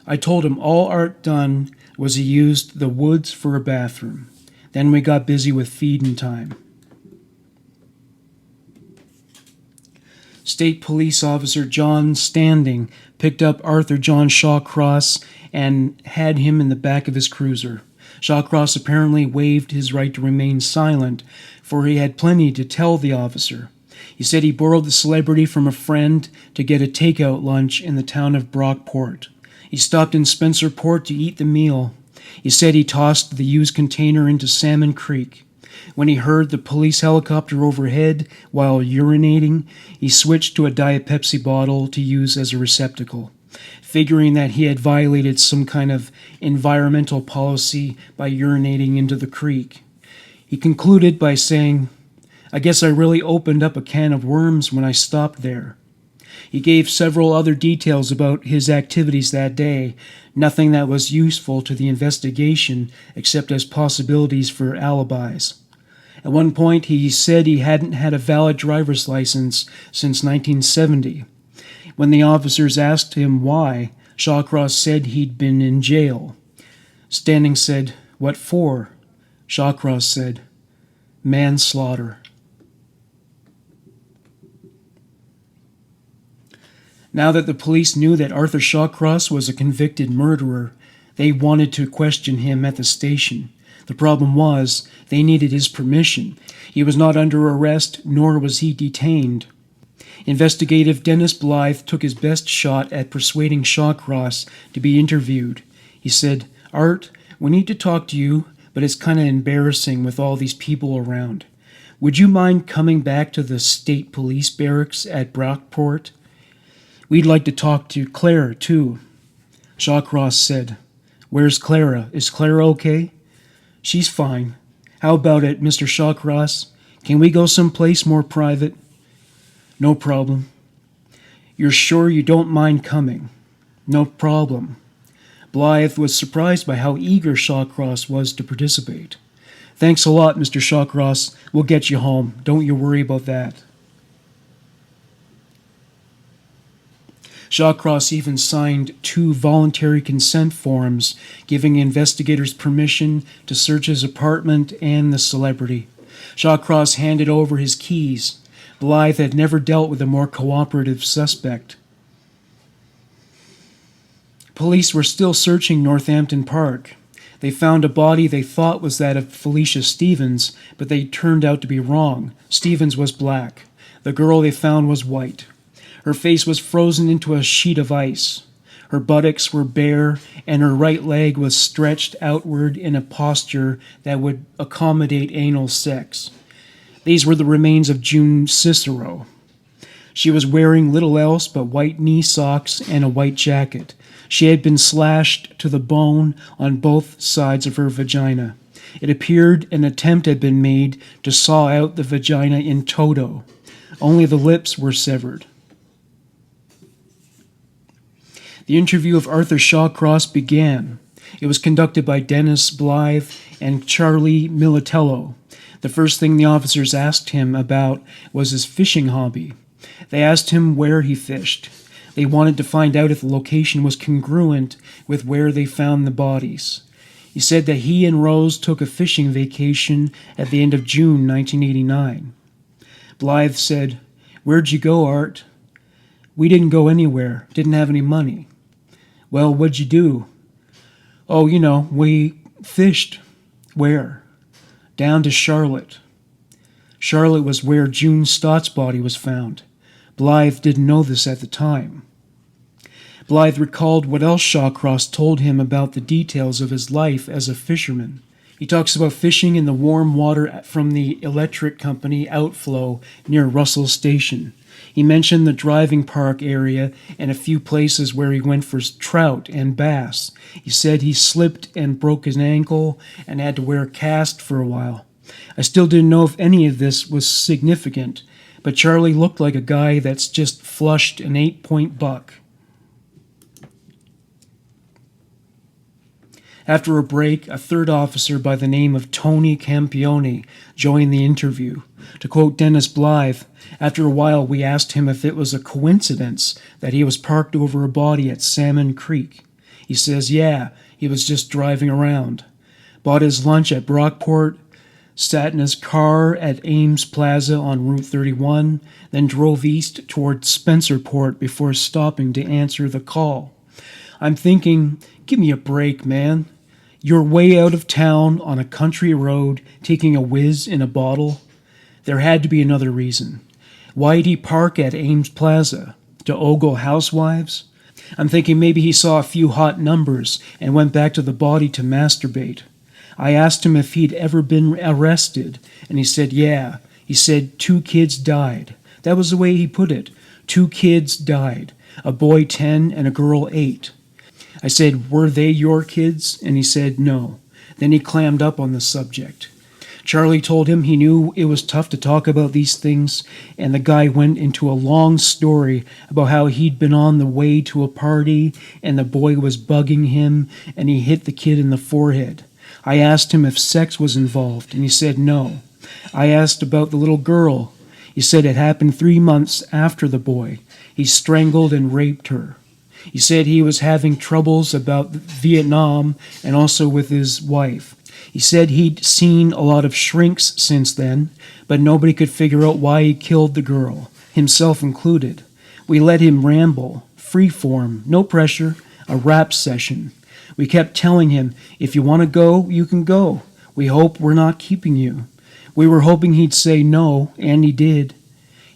I told them all Art done was he used the woods for a bathroom. Then we got busy with feeding time. State Police Officer John Standing picked up Arthur John Shawcross and had him in the back of his cruiser. Shawcross apparently waived his right to remain silent, for he had plenty to tell the officer. He said he borrowed the Celebrity from a friend to get a takeout lunch in the town of Brockport. He stopped in Spencerport to eat the meal. He said he tossed the used container into Salmon Creek. When he heard the police helicopter overhead while urinating, he switched to a Diet Pepsi bottle to use as a receptacle. figuring that he had violated some kind of environmental policy by urinating into the creek. He concluded by saying, "I guess I really opened up a can of worms when I stopped there." He gave several other details about his activities that day, nothing that was useful to the investigation except as possibilities for alibis. At one point, he said he hadn't had a valid driver's license since 1970. When the officers asked him why, Shawcross said he'd been in jail. Standing said, "What for?" Shawcross said, "Manslaughter." Now that the police knew that Arthur Shawcross was a convicted murderer, they wanted to question him at the station. The problem was, they needed his permission. He was not under arrest, nor was he detained. Investigative Dennis Blythe took his best shot at persuading Shawcross to be interviewed. He said, "Art, we need to talk to you, but it's kind of embarrassing with all these people around. Would you mind coming back to the state police barracks at Brockport? We'd like to talk to Clara, too." Shawcross said, "Where's Clara? Is Clara okay?" "She's fine. How about it, Mr. Shawcross? Can we go someplace more private?" "No problem." "You're sure you don't mind coming?" "No problem." Blythe was surprised by how eager Shawcross was to participate. "Thanks a lot, Mr. Shawcross. We'll get you home. Don't you worry about that." Shawcross even signed 2 voluntary consent forms giving investigators permission to search his apartment and the celebrity. Shawcross handed over his keys. Blythe had never dealt with a more cooperative suspect. Police were still searching Northampton Park. They found a body they thought was that of Felicia Stevens, but they turned out to be wrong. Stevens was black. The girl they found was white. Her face was frozen into a sheet of ice. Her buttocks were bare, and her right leg was stretched outward in a posture that would accommodate anal sex. These were the remains of June Cicero. She was wearing little else but white knee socks and a white jacket. She had been slashed to the bone on both sides of her vagina. It appeared an attempt had been made to saw out the vagina in toto. Only the lips were severed. The interview of Arthur Shawcross began. It was conducted by Dennis Blythe and Charlie Militello. The first thing the officers asked him about was his fishing hobby. They asked him where he fished. They wanted to find out if the location was congruent with where they found the bodies. He said that he and Rose took a fishing vacation at the end of June 1989. Blythe said, "Where'd you go, Art?" "We didn't go anywhere. Didn't have any money." "Well, what'd you do?" "Oh, we fished." "Where?" "Down to Charlotte." Charlotte was where June Stott's body was found. Blythe didn't know this at the time. Blythe recalled what else Shawcross told him about the details of his life as a fisherman. He talks about fishing in the warm water from the electric company outflow near Russell Station. He mentioned the driving park area and a few places where he went for trout and bass. He said he slipped and broke his ankle and had to wear a cast for a while. I still didn't know if any of this was significant, but Charlie looked like a guy that's just flushed an 8-point buck. After a break, a third officer by the name of Tony Campione joined the interview. To quote Dennis Blythe, "After a while we asked him if it was a coincidence that he was parked over a body at Salmon Creek. He says, yeah, he was just driving around. Bought his lunch at Brockport, sat in his car at Ames Plaza on Route 31, then drove east toward Spencerport before stopping to answer the call. I'm thinking, give me a break, man. You're way out of town on a country road taking a whiz in a bottle. There had to be another reason. Why'd he park at Ames Plaza? To ogle housewives? I'm thinking maybe he saw a few hot numbers and went back to the body to masturbate. I asked him if he'd ever been arrested, and he said, yeah. He said 2 kids died. That was the way he put it. 2 kids died. a boy 10 and a girl 8. I said, were they your kids? And he said, no. Then he clammed up on the subject. Charlie told him he knew it was tough to talk about these things, and the guy went into a long story about how he'd been on the way to a party, and the boy was bugging him, and he hit the kid in the forehead. I asked him if sex was involved, and he said no. I asked about the little girl. He said it happened 3 months after the boy. He strangled and raped her. He said he was having troubles about Vietnam and also with his wife. He said he'd seen a lot of shrinks since then, but nobody could figure out why he killed the girl, himself included. We let him ramble, free form, no pressure, a rap session. We kept telling him, if you want to go, you can go. We hope we're not keeping you. We were hoping he'd say no, and he did.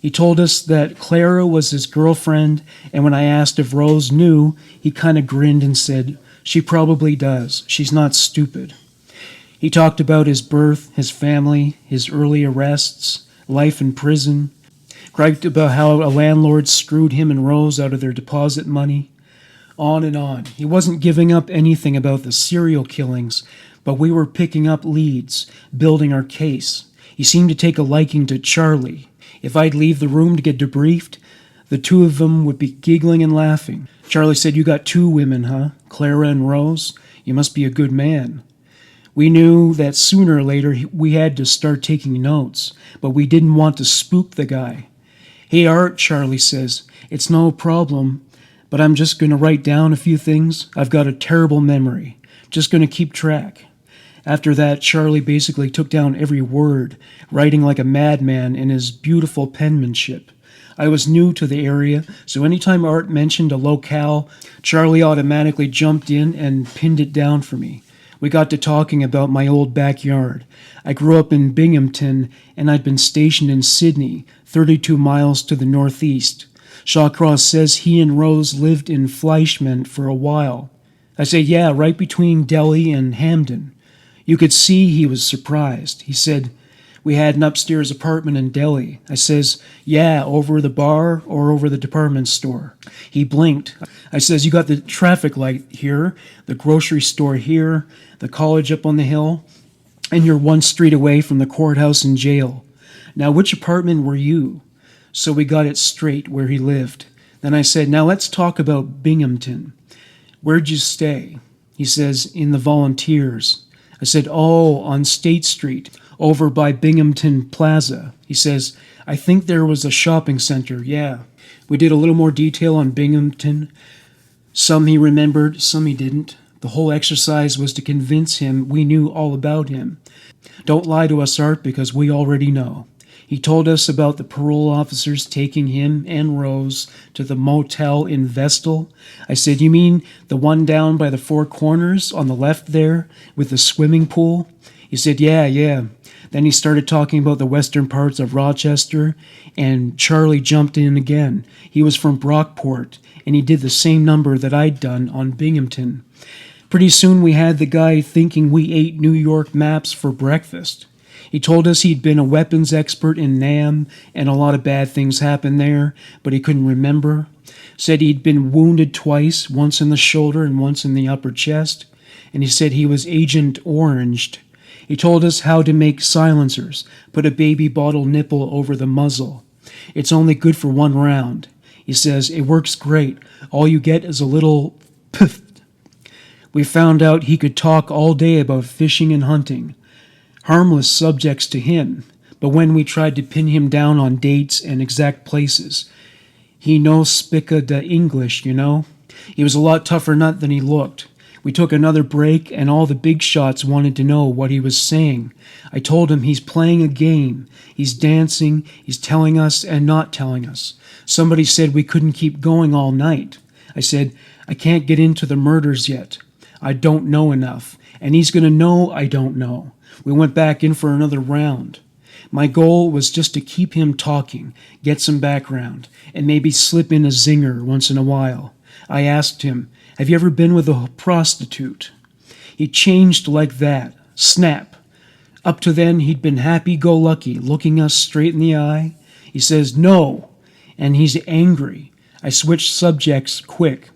He told us that Clara was his girlfriend, and when I asked if Rose knew, he kind of grinned and said, she probably does. She's not stupid. He talked about his birth, his family, his early arrests, life in prison, griped about how a landlord screwed him and Rose out of their deposit money. On and on. He wasn't giving up anything about the serial killings, but we were picking up leads, building our case. He seemed to take a liking to Charlie. If I'd leave the room to get debriefed, the two of them would be giggling and laughing. Charlie said, you got 2 women, huh? Clara and Rose? You must be a good man. We knew that sooner or later we had to start taking notes, but we didn't want to spook the guy. Hey, Art, Charlie says, it's no problem, but I'm just going to write down a few things. I've got a terrible memory. Just going to keep track. After that, Charlie basically took down every word, writing like a madman in his beautiful penmanship. I was new to the area, so anytime Art mentioned a locale, Charlie automatically jumped in and pinned it down for me. We got to talking about my old backyard. I grew up in Binghamton, and I'd been stationed in Sydney, 32 miles to the northeast. Shawcross says he and Rose lived in Fleischmann for a while. I say, yeah, right between Delhi and Hamden. You could see he was surprised. He said, we had an upstairs apartment in Delhi. I says, yeah, over the bar or over the department store. He blinked. I says, you got the traffic light here, the grocery store here, the college up on the hill, and you're 1 street away from the courthouse and jail. Now, which apartment were you? So we got it straight where he lived. Then I said, now let's talk about Binghamton. Where'd you stay? He says, in the Volunteers. I said, oh, on State Street, over by Binghamton Plaza. He says, I think there was a shopping center, yeah. We did a little more detail on Binghamton. Some he remembered, some he didn't. The whole exercise was to convince him we knew all about him. Don't lie to us, Art, because we already know. He told us about the parole officers taking him and Rose to the motel in Vestal. I said, you mean the one down by the 4 Corners on the left there with the swimming pool? He said, yeah. Then he started talking about the western parts of Rochester, and Charlie jumped in again. He was from Brockport, and he did the same number that I'd done on Binghamton. Pretty soon we had the guy thinking we ate New York maps for breakfast. He told us he'd been a weapons expert in Nam, and a lot of bad things happened there, but he couldn't remember. Said he'd been wounded twice, once in the shoulder and once in the upper chest, and he said he was Agent Oranged. He told us how to make silencers, put a baby bottle nipple over the muzzle. It's only good for 1 round. He says, it works great. All you get is a little poof. We found out he could talk all day about fishing and hunting. Harmless subjects to him, but when we tried to pin him down on dates and exact places, he no spicka de English, you know. He was a lot tougher nut than he looked. We took another break, and all the big shots wanted to know what he was saying. I told him he's playing a game. He's dancing, he's telling us and not telling us. Somebody said we couldn't keep going all night. I said, I can't get into the murders yet. I don't know enough, and he's going to know I don't know. We went back in for another round. My goal was just to keep him talking, get some background, and maybe slip in a zinger once in a while. I asked him, have you ever been with a prostitute? He changed like that. Snap. Up to then, he'd been happy-go-lucky, looking us straight in the eye. He says, no, and he's angry. I switched subjects quick,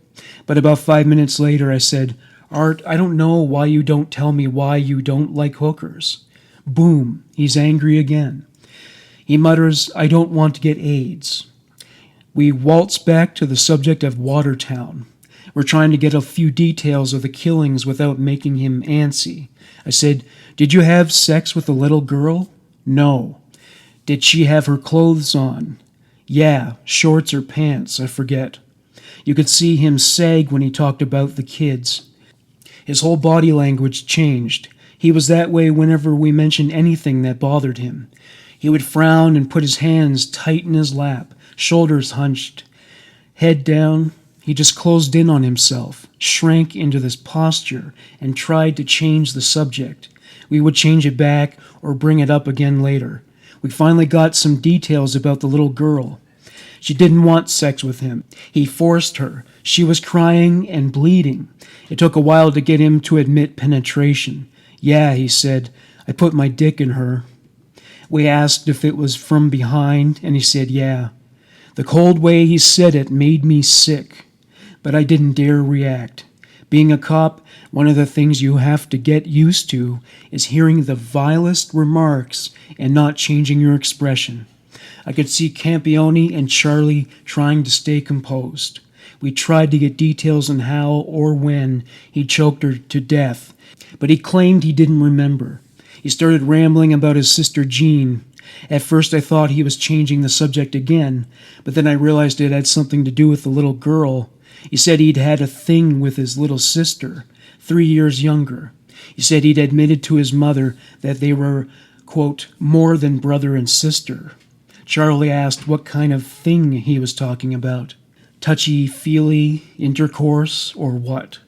but about 5 minutes later I said, "Art, I don't know why you don't tell me why you don't like hookers." Boom, he's angry again. He mutters, "I don't want to get AIDS." We waltz back to the subject of Watertown. We're trying to get a few details of the killings without making him antsy. I said, "Did you have sex with the little girl?" "No." "Did she have her clothes on?" "Yeah, shorts or pants, I forget." You could see him sag when he talked about the kids. His whole body language changed. He was that way whenever we mentioned anything that bothered him. He would frown and put his hands tight in his lap, shoulders hunched, head down. He just closed in on himself, shrank into this posture, and tried to change the subject. We would change it back or bring it up again later. We finally got some details about the little girl. She didn't want sex with him. He forced her. She was crying and bleeding. It took a while to get him to admit penetration. "Yeah," he said, "I put my dick in her." We asked if it was from behind, and he said, "Yeah." The cold way he said it made me sick, but I didn't dare react. Being a cop, one of the things you have to get used to is hearing the vilest remarks and not changing your expression. I could see Campione and Charlie trying to stay composed. We tried to get details on how or when he choked her to death, but he claimed he didn't remember. He started rambling about his sister Jean. At first I thought he was changing the subject again, but then I realized it had something to do with the little girl. He said he'd had a thing with his little sister, 3 years younger. He said he'd admitted to his mother that they were, quote, more than brother and sister. Charlie asked what kind of thing he was talking about. Touchy-feely intercourse or what?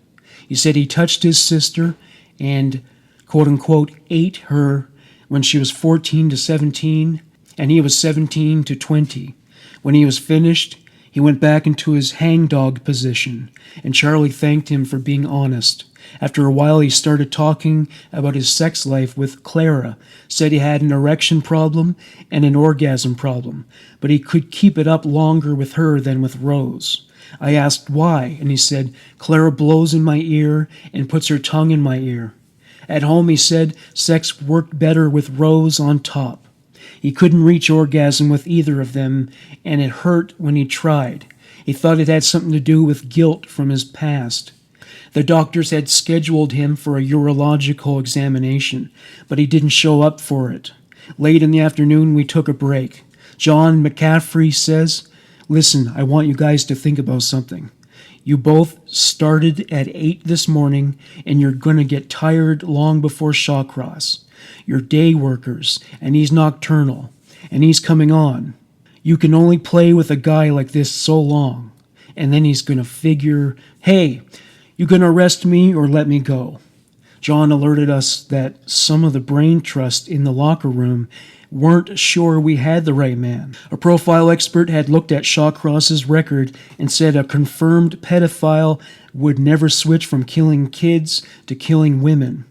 He said he touched his sister and, quote-unquote, ate her when she was 14 to 17, and he was 17 to 20. When he was finished, he went back into his hangdog position, and Charlie thanked him for being honest. After a while, he started talking about his sex life with Clara, said he had an erection problem and an orgasm problem, but he could keep it up longer with her than with Rose. I asked why, and he said, "Clara blows in my ear and puts her tongue in my ear." At home, he said, sex worked better with Rose on top. He couldn't reach orgasm with either of them, and it hurt when he tried. He thought it had something to do with guilt from his past. The doctors had scheduled him for a urological examination, but he didn't show up for it. Late in the afternoon, we took a break. John McCaffrey says, "Listen, I want you guys to think about something. You both started at 8 this morning, and you're going to get tired long before Shawcross. You're day workers, and he's nocturnal, and he's coming on. You can only play with a guy like this so long, and then he's going to figure, hey, you going to arrest me or let me go?" John alerted us that some of the brain trust in the locker room weren't sure we had the right man. A profile expert had looked at Shawcross's record and said a confirmed pedophile would never switch from killing kids to killing women.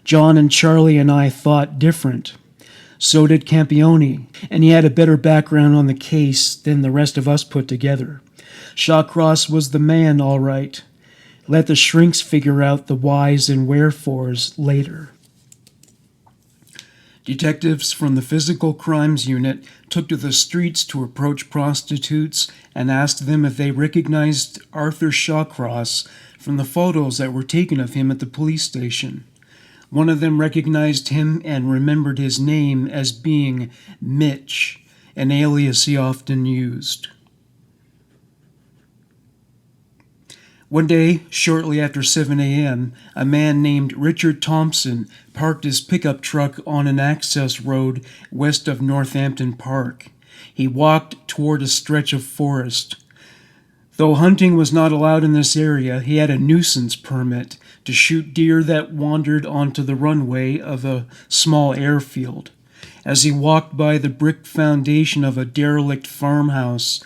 John and Charlie and I thought different. So did Campione, and he had a better background on the case than the rest of us put together. Shawcross was the man, all right. Let the shrinks figure out the whys and wherefores later. Detectives from the Physical Crimes Unit took to the streets to approach prostitutes and asked them if they recognized Arthur Shawcross from the photos that were taken of him at the police station. One of them recognized him and remembered his name as being Mitch, an alias he often used. One day, shortly after 7 a.m., a man named Richard Thompson parked his pickup truck on an access road west of Northampton Park. He walked toward a stretch of forest. Though hunting was not allowed in this area, he had a nuisance permit to shoot deer that wandered onto the runway of a small airfield. As he walked by the brick foundation of a derelict farmhouse,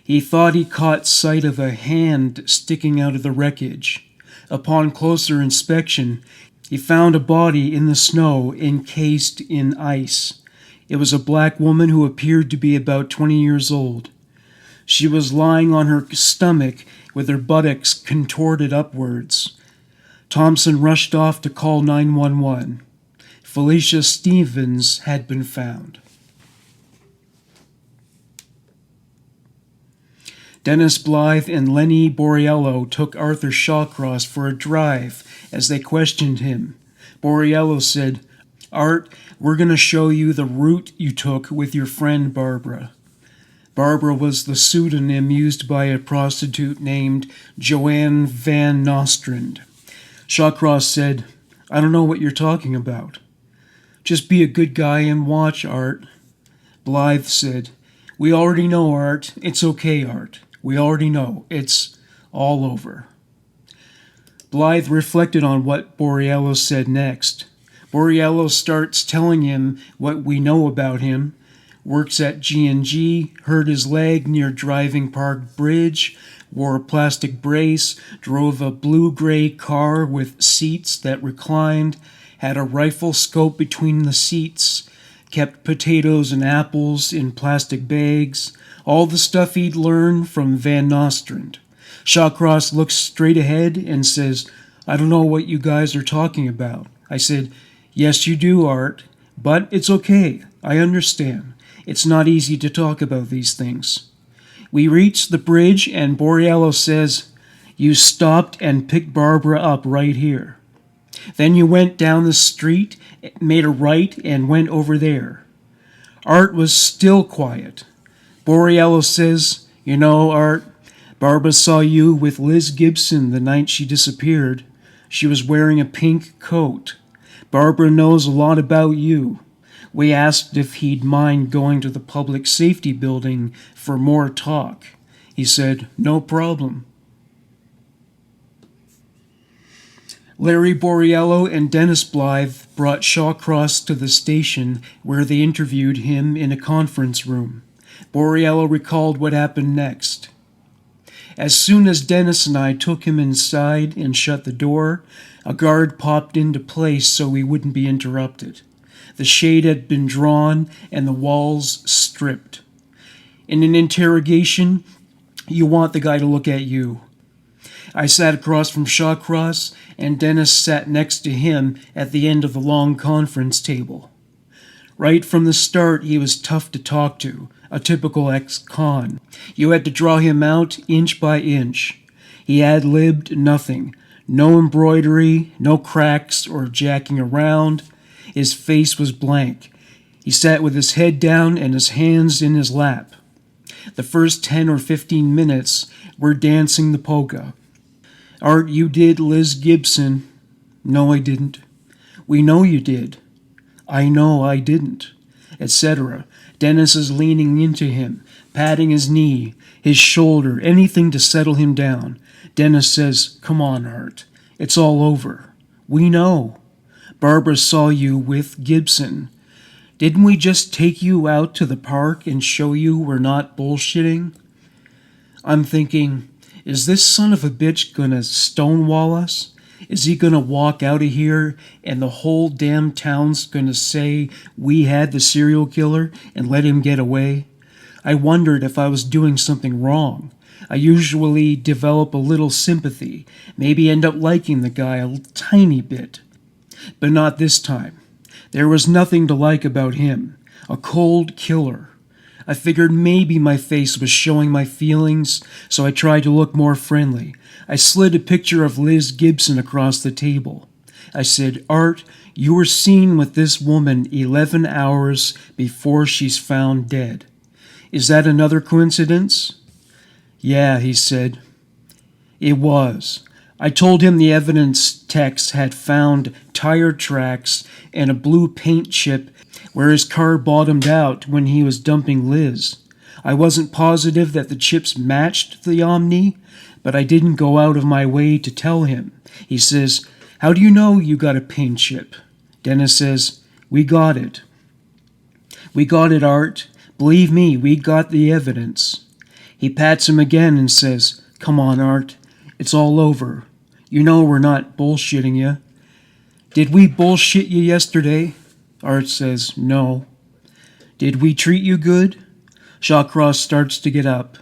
he thought he caught sight of a hand sticking out of the wreckage. Upon closer inspection, he found a body in the snow encased in ice. It was a black woman who appeared to be about 20 years old. She was lying on her stomach with her buttocks contorted upwards. Thompson rushed off to call 911. Felicia Stevens had been found. Dennis Blythe and Lenny Borriello took Arthur Shawcross for a drive as they questioned him. Borriello said, "Art, we're going to show you the route you took with your friend Barbara." Barbara was the pseudonym used by a prostitute named Joanne Van Nostrand. Shawcross said, "I don't know what you're talking about." "Just be a good guy and watch, Art." Blythe said, "We already know, Art. It's okay, Art. We already know. It's all over." Blythe reflected on what Borriello said next. Borriello starts telling him what we know about him. Works at G&G, hurt his leg near Driving Park Bridge, wore a plastic brace, drove a blue-gray car with seats that reclined, had a rifle scope between the seats, kept potatoes and apples in plastic bags, all the stuff he'd learned from Van Nostrand. Shawcross looks straight ahead and says, "I don't know what you guys are talking about." I said, "Yes, you do, Art. But it's okay. I understand. It's not easy to talk about these things." We reached the bridge and Borriello says, "You stopped and picked Barbara up right here. Then you went down the street, made a right, and went over there." Art was still quiet. Borriello says, "You know, Art, Barbara saw you with Liz Gibson the night she disappeared. She was wearing a pink coat. Barbara knows a lot about you. We asked if he'd mind going to the public safety building for more talk. He said, 'No problem.'" Larry Borriello and Dennis Blythe brought Shawcross to the station where they interviewed him in a conference room. Borriello recalled what happened next. "As soon as Dennis and I took him inside and shut the door, a guard popped into place so we wouldn't be interrupted. The shade had been drawn and the walls stripped. In an interrogation, you want the guy to look at you. I sat across from Shawcross, and Dennis sat next to him at the end of the long conference table. Right from the start, he was tough to talk to, a typical ex-con. You had to draw him out inch by inch. He ad-libbed nothing. No embroidery, no cracks or jacking around. His face was blank. He sat with his head down and his hands in his lap. The first 10 or 15 minutes were dancing the polka. "Art, you did Liz Gibson." "No, I didn't." "We know you did." "I know I didn't," etc. Dennis is leaning into him, patting his knee, his shoulder, anything to settle him down. Dennis says, "Come on, Art. It's all over. We know. Barbara saw you with Gibson. Didn't we just take you out to the park and show you we're not bullshitting?" I'm thinking, is this son of a bitch gonna stonewall us? Is he gonna walk out of here and the whole damn town's gonna say we had the serial killer and let him get away? I wondered if I was doing something wrong. I usually develop a little sympathy, maybe end up liking the guy a tiny bit. But not this time. There was nothing to like about him. A cold killer. I figured maybe my face was showing my feelings, so I tried to look more friendly. I slid a picture of Liz Gibson across the table. I said, "Art, you were seen with this woman 11 hours before she's found dead. Is that another coincidence?" "Yeah," he said. It was. I told him the evidence techs had found tire tracks and a blue paint chip where his car bottomed out when he was dumping Liz. I wasn't positive that the chips matched the Omni, but I didn't go out of my way to tell him. He says, "How do you know you got a paint chip?" Dennis says, "We got it." "We got it, Art. Believe me, we got the evidence." He pats him again and says, "Come on, Art. It's all over. You know we're not bullshitting you." "Did we bullshit you yesterday?" Art says, "No." "Did we treat you good?" Shawcross starts to get up.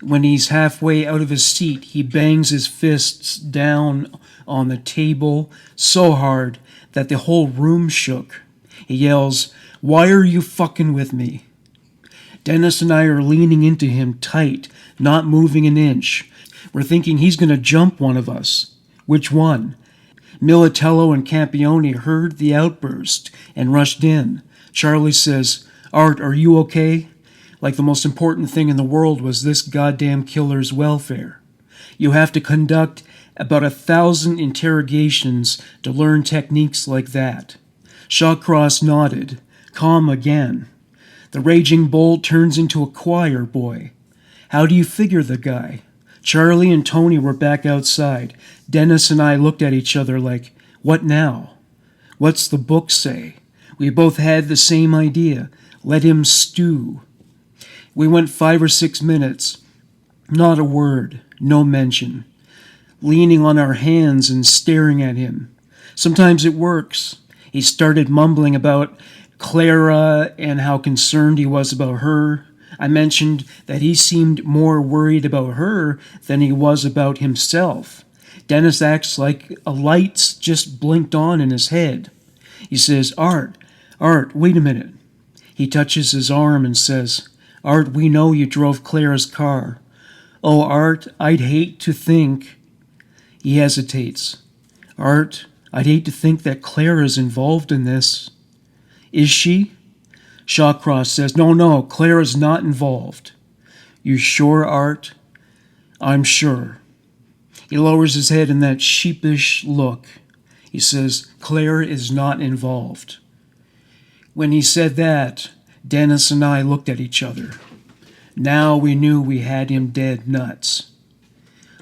When he's halfway out of his seat, he bangs his fists down on the table so hard that the whole room shook. He yells, "Why are you fucking with me?" Dennis and I are leaning into him tight, not moving an inch. We're thinking he's going to jump one of us. Which one? Militello and Campione heard the outburst and rushed in. Charlie says, "Art, are you okay?" Like the most important thing in the world was this goddamn killer's welfare. You have to conduct about 1,000 interrogations to learn techniques like that. Shawcross nodded, calm again. The raging bull turns into a choir boy. How do you figure the guy? Charlie and Tony were back outside. Dennis and I looked at each other like, what now? What's the book say? We both had the same idea. Let him stew. We went 5 or 6 minutes. Not a word, no mention. Leaning on our hands and staring at him. Sometimes it works. He started mumbling about Clara and how concerned he was about her. I mentioned that he seemed more worried about her than he was about himself. Dennis acts like a light's just blinked on in his head. He says, Art, wait a minute. He touches his arm and says, Art, we know you drove Clara's car. Oh, Art, I'd hate to think... He hesitates. Art, I'd hate to think that Clara's involved in this. Is she? Shawcross says, No, Clara's not involved. You sure, Art? I'm sure. He lowers his head in that sheepish look. He says, Clara is not involved. When he said that, Dennis and I looked at each other. Now we knew we had him dead nuts.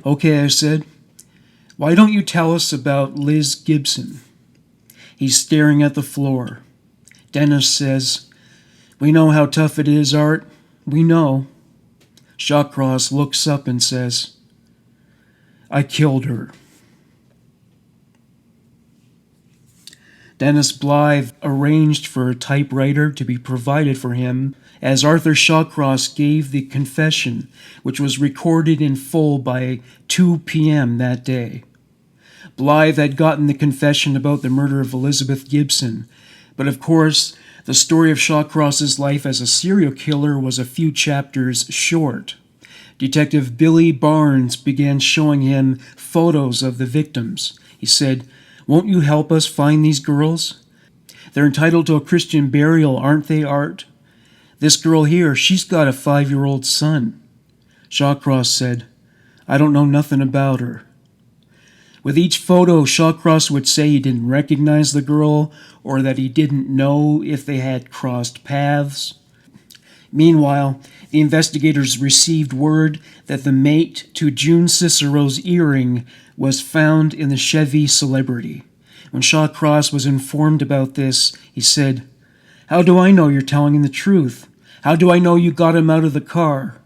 Okay, I said, why don't you tell us about Liz Gibson? He's staring at the floor. Dennis says, we know how tough it is, Art. We know. Shawcross looks up and says, I killed her. Dennis Blythe arranged for a typewriter to be provided for him as Arthur Shawcross gave the confession, which was recorded in full by 2 p.m. that day. Blythe had gotten the confession about the murder of Elizabeth Gibson, but of course, the story of Shawcross's life as a serial killer was a few chapters short. Detective Billy Barnes began showing him photos of the victims. He said, Won't you help us find these girls? They're entitled to a Christian burial, aren't they, Art? This girl here, she's got a 5-year-old son. Shawcross said, I don't know nothing about her. With each photo, Shawcross would say he didn't recognize the girl or that he didn't know if they had crossed paths. Meanwhile, the investigators received word that the mate to June Cicero's earring was found in the Chevy Celebrity. When Shawcross was informed about this, he said, How do I know you're telling the truth? How do I know you got him out of the car?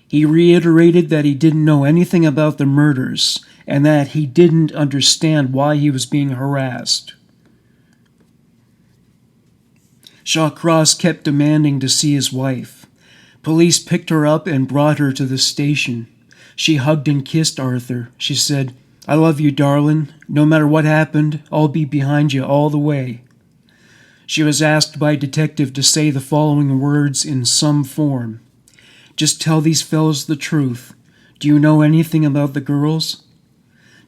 He reiterated that he didn't know anything about the murders and that he didn't understand why he was being harassed. Shawcross kept demanding to see his wife. Police picked her up and brought her to the station. She hugged and kissed Arthur. She said, I love you, darling. No matter what happened, I'll be behind you all the way. She was asked by a detective to say the following words in some form. Just tell these fellows the truth. Do you know anything about the girls?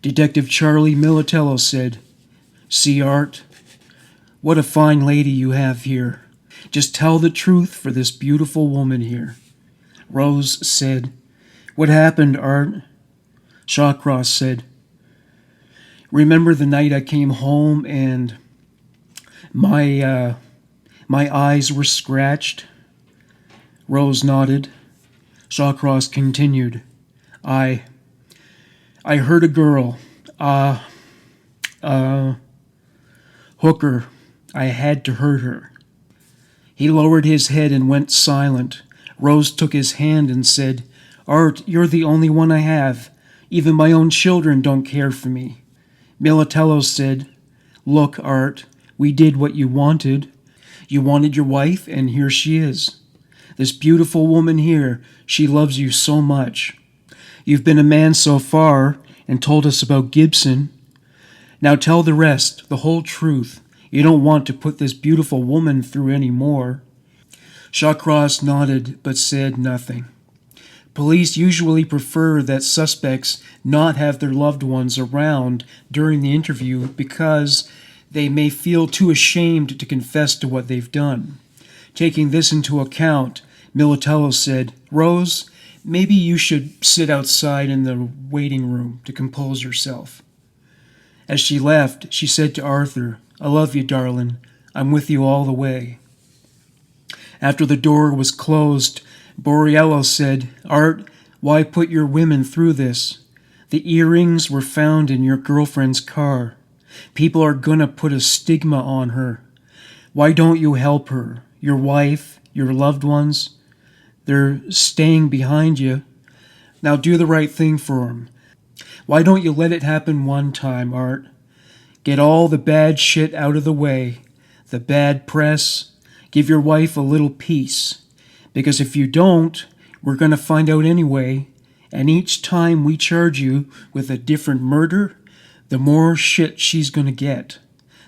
Detective Charlie Militello said, See, Art, what a fine lady you have here. Just tell the truth for this beautiful woman here. Rose said, What happened, Art? Shawcross said, Remember the night I came home and my eyes were scratched? Rose nodded. Shawcross continued, I heard a girl, hooker. I had to hurt her. He lowered his head and went silent. Rose took his hand and said, Art, you're the only one I have. Even my own children don't care for me. Militello said, Look, Art, we did what you wanted. You wanted your wife, and here she is. This beautiful woman here, she loves you so much. You've been a man so far and told us about Gibson. Now tell the rest, the whole truth. You don't want to put this beautiful woman through any more." Shawcross nodded but said nothing. Police usually prefer that suspects not have their loved ones around during the interview because they may feel too ashamed to confess to what they've done. Taking this into account, Militello said, "Rose, maybe you should sit outside in the waiting room to compose yourself." As she left, she said to Arthur, "I love you, darling. I'm with you all the way." After the door was closed, Borriello said, "Art, why put your women through this? The earrings were found in your girlfriend's car. People are gonna put a stigma on her. Why don't you help her? Your wife, your loved ones, they're staying behind you. Now do the right thing for them. Why don't you let it happen one time, Art? Get all the bad shit out of the way, the bad press. Give your wife a little peace. Because if you don't, we're going to find out anyway, and each time we charge you with a different murder, the more shit she's going to get.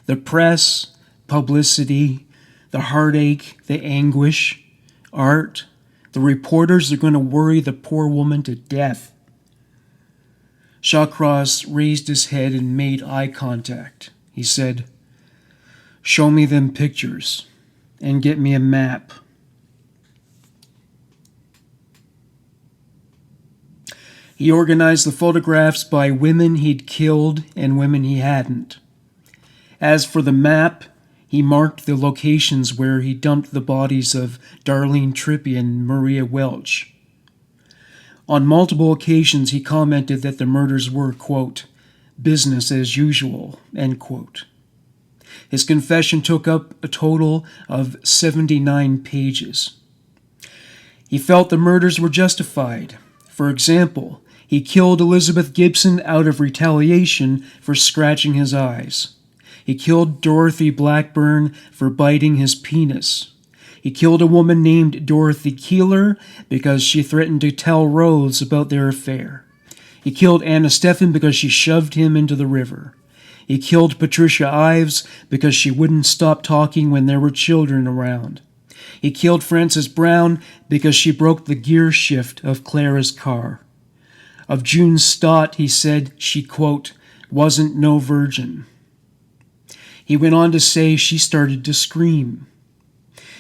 The press, publicity, the heartache, the anguish, Art, the reporters are going to worry the poor woman to death." Shawcross raised his head and made eye contact. He said, "Show me them pictures, and get me a map." He organized the photographs by women he'd killed and women he hadn't. As for the map, he marked the locations where he dumped the bodies of Darlene Trippi and Maria Welch. On multiple occasions, he commented that the murders were, quote, "business as usual," end quote. His confession took up a total of 79 pages. He felt the murders were justified. For example, he killed Elizabeth Gibson out of retaliation for scratching his eyes. He killed Dorothy Blackburn for biting his penis. He killed a woman named Dorothy Keeler because she threatened to tell Rose about their affair. He killed Anna Steffen because she shoved him into the river. He killed Patricia Ives because she wouldn't stop talking when there were children around. He killed Frances Brown because she broke the gear shift of Clara's car. Of June Stott, he said she, quote, "wasn't no virgin." He went on to say she started to scream.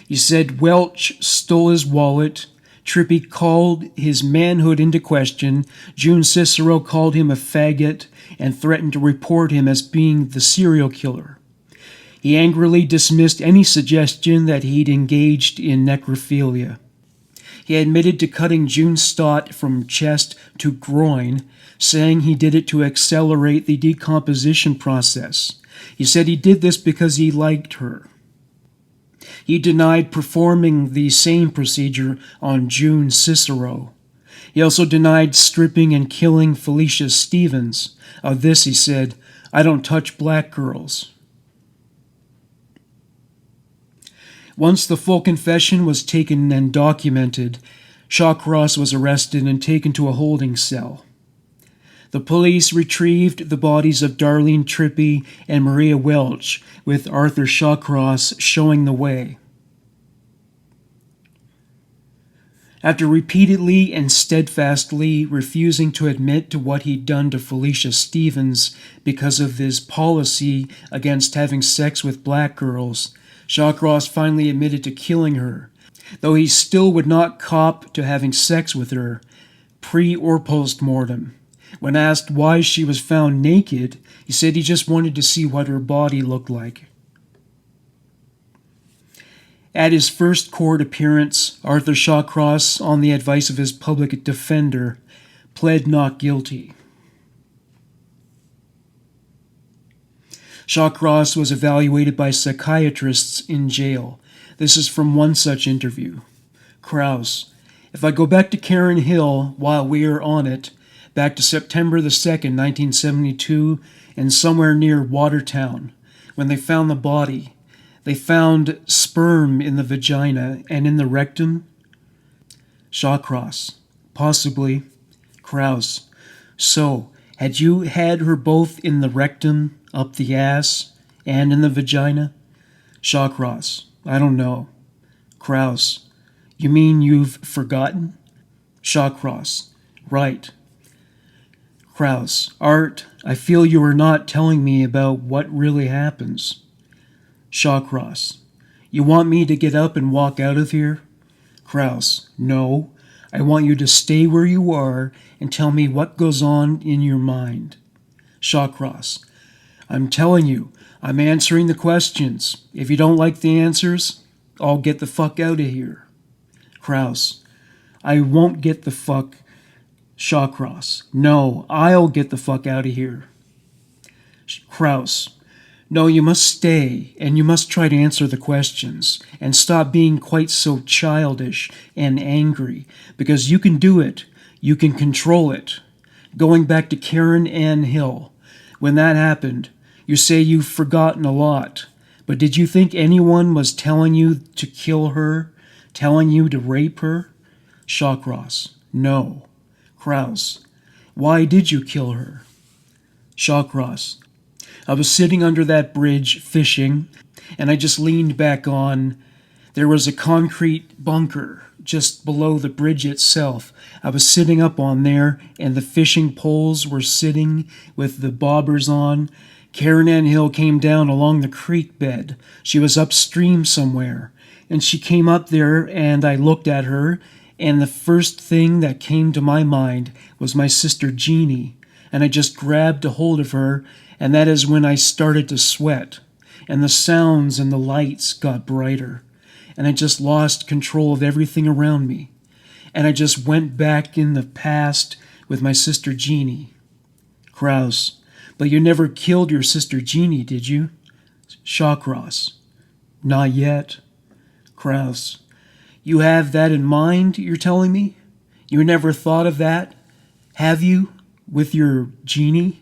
He said Welch stole his wallet, Trippi called his manhood into question, June Cicero called him a faggot and threatened to report him as being the serial killer. He angrily dismissed any suggestion that he'd engaged in necrophilia. He admitted to cutting June Stott from chest to groin, saying he did it to accelerate the decomposition process. He said he did this because he liked her. He denied performing the same procedure on June Cicero. He also denied stripping and killing Felicia Stevens. Of this he said, "I don't touch black girls." Once the full confession was taken and documented, Shawcross was arrested and taken to a holding cell. The police retrieved the bodies of Darlene Trippi and Maria Welch, with Arthur Shawcross showing the way. After repeatedly and steadfastly refusing to admit to what he'd done to Felicia Stevens because of his policy against having sex with black girls, Shawcross finally admitted to killing her, though he still would not cop to having sex with her, pre or post-mortem. When asked why she was found naked, he said he just wanted to see what her body looked like. At his first court appearance, Arthur Shawcross, on the advice of his public defender, pled not guilty. Shawcross was evaluated by psychiatrists in jail. This is from one such interview. Krause, if I go back to Karen Hill while we are on it, back to September the 2nd, 1972, and somewhere near Watertown, when they found the body, they found sperm in the vagina and in the rectum. Shawcross. Possibly. Kraus. So, had you had her both in the rectum, up the ass, and in the vagina? Shawcross. I don't know. Kraus. You mean you've forgotten? Shawcross. Right. Kraus. Art, I feel you are not telling me about what really happens. Shawcross. You want me to get up and walk out of here? Kraus. No. I want you to stay where you are and tell me what goes on in your mind. Shawcross. I'm telling you, I'm answering the questions. If you don't like the answers, I'll get the fuck out of here. Kraus. I won't get the fuck. Shawcross. No, I'll get the fuck out of here. Kraus. No, you must stay, and you must try to answer the questions, and stop being quite so childish and angry, because you can do it. You can control it. Going back to Karen Ann Hill, when that happened, you say you've forgotten a lot, but did you think anyone was telling you to kill her, telling you to rape her? Shawcross. No. Kraus. Why did you kill her? Shawcross. I was sitting under that bridge fishing, and I just leaned back on. There was a concrete bunker just below the bridge itself. I was sitting up on there, and the fishing poles were sitting with the bobbers on. Karen Ann Hill came down along the creek bed. She was upstream somewhere, and she came up there, and I looked at her, and the first thing that came to my mind was my sister Jeannie, and I just grabbed a hold of her, and that is when I started to sweat, and the sounds and the lights got brighter, and I just lost control of everything around me, and I just went back in the past with my sister Jeannie. Kraus. But you never killed your sister Jeannie, did you? Shawcross. Not yet. Kraus. You have that in mind, you're telling me? You never thought of that? Have you? With your Jeannie?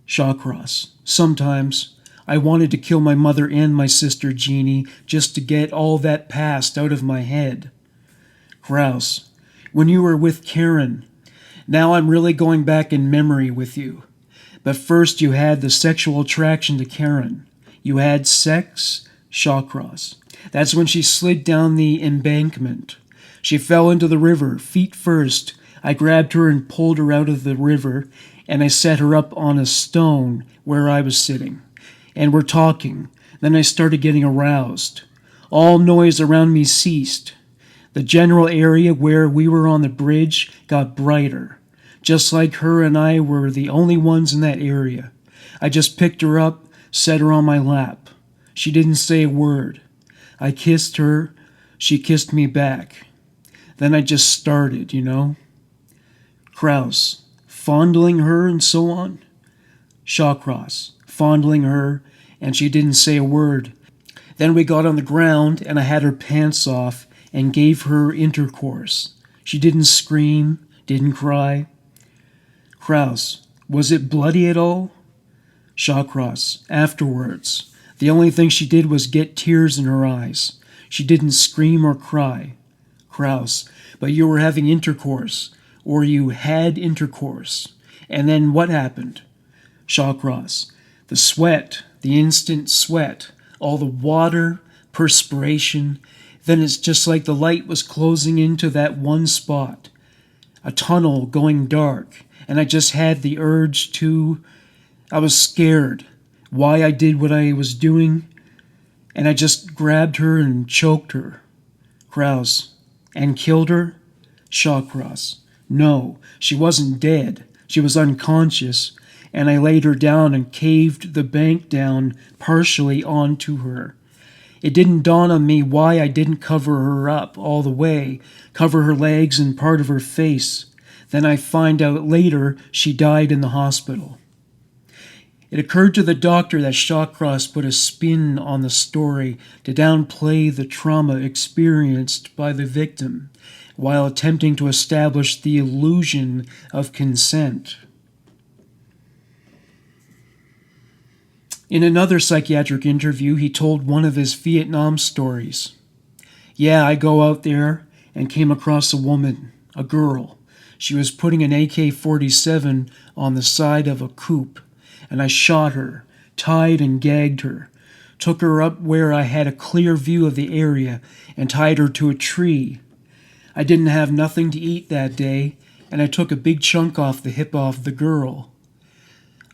Shawcross. Sometimes. I wanted to kill my mother and my sister Jeannie just to get all that past out of my head. Kraus. When you were with Karen. Now I'm really going back in memory with you. But first you had the sexual attraction to Karen. You had sex? Shawcross. That's when she slid down the embankment. She fell into the river, feet first. I grabbed her and pulled her out of the river, and I set her up on a stone where I was sitting. And we're talking. Then I started getting aroused. All noise around me ceased. The general area where we were on the bridge got brighter. Just like her and I were the only ones in that area. I just picked her up, set her on my lap. She didn't say a word. I kissed her. She kissed me back. Then I just started, you know. Kraus. Fondling her and so on? Shawcross. Fondling her, and she didn't say a word. Then we got on the ground, and I had her pants off and gave her intercourse. She didn't scream, didn't cry. Kraus. Was it bloody at all? Shawcross. Afterwards. The only thing she did was get tears in her eyes. She didn't scream or cry. Kraus. But you were having intercourse, or you had intercourse. And then what happened? Shawcross. The sweat, the instant sweat, all the water, perspiration. Then it's just like the light was closing into that one spot. A tunnel going dark. And I just had the urge to. I was scared. Why I did what I was doing. And I just grabbed her and choked her. Kraus. And killed her? Shawcross. No, she wasn't dead. She was unconscious. And I laid her down and caved the bank down partially onto her. It didn't dawn on me why I didn't cover her up all the way, cover her legs and part of her face. Then I find out later she died in the hospital. It occurred to the doctor that Shawcross put a spin on the story to downplay the trauma experienced by the victim, while attempting to establish the illusion of consent. In another psychiatric interview, he told one of his Vietnam stories. Yeah, I go out there, and came across a woman, a girl. She was putting an AK-47 on the side of a coupe, and I shot her, tied and gagged her, took her up where I had a clear view of the area, and tied her to a tree. I didn't have nothing to eat that day, and I took a big chunk off the hip of the girl.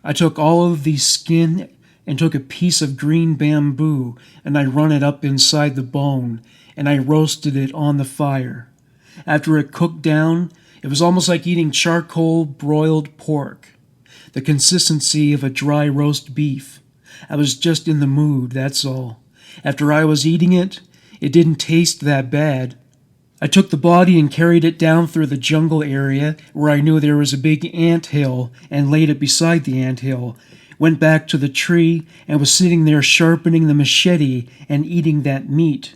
I took all of the skin and took a piece of green bamboo, and I run it up inside the bone, and I roasted it on the fire. After it cooked down, it was almost like eating charcoal broiled pork, the consistency of a dry roast beef. I was just in the mood, that's all. After I was eating it, it didn't taste that bad. I took the body and carried it down through the jungle area where I knew there was a big ant hill and laid it beside the ant hill, went back to the tree and was sitting there sharpening the machete and eating that meat.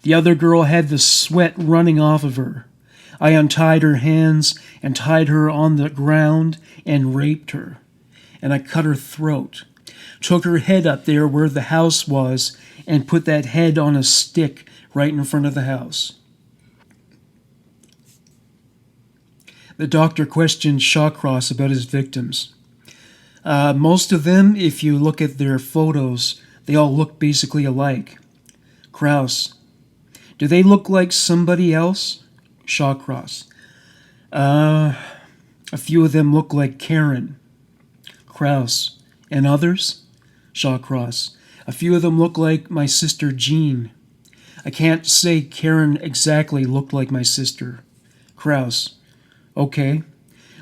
The other girl had the sweat running off of her. I untied her hands and tied her on the ground and raped her. And I cut her throat, took her head up there where the house was, and put that head on a stick right in front of the house. The doctor questioned Shawcross about his victims. Most of them, if you look at their photos, they all look basically alike. Krause: do they look like somebody else? Shawcross: a few of them look like Karen. Krause: and others? Shawcross: a few of them look like my sister Jean. I can't say Karen exactly looked like my sister. Krause: okay,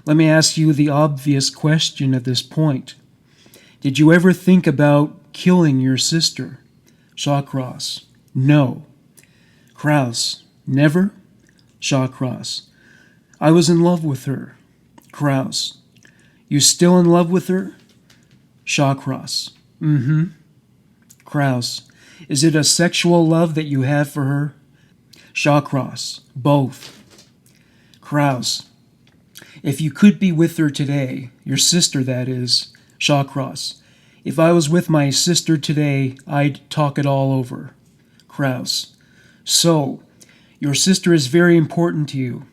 let me ask you the obvious question at this point. Did you ever think about killing your sister? Shawcross: no. Krause: never? Shawcross: I was in love with her. Krause: you still in love with her? Shawcross: mm-hmm. Krause: is it a sexual love that you have for her? Shawcross: both. Krause: if you could be with her today, your sister that is. Shawcross: if I was with my sister today, I'd talk it all over. Krause: so, your sister is very important to you.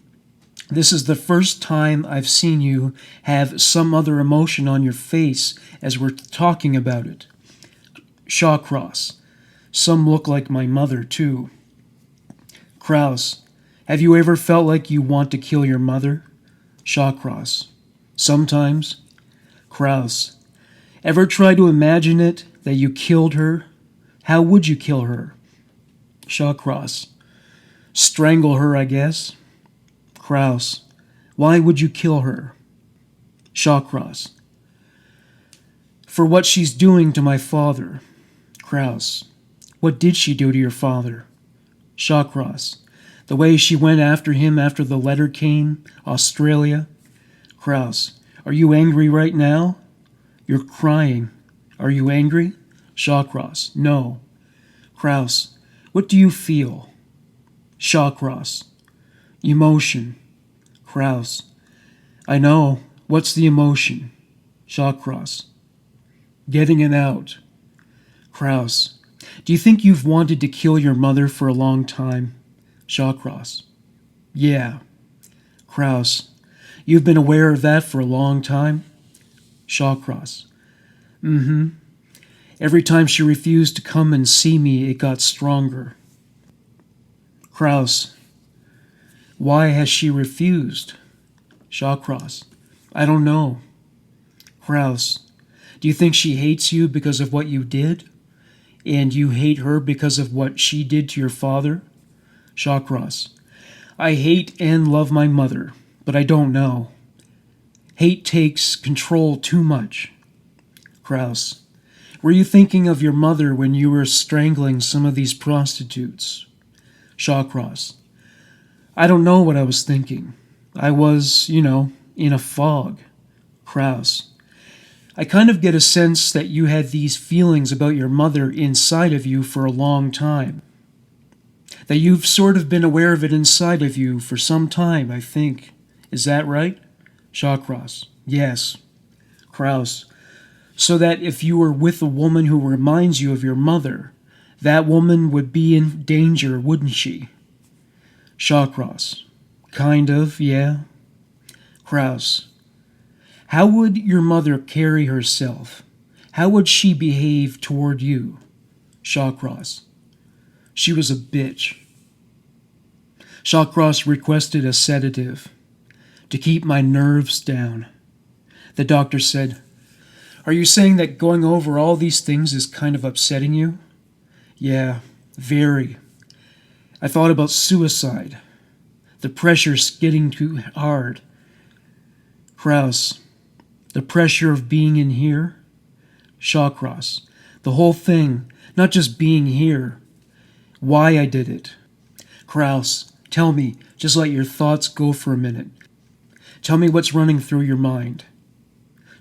This is the first time I've seen you have some other emotion on your face as we're talking about it. Shawcross: some look like my mother, too. Krause: have you ever felt like you want to kill your mother? Shawcross: sometimes. Krause: ever try to imagine it, that you killed her? How would you kill her? Shawcross: strangle her, I guess. Krause: why would you kill her? Shawcross: for what she's doing to my father. Krause: what did she do to your father? Shawcross: the way she went after him after the letter came, Australia. Krause: are you angry right now? You're crying. Are you angry? Shawcross: no. Krause: what do you feel? Shawcross: emotion. Krause: I know. What's the emotion? Shawcross: getting it out. Krause: do you think you've wanted to kill your mother for a long time? Shawcross: yeah. Krause: you've been aware of that for a long time? Shawcross: mm-hmm. Every time she refused to come and see me, it got stronger. Krause: why has she refused? Shawcross: I don't know. Krause: do you think she hates you because of what you did? And you hate her because of what she did to your father? Shawcross: I hate and love my mother, but I don't know. Hate takes control too much. Krause: were you thinking of your mother when you were strangling some of these prostitutes? Shawcross: I don't know what I was thinking. I was, in a fog. Krause: I kind of get a sense that you had these feelings about your mother inside of you for a long time. That you've sort of been aware of it inside of you for some time, I think. Is that right? Shawcross: yes. Krause: so that if you were with a woman who reminds you of your mother, that woman would be in danger, wouldn't she? Shawcross. Kind of, yeah. Kraus. How would your mother carry herself? How would she behave toward you? Shawcross. She was a bitch. Shawcross requested a sedative to keep my nerves down. The doctor said, "Are you saying that going over all these things is kind of upsetting you?" "Yeah, very. I thought about suicide. The pressure's getting too hard." Kraus. The pressure of being in here? Shawcross. The whole thing, not just being here. Why I did it. Kraus. Tell me, just let your thoughts go for a minute. Tell me what's running through your mind.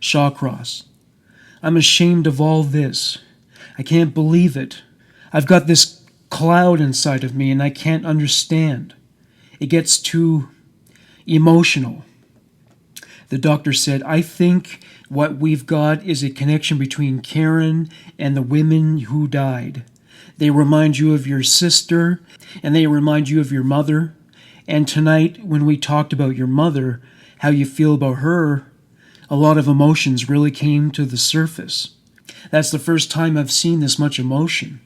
Shawcross. I'm ashamed of all this. I can't believe it. I've got this cloud inside of me and I can't understand. It gets too emotional. The doctor said, "I think what we've got is a connection between Karen and the women who died. They remind you of your sister, and they remind you of your mother. And tonight, when we talked about your mother, how you feel about her, a lot of emotions really came to the surface. That's the first time I've seen this much emotion."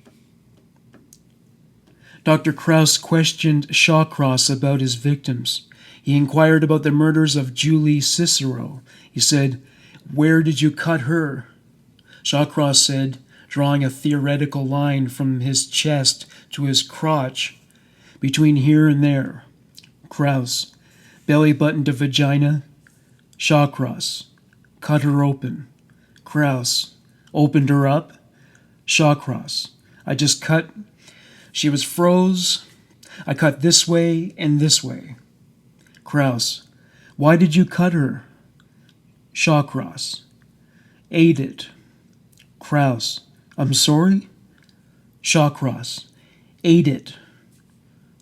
Dr. Kraus questioned Shawcross about his victims. He inquired about the murders of Julie Cicero. He said, "Where did you cut her?" Shawcross said, drawing a theoretical line from his chest to his crotch, "Between here and there." Kraus, "Belly button to vagina?" Shawcross, "Cut her open." Kraus, "Opened her up?" Shawcross, "I just cut. She was froze. I cut this way and this way." Kraus, "Why did you cut her?" Shawcross, "Ate it." Kraus, "I'm sorry?" Shawcross, "Ate it."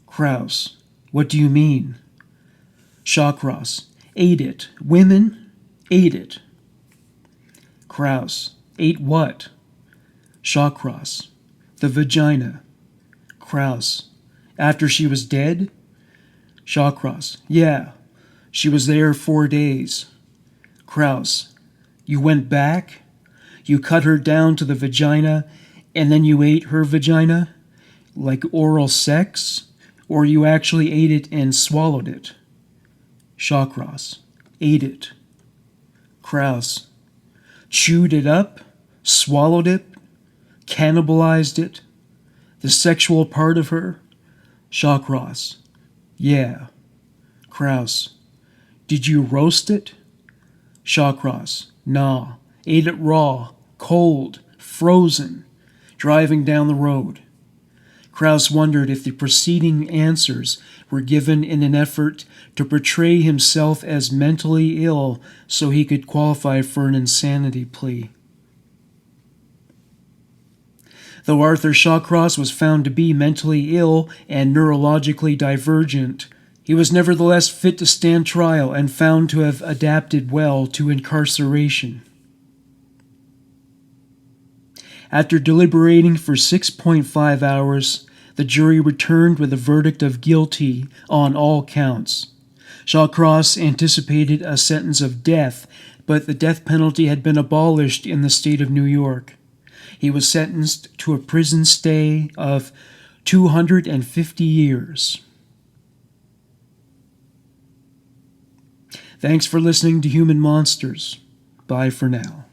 Kraus, "What do you mean?" Shawcross, "Ate it. Women ate it." Kraus, "Ate what?" Shawcross, "The vagina." Kraus, "After she was dead?" Shawcross, "Yeah. She was there 4 days." Kraus, "You went back? You cut her down to the vagina, and then you ate her vagina? Like oral sex? Or you actually ate it and swallowed it?" Shawcross, "Ate it." Kraus, "Chewed it up? Swallowed it? Cannibalized it? The sexual part of her?" Shawcross, "Yeah." Kraus, "Did you roast it?" Shawcross, "Nah. Ate it raw, cold, frozen, driving down the road." Kraus wondered if the preceding answers were given in an effort to portray himself as mentally ill so he could qualify for an insanity plea. Though Arthur Shawcross was found to be mentally ill and neurologically divergent, he was nevertheless fit to stand trial and found to have adapted well to incarceration. After deliberating for 6.5 hours, the jury returned with a verdict of guilty on all counts. Shawcross anticipated a sentence of death, but the death penalty had been abolished in the state of New York. He was sentenced to a prison stay of 250 years. Thanks for listening to Human Monsters. Bye for now.